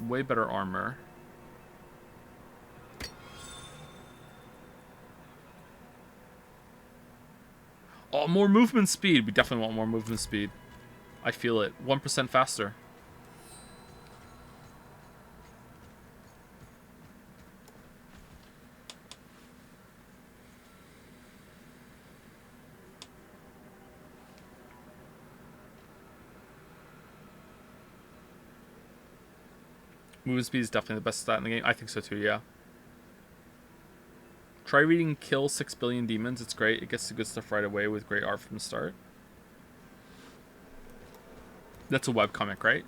way better armor. Oh, more movement speed. We definitely want more movement speed. I feel it. 1% faster. Movement speed is definitely the best stat in the game. I think so too, yeah. Try reading Kill 6 Billion Demons. It's great. It gets the good stuff right away with great art from the start. That's a webcomic, right?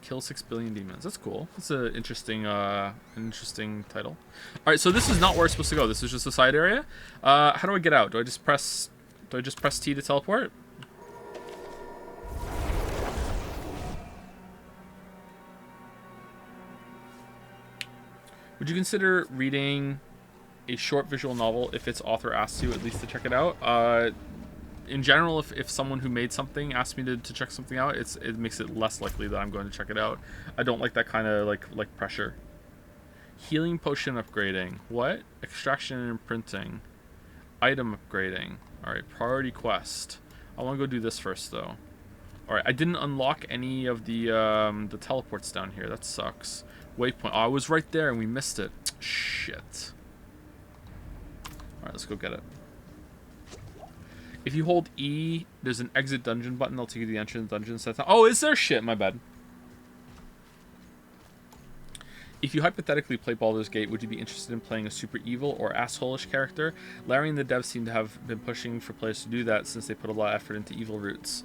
Kill 6 Billion Demons. That's cool. That's an interesting title. Alright, so this is not where we're supposed to go. This is just a side area. How do I get out? Do I just press T to teleport? Would you consider reading a short visual novel if its author asks you at least to check it out? In general, if someone who made something asks me to check something out, it makes it less likely that I'm going to check it out. I don't like that kind of like pressure. Healing potion upgrading. What? Extraction and imprinting. Item upgrading. Alright, priority quest. I want to go do this first though. Alright, I didn't unlock any of the teleports down here. That sucks. Waypoint. Oh, I was right there and we missed it. Shit. Alright, let's go get it. If you hold E, there's an exit dungeon button. That'll take you to the entrance dungeon. Oh, is there? Shit, my bad. If you hypothetically play Baldur's Gate, would you be interested in playing a super evil or asshole-ish character? Larry and the devs seem to have been pushing for players to do that since they put a lot of effort into evil roots.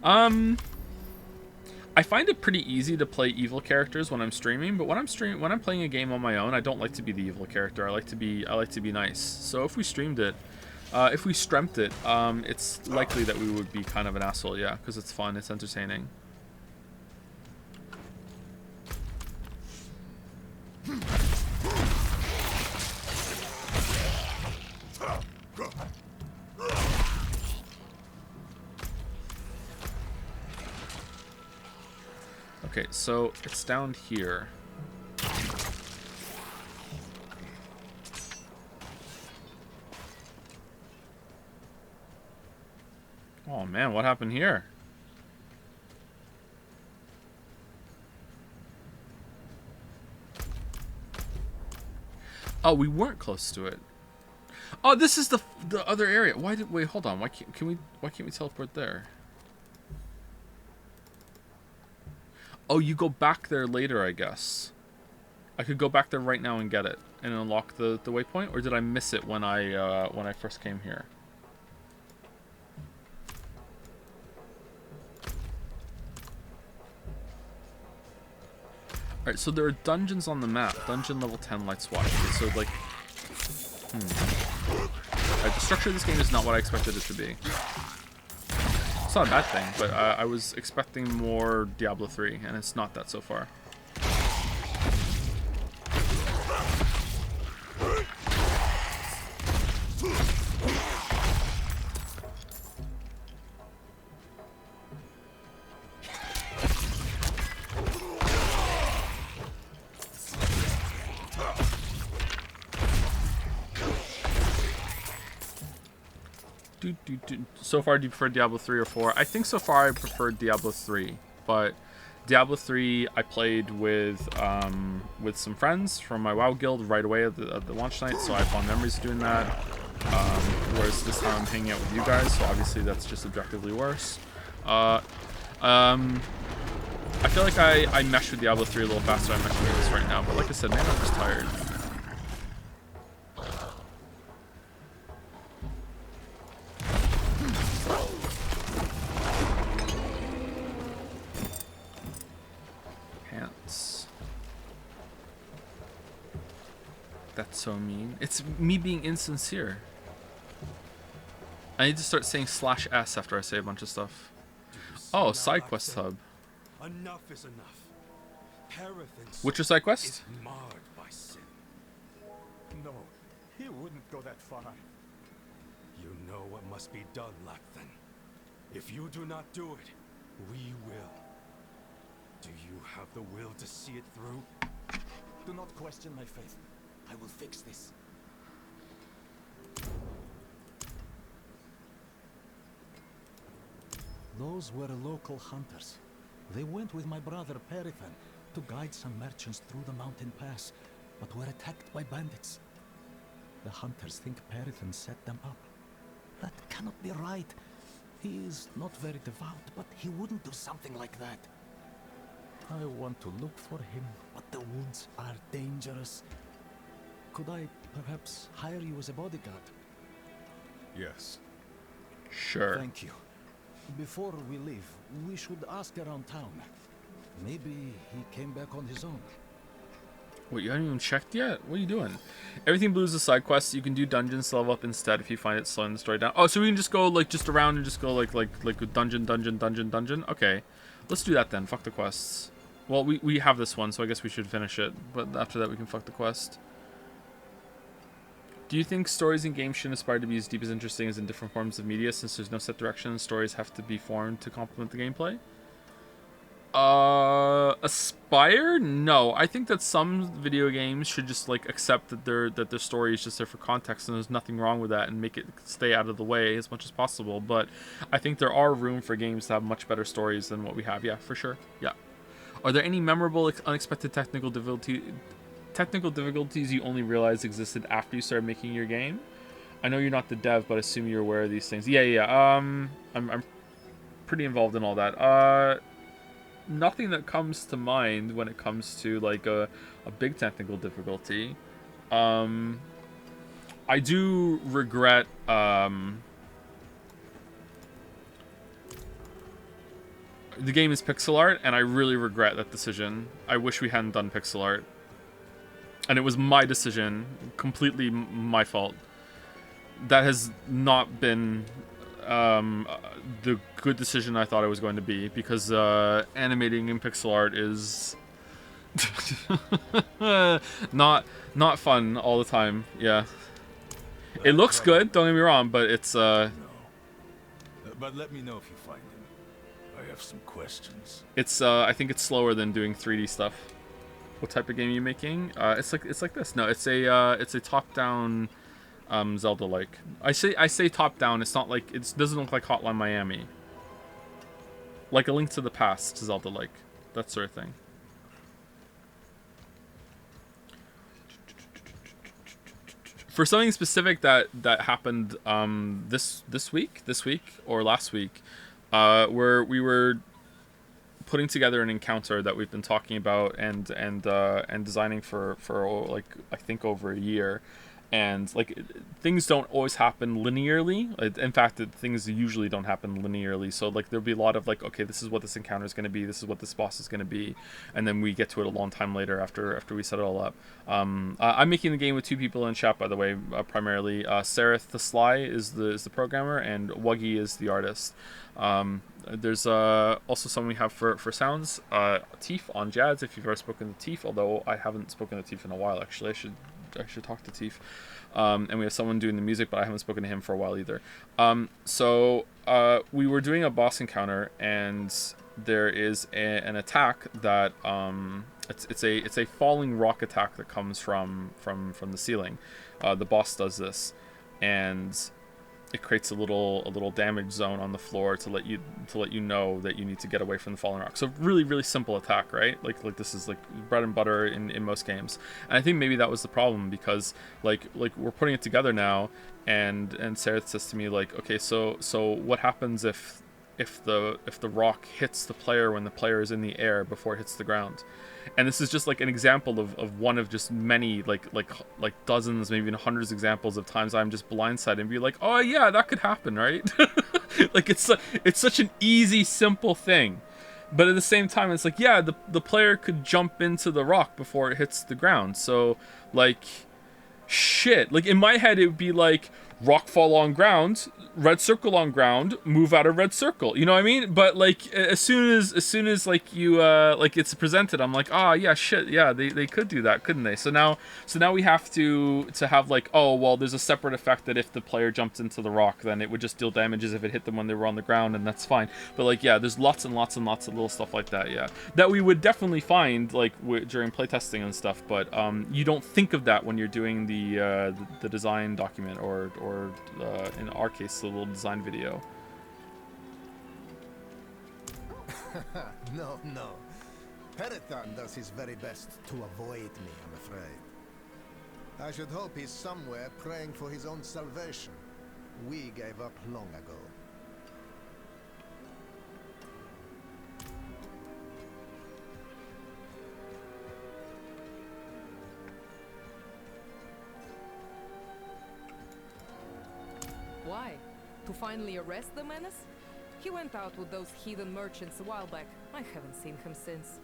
I find it pretty easy to play evil characters when I'm streaming, but when I'm playing a game on my own, I don't like to be the evil character. I like to be nice. So if we streamed it, if we streamt it, it's likely that we would be kind of an asshole, yeah, because it's fun, it's entertaining. Okay, so it's down here. Oh man, what happened here? Oh, we weren't close to it. Oh, this is the other area. Wait, hold on. Why can't we teleport there? Oh, you go back there later, I guess. I could go back there right now and get it and unlock the waypoint, or did I miss it when I first came here? Alright, so there are dungeons on the map. Dungeon level 10 light swatch. Okay, so like... Alright, the structure of this game is not what I expected it to be. It's not a bad thing, but I was expecting more Diablo 3, and it's not that so far. So far, do you prefer Diablo 3 or 4? I think so far I preferred Diablo 3, but Diablo 3 I played with some friends from my WoW guild right away at the launch night, so I have fond memories of doing that. Whereas this time I'm hanging out with you guys, so obviously that's just objectively worse. I feel like I mesh with Diablo 3 a little faster than I'm meshing with this right now, but like I said, maybe I'm just tired. That's so mean. It's me being insincere. I need to start saying /S after I say a bunch of stuff. Oh, side quest hub. Enough is enough. Parathin's What's your side quest? is marred by sin. No, he wouldn't go that far. You know what must be done, Lacthan. If you do not do it, we will. Do you have the will to see it through? Do not question my faith. I will fix this. Those were local hunters. They went with my brother Perithan to guide some merchants through the mountain pass, but were attacked by bandits. The hunters think Perithan set them up. That cannot be right. He is not very devout, but he wouldn't do something like that. I want to look for him, but the woods are dangerous. Could I perhaps hire you as a bodyguard? Yes. Sure. Thank you. Before we leave, we should ask around town. Maybe he came back on his own. Wait, you haven't even checked yet? What are you doing? Everything blue is a side quest. You can do dungeons to level up instead if you find it slowing the story down. Oh, so we can just go like just around and just go like dungeon. Okay, let's do that then. Fuck the quests. Well, we have this one, so I guess we should finish it. But after that, we can fuck the quest. Do you think stories in games should aspire to be as deep as interesting as in different forms of media, since there's no set direction, stories have to be formed to complement the gameplay? Aspire? No. I think that some video games should just like accept that their story is just there for context, and there's nothing wrong with that, and make it stay out of the way as much as possible. But I think there are room for games to have much better stories than what we have. Yeah, for sure. Yeah. Are there any memorable, unexpected technical difficulties you only realized existed after you started making your game? I know you're not the dev, but I assume you're aware of these things. Yeah. I'm pretty involved in all that. Nothing that comes to mind when it comes to like a big technical difficulty. I do regret the game is pixel art, and I really regret that decision. I wish we hadn't done pixel art. And it was my decision, completely my fault. That has not been the good decision I thought it was going to be, because animating in pixel art is not fun all the time. Yeah, it looks good, don't get me wrong, but it's But let me know if you find him. I have some questions. It's I think it's slower than doing 3D stuff. What type of game are you making? It's like this. No, it's a top-down Zelda-like. I say top-down. It's not like it doesn't look like Hotline Miami. Like A Link to the Past, Zelda-like, that sort of thing. For something specific that happened this week or last week, where we were putting together an encounter that we've been talking about and designing for like I think over a year, and like things don't always happen linearly. In fact, things usually don't happen linearly. So like there'll be a lot of like, okay, this is what this encounter is going to be, this is what this boss is going to be, and then we get to it a long time later after we set it all up. I'm making the game with 2 people in chat, by the way, primarily. Sareth the Sly is the programmer, and Wuggy is the artist. There's also someone we have for sounds, Teef on Jads, if you've ever spoken to Teef, although I haven't spoken to Teef in a while, actually. I should talk to Teef. And we have someone doing the music, but I haven't spoken to him for a while either. So we were doing a boss encounter, and there is an attack that it's a falling rock attack that comes from the ceiling. The boss does this, and it creates a little damage zone on the floor to let you know that you need to get away from the falling rock. So really simple attack, right? Like this is like bread and butter in most games. And I think maybe that was the problem, because like we're putting it together now, and Sarah says to me like, okay, so what happens if the rock hits the player when the player is in the air before it hits the ground? And this is just like an example of one of just many like dozens, maybe even hundreds examples of times I'm just blindsided and be like, oh yeah, that could happen, right? Like it's such an easy, simple thing, but at the same time it's like, yeah, the player could jump into the rock before it hits the ground. So like shit, like in my head it would be like rock fall on ground, red circle on ground, move out of red circle, you know what I mean? But like as soon as like you like it's presented, I'm like, oh yeah, shit, yeah, they could do that, couldn't they? So now we have to have like, oh well, there's a separate effect that if the player jumped into the rock, then it would just deal damages if it hit them when they were on the ground, and that's fine. But like, yeah, there's lots and lots of little stuff like that, yeah, that we would definitely find like during playtesting and stuff, but you don't think of that when you're doing the design document or in our case, the little design video. No. Perython does his very best to avoid me, I'm afraid. I should hope he's somewhere praying for his own salvation. We gave up long ago. Why? To finally arrest the menace? He went out with those heathen merchants a while back. I haven't seen him since.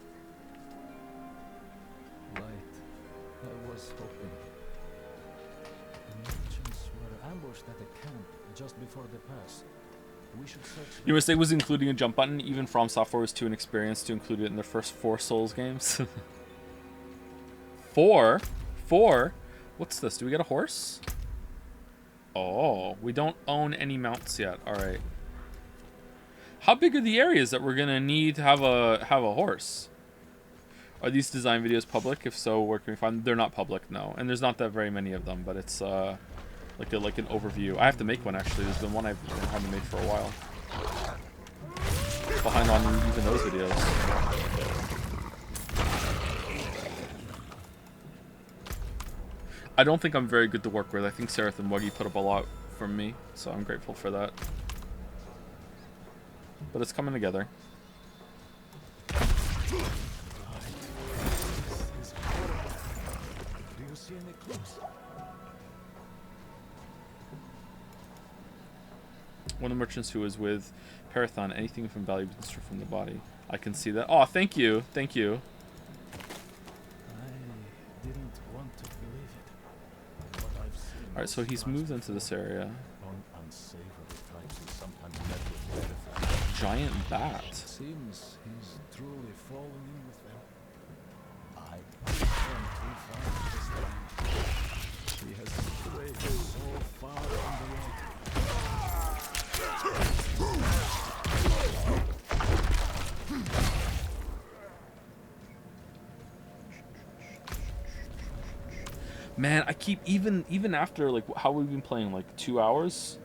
Right. I was hoping. The merchants were ambushed at a camp just before the pass. We should search. Your mistake was including a jump button. Even From Software was too inexperienced to include it in their first 4 Souls games. 4? What's this? Do we get a horse? Oh, we don't own any mounts yet. All right. How big are the areas that we're gonna need to have a horse? Are these design videos public? If so, where can we find them? They're not public, no. And there's not that very many of them, but it's like an overview. I have to make one actually. There's been one I've been having to make for a while. Behind on even those videos. I don't think I'm very good to work with. I think Sareth and Wuggy put up a lot from me, so I'm grateful for that. But it's coming together. Do you see any clues? One of the merchants who was with Parathon, anything from value is stripped from the body. I can see that. Oh, thank you. Thank you. I didn't want to believe it. But I've seen. Alright, so he's moved into this area. Unsavory types is sometimes met with benefit. Giant bat. Seems he's truly fallen in with them. I went too far this time. He has strayed so far on the right. Man, I keep even after like how we've been playing like 2 hours.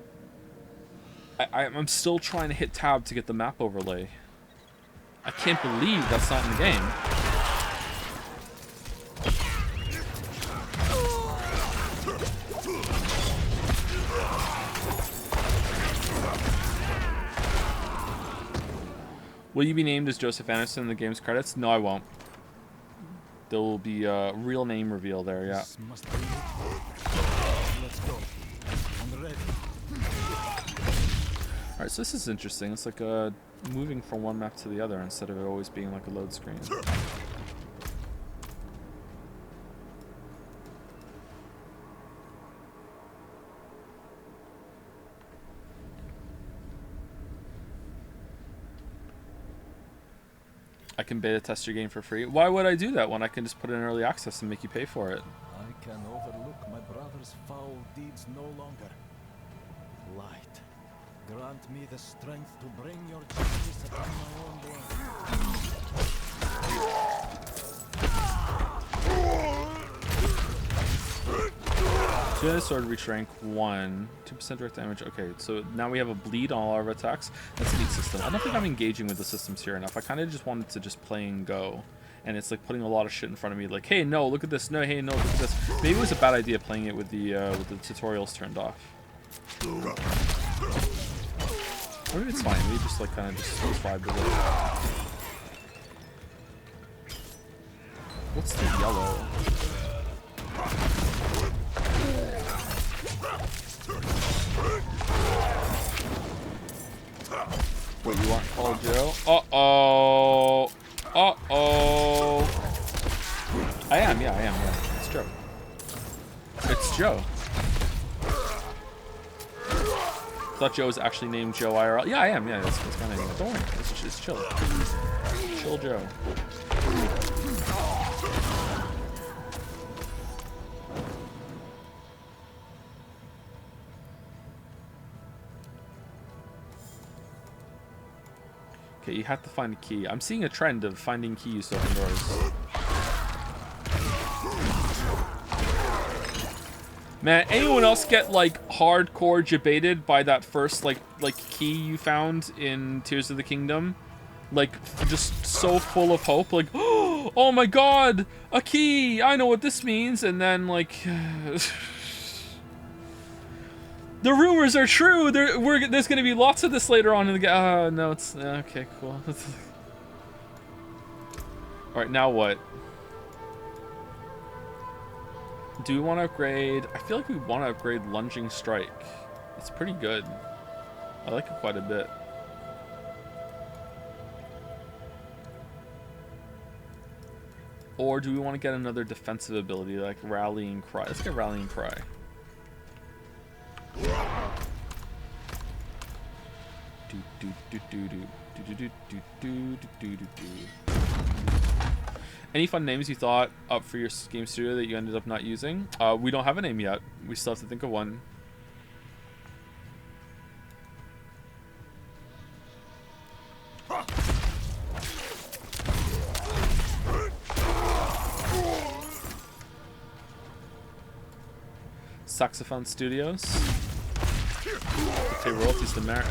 I'm still trying to hit tab to get the map overlay. I can't believe that's not in the game. Will you be named as Joseph Anderson in the game's credits? No, I won't. There will be a real name reveal there, yeah. Let's go. I'm ready. Alright, so this is interesting. It's like moving from one map to the other instead of it always being like a load screen. I can beta test your game for free. Why would I do that when I can just put it in early access and make you pay for it? I can overlook my brother's foul deeds no longer. Light, grant me the strength to bring your justice upon my own blood. Two-handed sword reach rank 1. 2% direct damage. Okay, so now we have a bleed on all our attacks. That's a neat system. I don't think I'm engaging with the systems here enough. I kind of just wanted to just play and go. And it's like putting a lot of shit in front of me. Like, hey, no, look at this. No, hey, no, look at this. Maybe it was a bad idea playing it with the tutorials turned off. Or maybe it's fine. We just like kind of just vibe with it. What's the yellow? Wait, you want to follow Joe? Uh-oh. Uh-oh. I am, yeah. It's Joe. It's Joe. Thought Joe was actually named Joe IRL. Yeah, I am, yeah, that's my name. Don't worry, it's chill. Chill Joe. Okay, you have to find a key. I'm seeing a trend of finding keys to open doors. Man, anyone else get like hardcore debated by that first like key you found in Tears of the Kingdom? Like just so full of hope, like, oh my god, a key! I know what this means, and then like the rumors are true. There's gonna be lots of this later on in the game. Oh no, it's okay, cool. All right, now what? Do we want to upgrade? I feel like we want to upgrade Lunging Strike. It's pretty good. I like it quite a bit. Or do we want to get another defensive ability like Rallying Cry? Let's get Rallying Cry. Any fun names you thought up for your game studio that you ended up not using? We don't have a name yet. We still have to think of one. Saxophone Studios. Pay royalties to Merrick.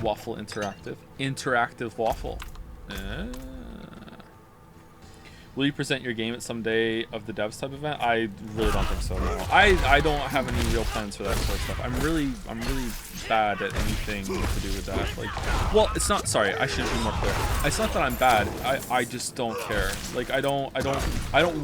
Waffle interactive waffle. Will you present your game at some day of the devs type event? I really don't think so. No, I don't have any real plans for that sort of stuff. I'm really bad at anything to do with that. Like, well, it's not. Sorry, I should be more clear. It's not that I'm bad. I just don't care. Like, I don't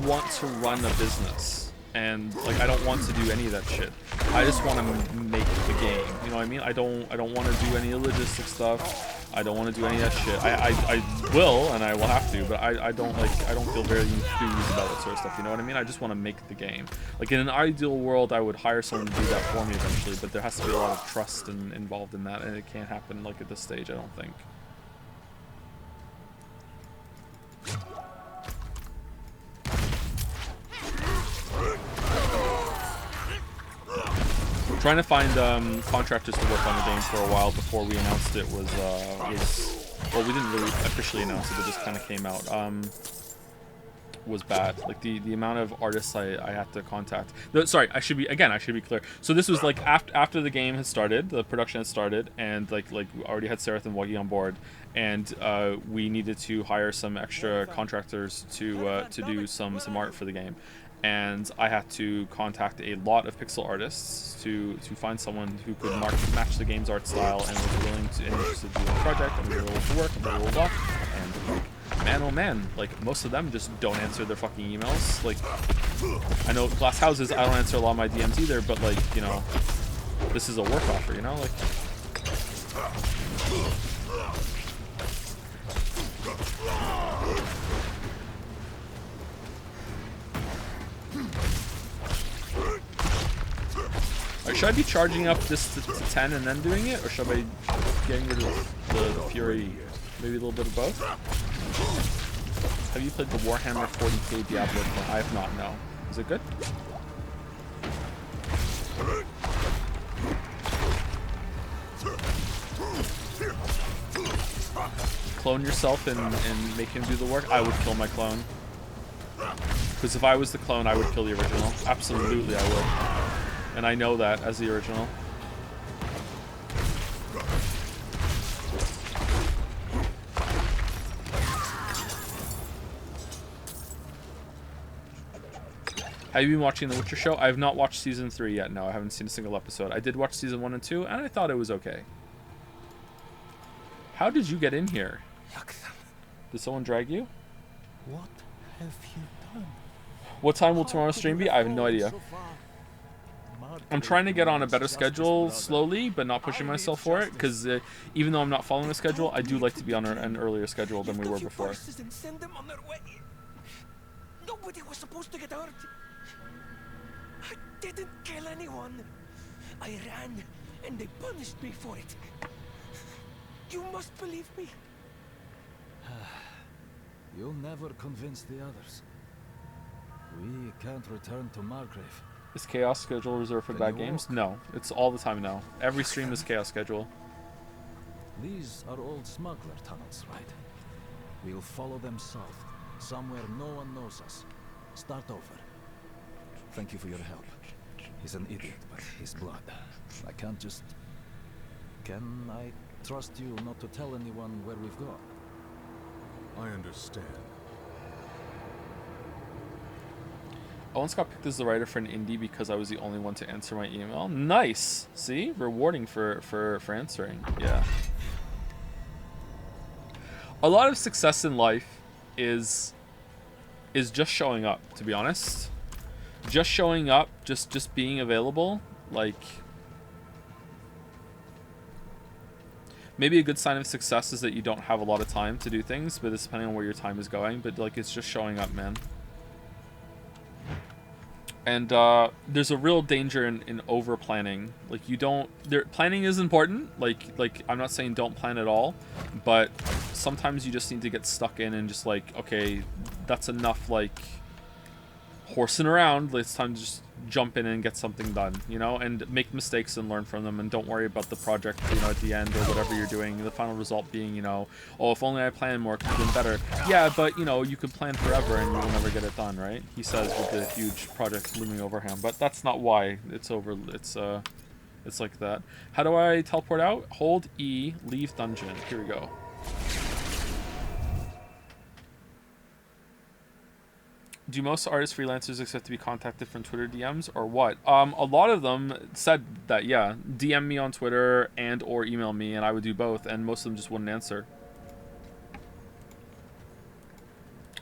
want to run a business, and like I don't want to do any of that shit. I just want to make the game. You know what I mean? I don't want to do any logistic stuff. I don't want to do any of that shit. I will, and I will have to, but I don't feel very enthused about that sort of stuff, you know what I mean? I just want to make the game. Like, in an ideal world, I would hire someone to do that for me eventually, but there has to be a lot of trust involved in that, and it can't happen, like, at this stage, I don't think. Trying to find contractors to work on the game for a while before we announced it was well, we didn't really officially announce it, it just kind of came out, was bad. Like the amount of artists I had to contact. No, sorry, I should be clear. So this was like after the game had started, the production had started, and like we already had Sereth and Wuggy on board, and we needed to hire some extra contractors to do some art for the game. And I had to contact a lot of pixel artists to find someone who could match the game's art style and was willing to and interested to do the project and was willing to work and blah blah blah. And like, man oh man, like most of them just don't answer their fucking emails. Like, I know Glass Houses, I don't answer a lot of my DMs either, but like, you know, this is a work offer, you know, like. Should I be charging up this to 10 and then doing it, or should I be getting rid of the Fury? Maybe a little bit of both? Have you played the Warhammer 40k Diablo? I have not, no. Is it good? Clone yourself and make him do the work? I would kill my clone. Because if I was the clone, I would kill the original. Absolutely, I would. And I know that as the original. Have you been watching The Witcher show? I have not watched season 3 yet. No, I haven't seen a single episode. I did watch season 1 and 2, and I thought it was okay. How did you get in here? Did someone drag you? What have you done? What time will tomorrow's stream be? I have no idea. I'm trying to get on a better schedule slowly, but not pushing myself for it, because even though I'm not following a schedule, I do like to be on an earlier schedule than we were before. Nobody was supposed to get hurt. I didn't kill anyone. I ran, and they punished me for it. You must believe me. You'll never convince the others. We can't return to Margrave. Is Chaos schedule reserved for bad games? No, it's all the time now. Every stream is Chaos schedule. These are old smuggler tunnels, right? We'll follow them south, somewhere no one knows us. Start over. Thank you for your help. He's an idiot, but his blood. I can't just... Can I trust you not to tell anyone where we've gone? I understand. I once got picked as the writer for an indie because I was the only one to answer my email. Nice! See? Rewarding for answering. Yeah. A lot of success in life is just showing up, to be honest. Just showing up, just being available. Like, maybe a good sign of success is that you don't have a lot of time to do things, but it's depending on where your time is going. But like, it's just showing up, man. And there's a real danger in over planning. Like, you don't, planning is important. Like I'm not saying don't plan at all, but sometimes you just need to get stuck in and just like, okay, that's enough like horsing around. It's time to just jump in and get something done, you know, and make mistakes and learn from them, and don't worry about the project, you know, at the end or whatever you're doing, the final result being, you know, oh, if only I planned more, could have been better. Yeah, but you know, you could plan forever and you will never get it done, right? He says with the huge project looming over him, but that's not why it's over. It's like that. How do I teleport out? Hold E, leave dungeon. Here we go. Do most artists, freelancers expect to be contacted from Twitter DMs or what? A lot of them said that, yeah, DM me on Twitter and or email me, and I would do both, and most of them just wouldn't answer.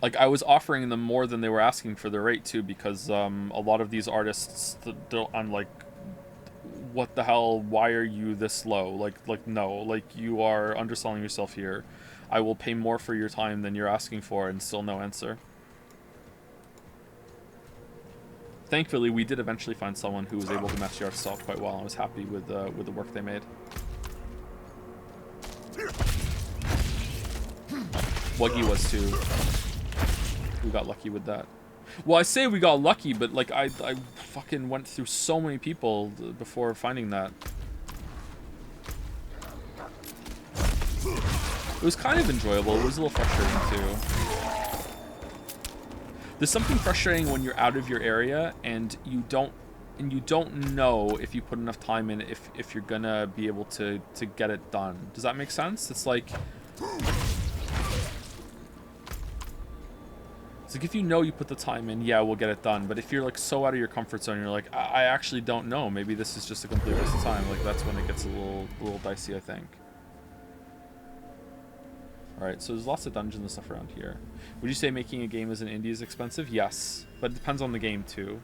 Like, I was offering them more than they were asking for their rate too, because a lot of these artists, I'm like what the hell? Why are you this low? Like no, like you are underselling yourself here. I will pay more for your time than you're asking for, and still no answer. Thankfully, we did eventually find someone who was able to match the art style quite well. I was happy with the work they made. Wuggy was too. We got lucky with that. Well, I say we got lucky, but like I fucking went through so many people before finding that. It was kind of enjoyable. It was a little frustrating too. There's something frustrating when you're out of your area and you don't know if you put enough time in if you're gonna be able to get it done. Does that make sense? It's like if you know you put the time in, yeah, we'll get it done. But if you're like so out of your comfort zone, you're like, I actually don't know. Maybe this is just a complete waste of time. Like that's when it gets a little dicey, I think. All right, so there's lots of dungeons and stuff around here. Would you say making a game as an indie is expensive? Yes, but it depends on the game too.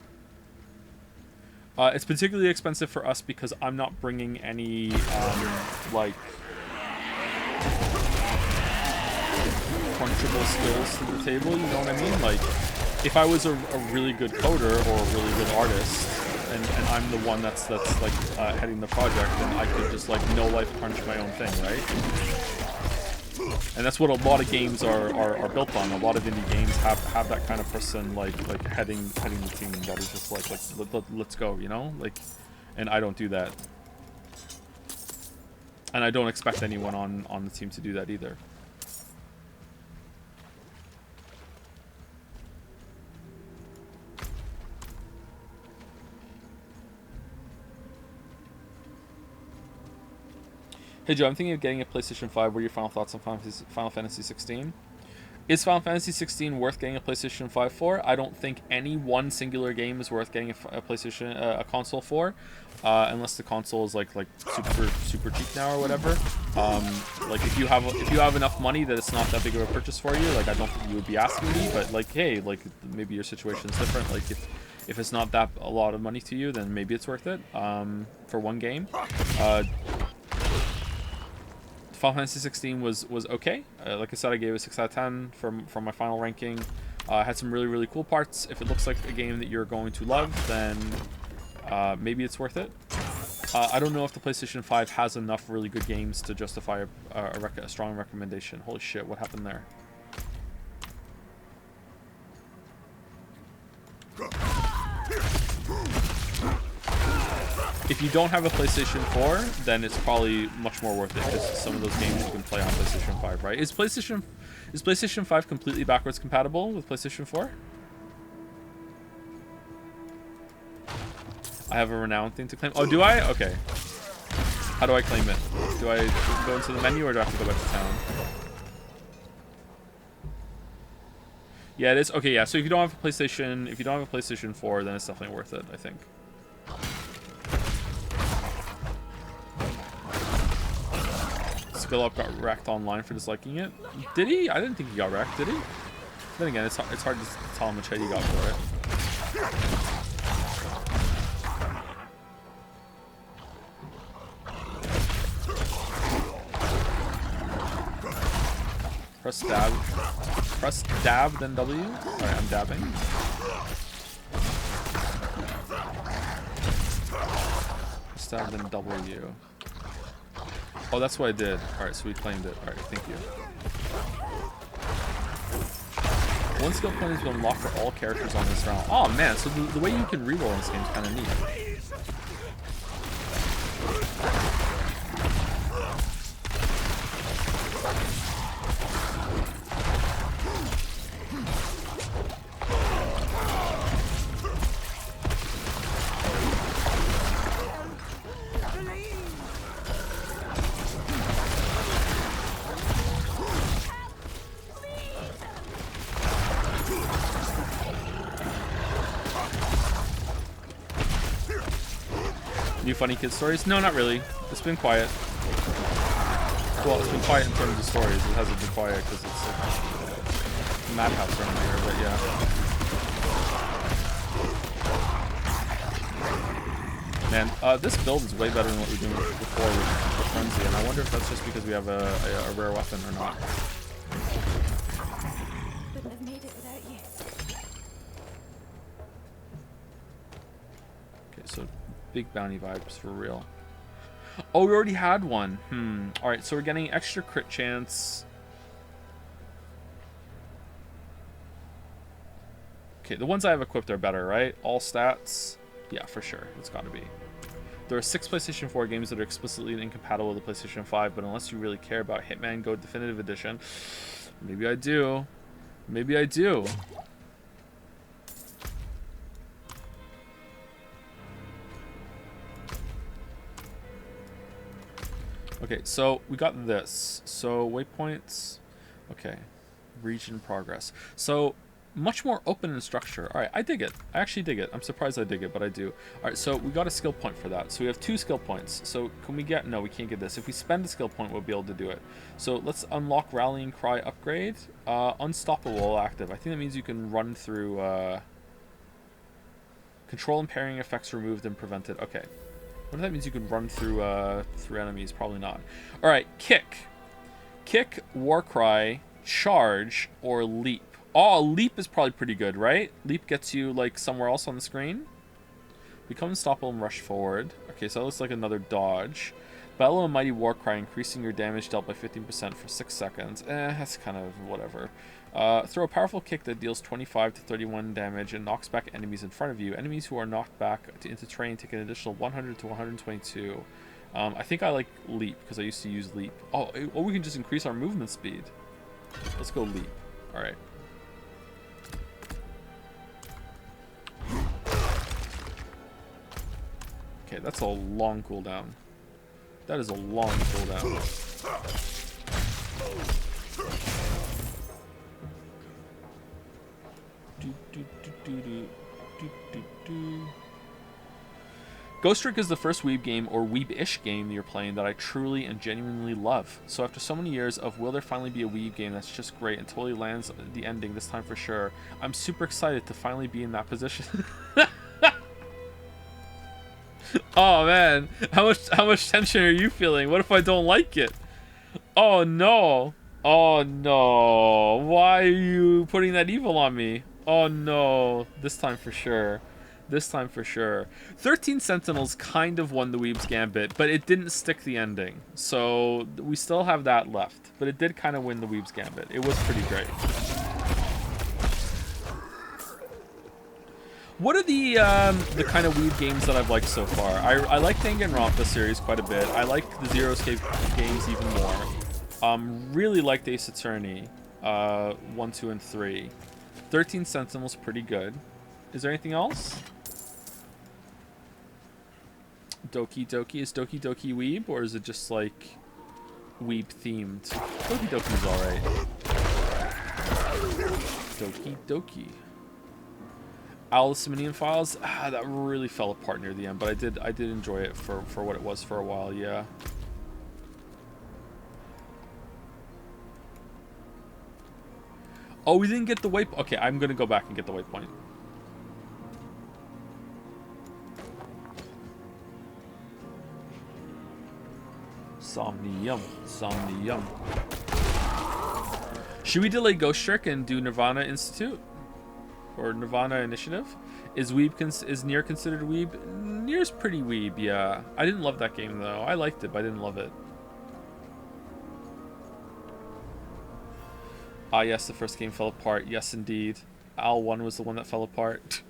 It's particularly expensive for us because I'm not bringing any like crunchable skills to the table, you know what I mean? Like, if I was a really good coder or a really good artist, and I'm the one that's like heading the project, then I could just like no life crunch my own thing, right? And that's what a lot of games are built on. A lot of indie games have that kind of person like heading the team that is just like let's go, you know? Like, and I don't do that, and I don't expect anyone on the team to do that either. Hey Joe, I'm thinking of getting a PlayStation 5. What are your final thoughts on Final Fantasy 16? Is Final Fantasy 16 worth getting a PlayStation 5 for? I don't think any one singular game is worth getting a PlayStation, a console for, unless the console is like super cheap now or whatever. Like if you have enough money that it's not that big of a purchase for you, like I don't think you would be asking me. But like, hey, like maybe your situation is different. Like if it's not that a lot of money to you, then maybe it's worth it for one game. Final Fantasy 16 was okay. Like I said, I gave it 6 out of 10 from my final ranking. Had some really cool parts. If it looks like a game that you're going to love, then maybe it's worth it. I don't know if the PlayStation 5 has enough really good games to justify a strong recommendation. Holy shit, what happened there? If you don't have a PlayStation 4, then it's probably much more worth it because some of those games you can play on PlayStation 5, right? Is PlayStation 5 completely backwards compatible with PlayStation 4? I have a renowned thing to claim. Oh, do I? Okay. How do I claim it? Do I go into the menu or do I have to go back to town? Yeah, it is. Okay, yeah. So if you don't have a PlayStation 4, then it's definitely worth it, I think. Skill Up got wrecked online for disliking it. Did he? I didn't think he got wrecked, did he? Then again, it's hard to tell how much hate he got for it. Press dab, then W. Alright, I'm dabbing. Press dab, then W. Oh, that's what I did. Alright, so we claimed it. Alright, thank you. One skill point is unlocked for all characters on this round. Oh man, so the way you can reroll in this game is kind of neat. Funny kid stories? No, not really. It's been quiet. Well, it's been quiet in terms of stories. It hasn't been quiet because it's like a madhouse around here, but yeah. Man, this build is way better than what we were doing before with Frenzy, and I wonder if that's just because we have a rare weapon or not. Wouldn't have made it without you. Okay, so big bounty vibes for real. Oh, we already had one. Alright, so we're getting extra crit chance. Okay, the ones I have equipped are better, right? All stats. Yeah, for sure. It's got to be. There are 6 PlayStation 4 games that are explicitly incompatible with the PlayStation 5, but unless you really care about Hitman Go Definitive Edition, maybe I do. Maybe I do. Okay, so we got this. So waypoints. Okay. Region progress. So much more open in structure. All right, I dig it. I actually dig it. I'm surprised I dig it, but I do. All right, so we got a skill point for that. So we have 2 skill points. So can we get... No, we can't get this. If we spend a skill point, we'll be able to do it. So let's unlock Rallying Cry upgrade. Unstoppable active. I think that means you can run through... Control and parrying effects removed and prevented. Okay. What if that means you can run through enemies? Probably not. All right, kick. Kick, Warcry, charge, or leap. Oh, leap is probably pretty good, right? Leap gets you, like, somewhere else on the screen. Become unstoppable and rush forward. Okay, so that looks like another dodge. Bellow and Mighty Warcry, increasing your damage dealt by 15% for 6 seconds. That's kind of whatever. Throw a powerful kick that deals 25 to 31 damage and knocks back enemies in front of you. Enemies who are knocked back into terrain take an additional 100 to 122. I think I like leap because I used to use leap. Oh, we can just increase our movement speed. Let's go leap. All right. Okay, that's a long cooldown. That is a long cooldown. Ghost Trick is the first Weeb game or Weeb-ish game you're playing that I truly and genuinely love. So after so many years of will there finally be a Weeb game that's just great and totally lands the ending this time for sure, I'm super excited to finally be in that position. Oh man, how much tension are you feeling? What if I don't like it? Oh no. Oh no. Why are you putting that evil on me? Oh no. This time for sure. This time for sure. 13 Sentinels kind of won the Weeb's Gambit, but it didn't stick the ending. So we still have that left. But it did kind of win the Weeb's Gambit. It was pretty great. What are the kind of Weeb games that I've liked so far? I like Danganronpa series quite a bit. I like the Zero Escape games even more. Really liked Ace Attorney 1, 2, and 3. 13 Sentinels pretty good. Is there anything else? Doki Doki. Is Doki Doki Weeb, or is it just like Weeb themed? Doki Doki's alright. Doki Doki. Alice Minion Files. That really fell apart near the end, but I did enjoy it for what it was for a while, yeah. Oh, we didn't get the waypoint. Okay, I'm gonna go back and get the waypoint. Somnium. Somnium. Should we delay Ghost Trick and do Nirvana Institute? Or Nirvana Initiative? Is Nier considered Weeb? Nier's pretty Weeb, yeah. I didn't love that game though. I liked it, but I didn't love it. Ah yes, the first game fell apart. Yes indeed. Al 1 was the one that fell apart.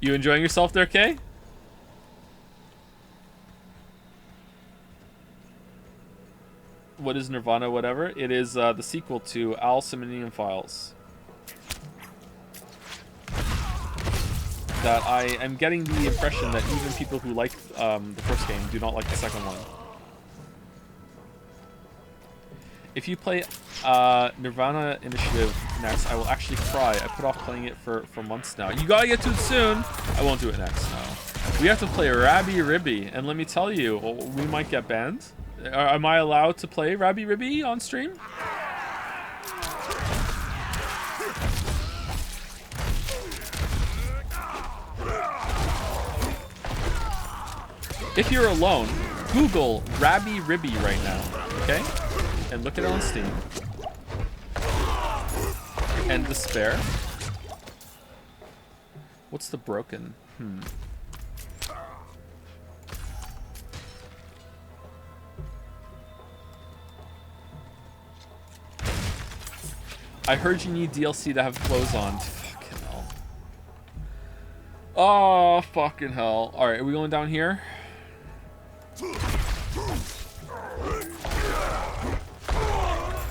You enjoying yourself there, Kay? What is Nirvana whatever? It is the sequel to Al Simonian Files. That I am getting the impression that even people who like the first game do not like the second one. If you play Nirvana Initiative next, I will actually cry. I put off playing it for months now. You gotta get to it soon! I won't do it next, no. We have to play Rabby Ribby, and let me tell you, we might get banned. Am I allowed to play Rabby Ribby on stream? If you're alone, Google Rabby Ribby right now, okay? And look at it on Steam. And Despair. What's the broken? I heard you need DLC to have clothes on. Fucking hell. Oh, fucking hell. Alright, are we going down here?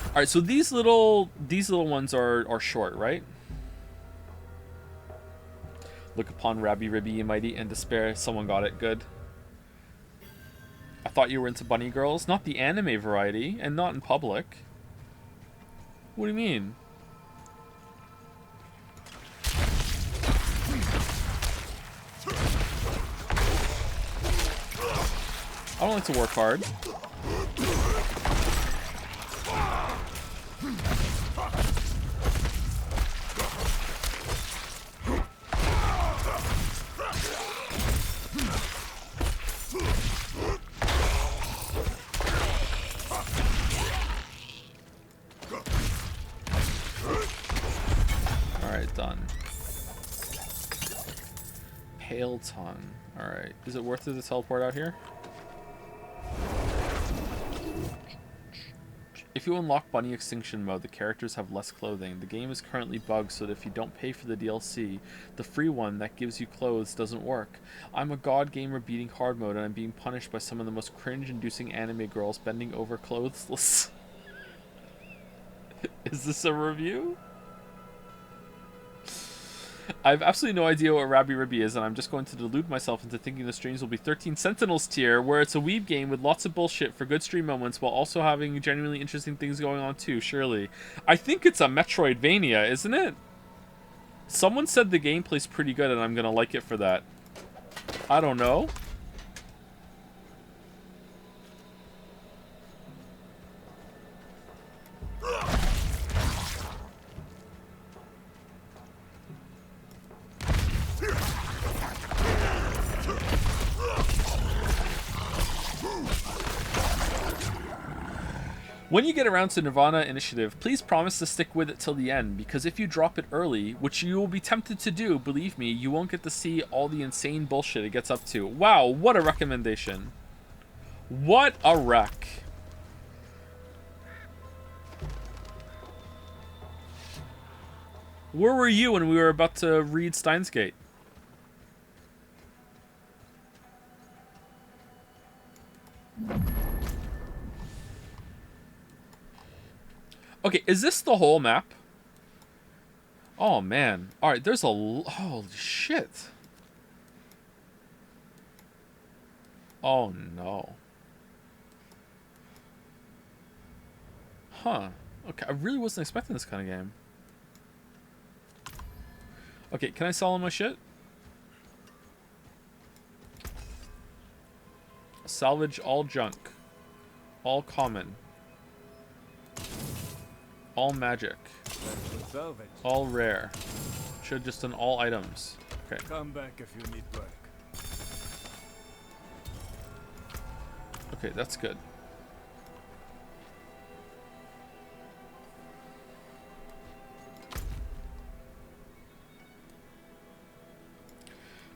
Alright, so these little ones are short, right? Look upon Rabby Ribby Mighty and Despair. Someone got it. Good. I thought you were into bunny girls. Not the anime variety, and not in public. What do you mean? I don't like to work hard. Alright, done. Pale tongue. Alright. Is it worth it to teleport out here? If you unlock Bunny Extinction Mode, the characters have less clothing. The game is currently bugged so that if you don't pay for the DLC, the free one that gives you clothes doesn't work. I'm a god gamer beating hard mode and I'm being punished by some of the most cringe-inducing anime girls bending over clothesless. Is this a review? I have absolutely no idea what Rabby Ribby is, and I'm just going to delude myself into thinking the streams will be 13 Sentinels tier, where it's a weeb game with lots of bullshit for good stream moments while also having genuinely interesting things going on too, surely. I think it's a Metroidvania, isn't it? Someone said the gameplay's pretty good, and I'm gonna like it for that. I don't know. When you get around to Nirvana Initiative, please promise to stick with it till the end, because if you drop it early, which you will be tempted to do, believe me, you won't get to see all the insane bullshit it gets up to. Wow, what a recommendation. What a wreck. Where were you when we were about to read Steins Gate? Okay, is this the whole map? Oh, man. Alright, there's a... Holy shit. Oh, no. Huh. Okay, I really wasn't expecting this kind of game. Okay, can I sell all my shit? Salvage all junk. All common. All magic. All rare. Should just done all items. Okay. Come back if you need work. Okay, that's good.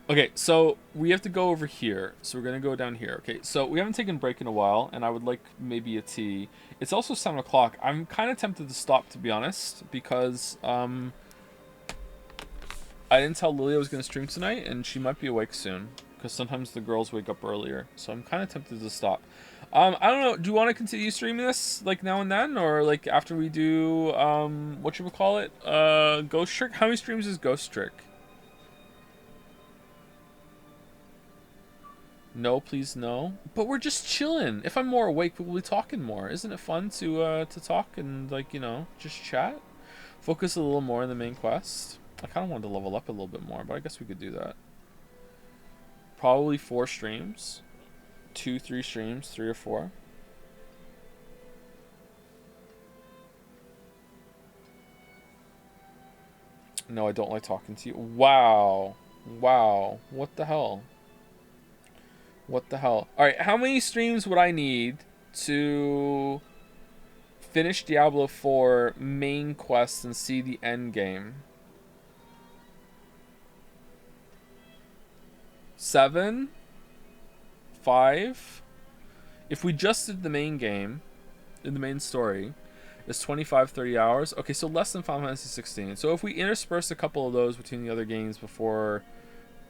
Okay, so we have to go over here. So we're going to go down here. Okay, so we haven't taken a break in a while, and I would like maybe a tea. It's also 7 o'clock. I'm kind of tempted to stop, to be honest, because I didn't tell Lily I was going to stream tonight, and she might be awake soon, because sometimes the girls wake up earlier. So I'm kind of tempted to stop. I don't know. Do you want to continue streaming this, like, now and then, or, like, after we do, whatchamacallit? Ghost Trick? How many streams is Ghost Trick? No, please, no. But we're just chilling. If I'm more awake, we'll be talking more. Isn't it fun to talk and, like, you know, just chat? Focus a little more on the main quest. I kind of wanted to level up a little bit more, but I guess we could do that. Probably 4 streams. 2, 3 streams, 3 or 4. No, I don't like talking to you. Wow. Wow. What the hell? What the hell? Alright, how many streams would I need to finish Diablo 4 main quest and see the end game? 7? 5? If we just did the main game, in the main story, it's 25-30 hours. Okay, so less than Final Fantasy 16. So if we intersperse a couple of those between the other games before,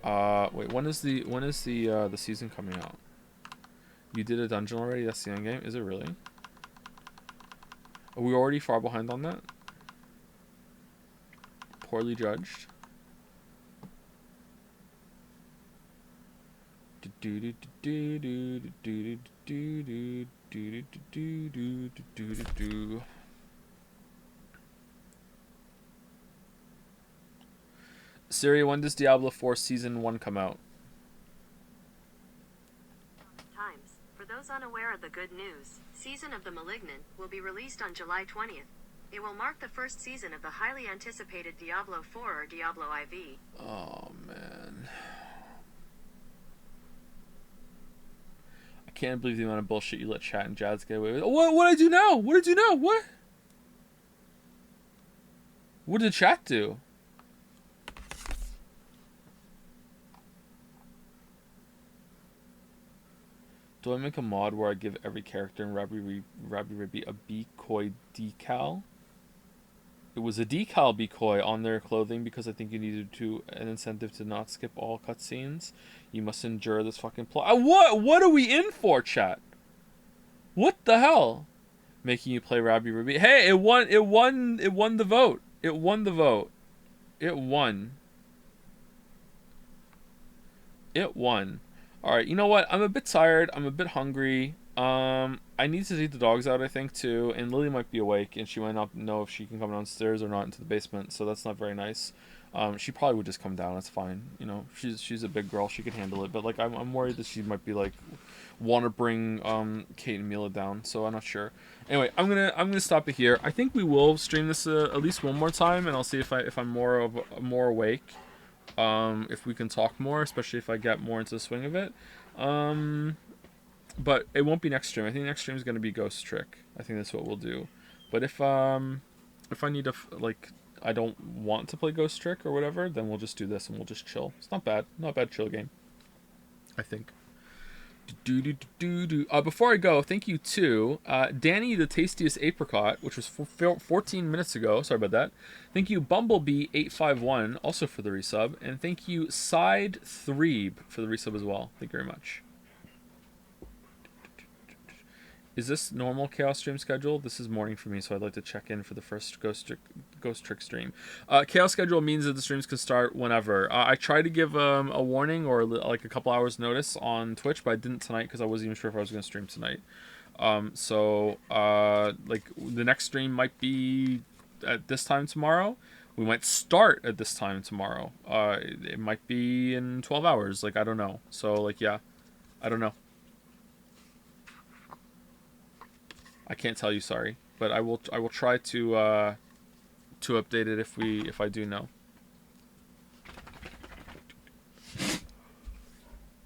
wait, when is the season coming out? You did a dungeon already? That's the end game. Is it really? Are we already far behind on that? Poorly judged. Siri, when does Diablo 4 Season 1 come out? Times. For those unaware of the good news, Season of the Malignant will be released on July 20th. It will mark the first season of the highly anticipated Diablo 4 or Diablo IV. Oh, man. I can't believe the amount of bullshit you let chat and Jazz get away with. What did I do now? What did I do now? What? What did chat do? Do I make a mod where I give every character in Rabbi Ribby a decoy decal? It was a decal decoy on their clothing because I think you needed an incentive to not skip all cutscenes. You must endure this fucking plot. What are we in for, chat? What the hell? Making you play Rabbi Ribby. Hey, it won the vote. It won the vote. It won. It won. Alright, you know what? I'm a bit tired. I'm a bit hungry. I need to take the dogs out, I think, too. And Lily might be awake, and she might not know if she can come downstairs or not into the basement, so that's not very nice. She probably would just come down. It's fine. You know, she's a big girl. She could handle it. But, like, I'm worried that she might be, like, want to bring Kate and Mila down, so I'm not sure. Anyway, I'm gonna stop it here. I think we will stream this at least one more time, and I'll see if I'm more awake. If we can talk more, especially if I get more into the swing of it. But it won't be next stream. I think next stream is going to be Ghost Trick. I think that's what we'll do. But if I need to, like, I don't want to play Ghost Trick or whatever, then we'll just do this and we'll just chill. It's not bad. Not a bad chill game, I think. Before I go, thank you to Danny the Tastiest Apricot, which was 14 minutes ago. Sorry about that. Thank you Bumblebee851, also for the resub. And thank you Side Threeb for the resub as well. Thank you very much. Is this normal Chaos stream schedule? This is morning for me, so I'd like to check in for the first Ghost Trick stream. Chaos schedule means that the streams can start whenever. I tried to give a warning or like a couple hours notice on Twitch, but I didn't tonight because I wasn't even sure if I was going to stream tonight. Like the next stream might be at this time tomorrow. We might start at this time tomorrow. It might be in 12 hours. Like, I don't know. So, like, yeah, I don't know. I can't tell you, sorry, but I will try to update it if I do know.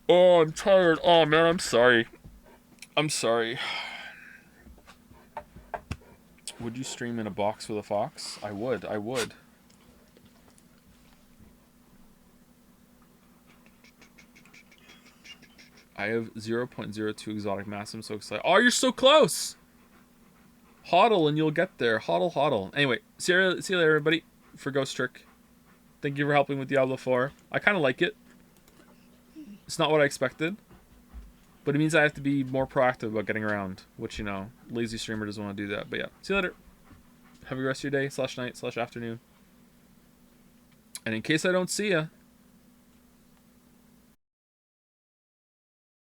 Oh, I'm tired. Oh man, I'm sorry. I'm sorry. Would you stream in a box with a fox? I would. I would. I have 0.02 exotic mass. I'm so excited. Oh, you're so close! Hodl and you'll get there. Hodl, hodl. Anyway, see you later, everybody, for Ghost Trick. Thank you for helping with Diablo 4. I kind of like it. It's not what I expected. But it means I have to be more proactive about getting around. Which, you know, lazy streamer doesn't want to do that. But yeah, see you later. Have a good rest of your day, /night, /afternoon. And in case I don't see ya,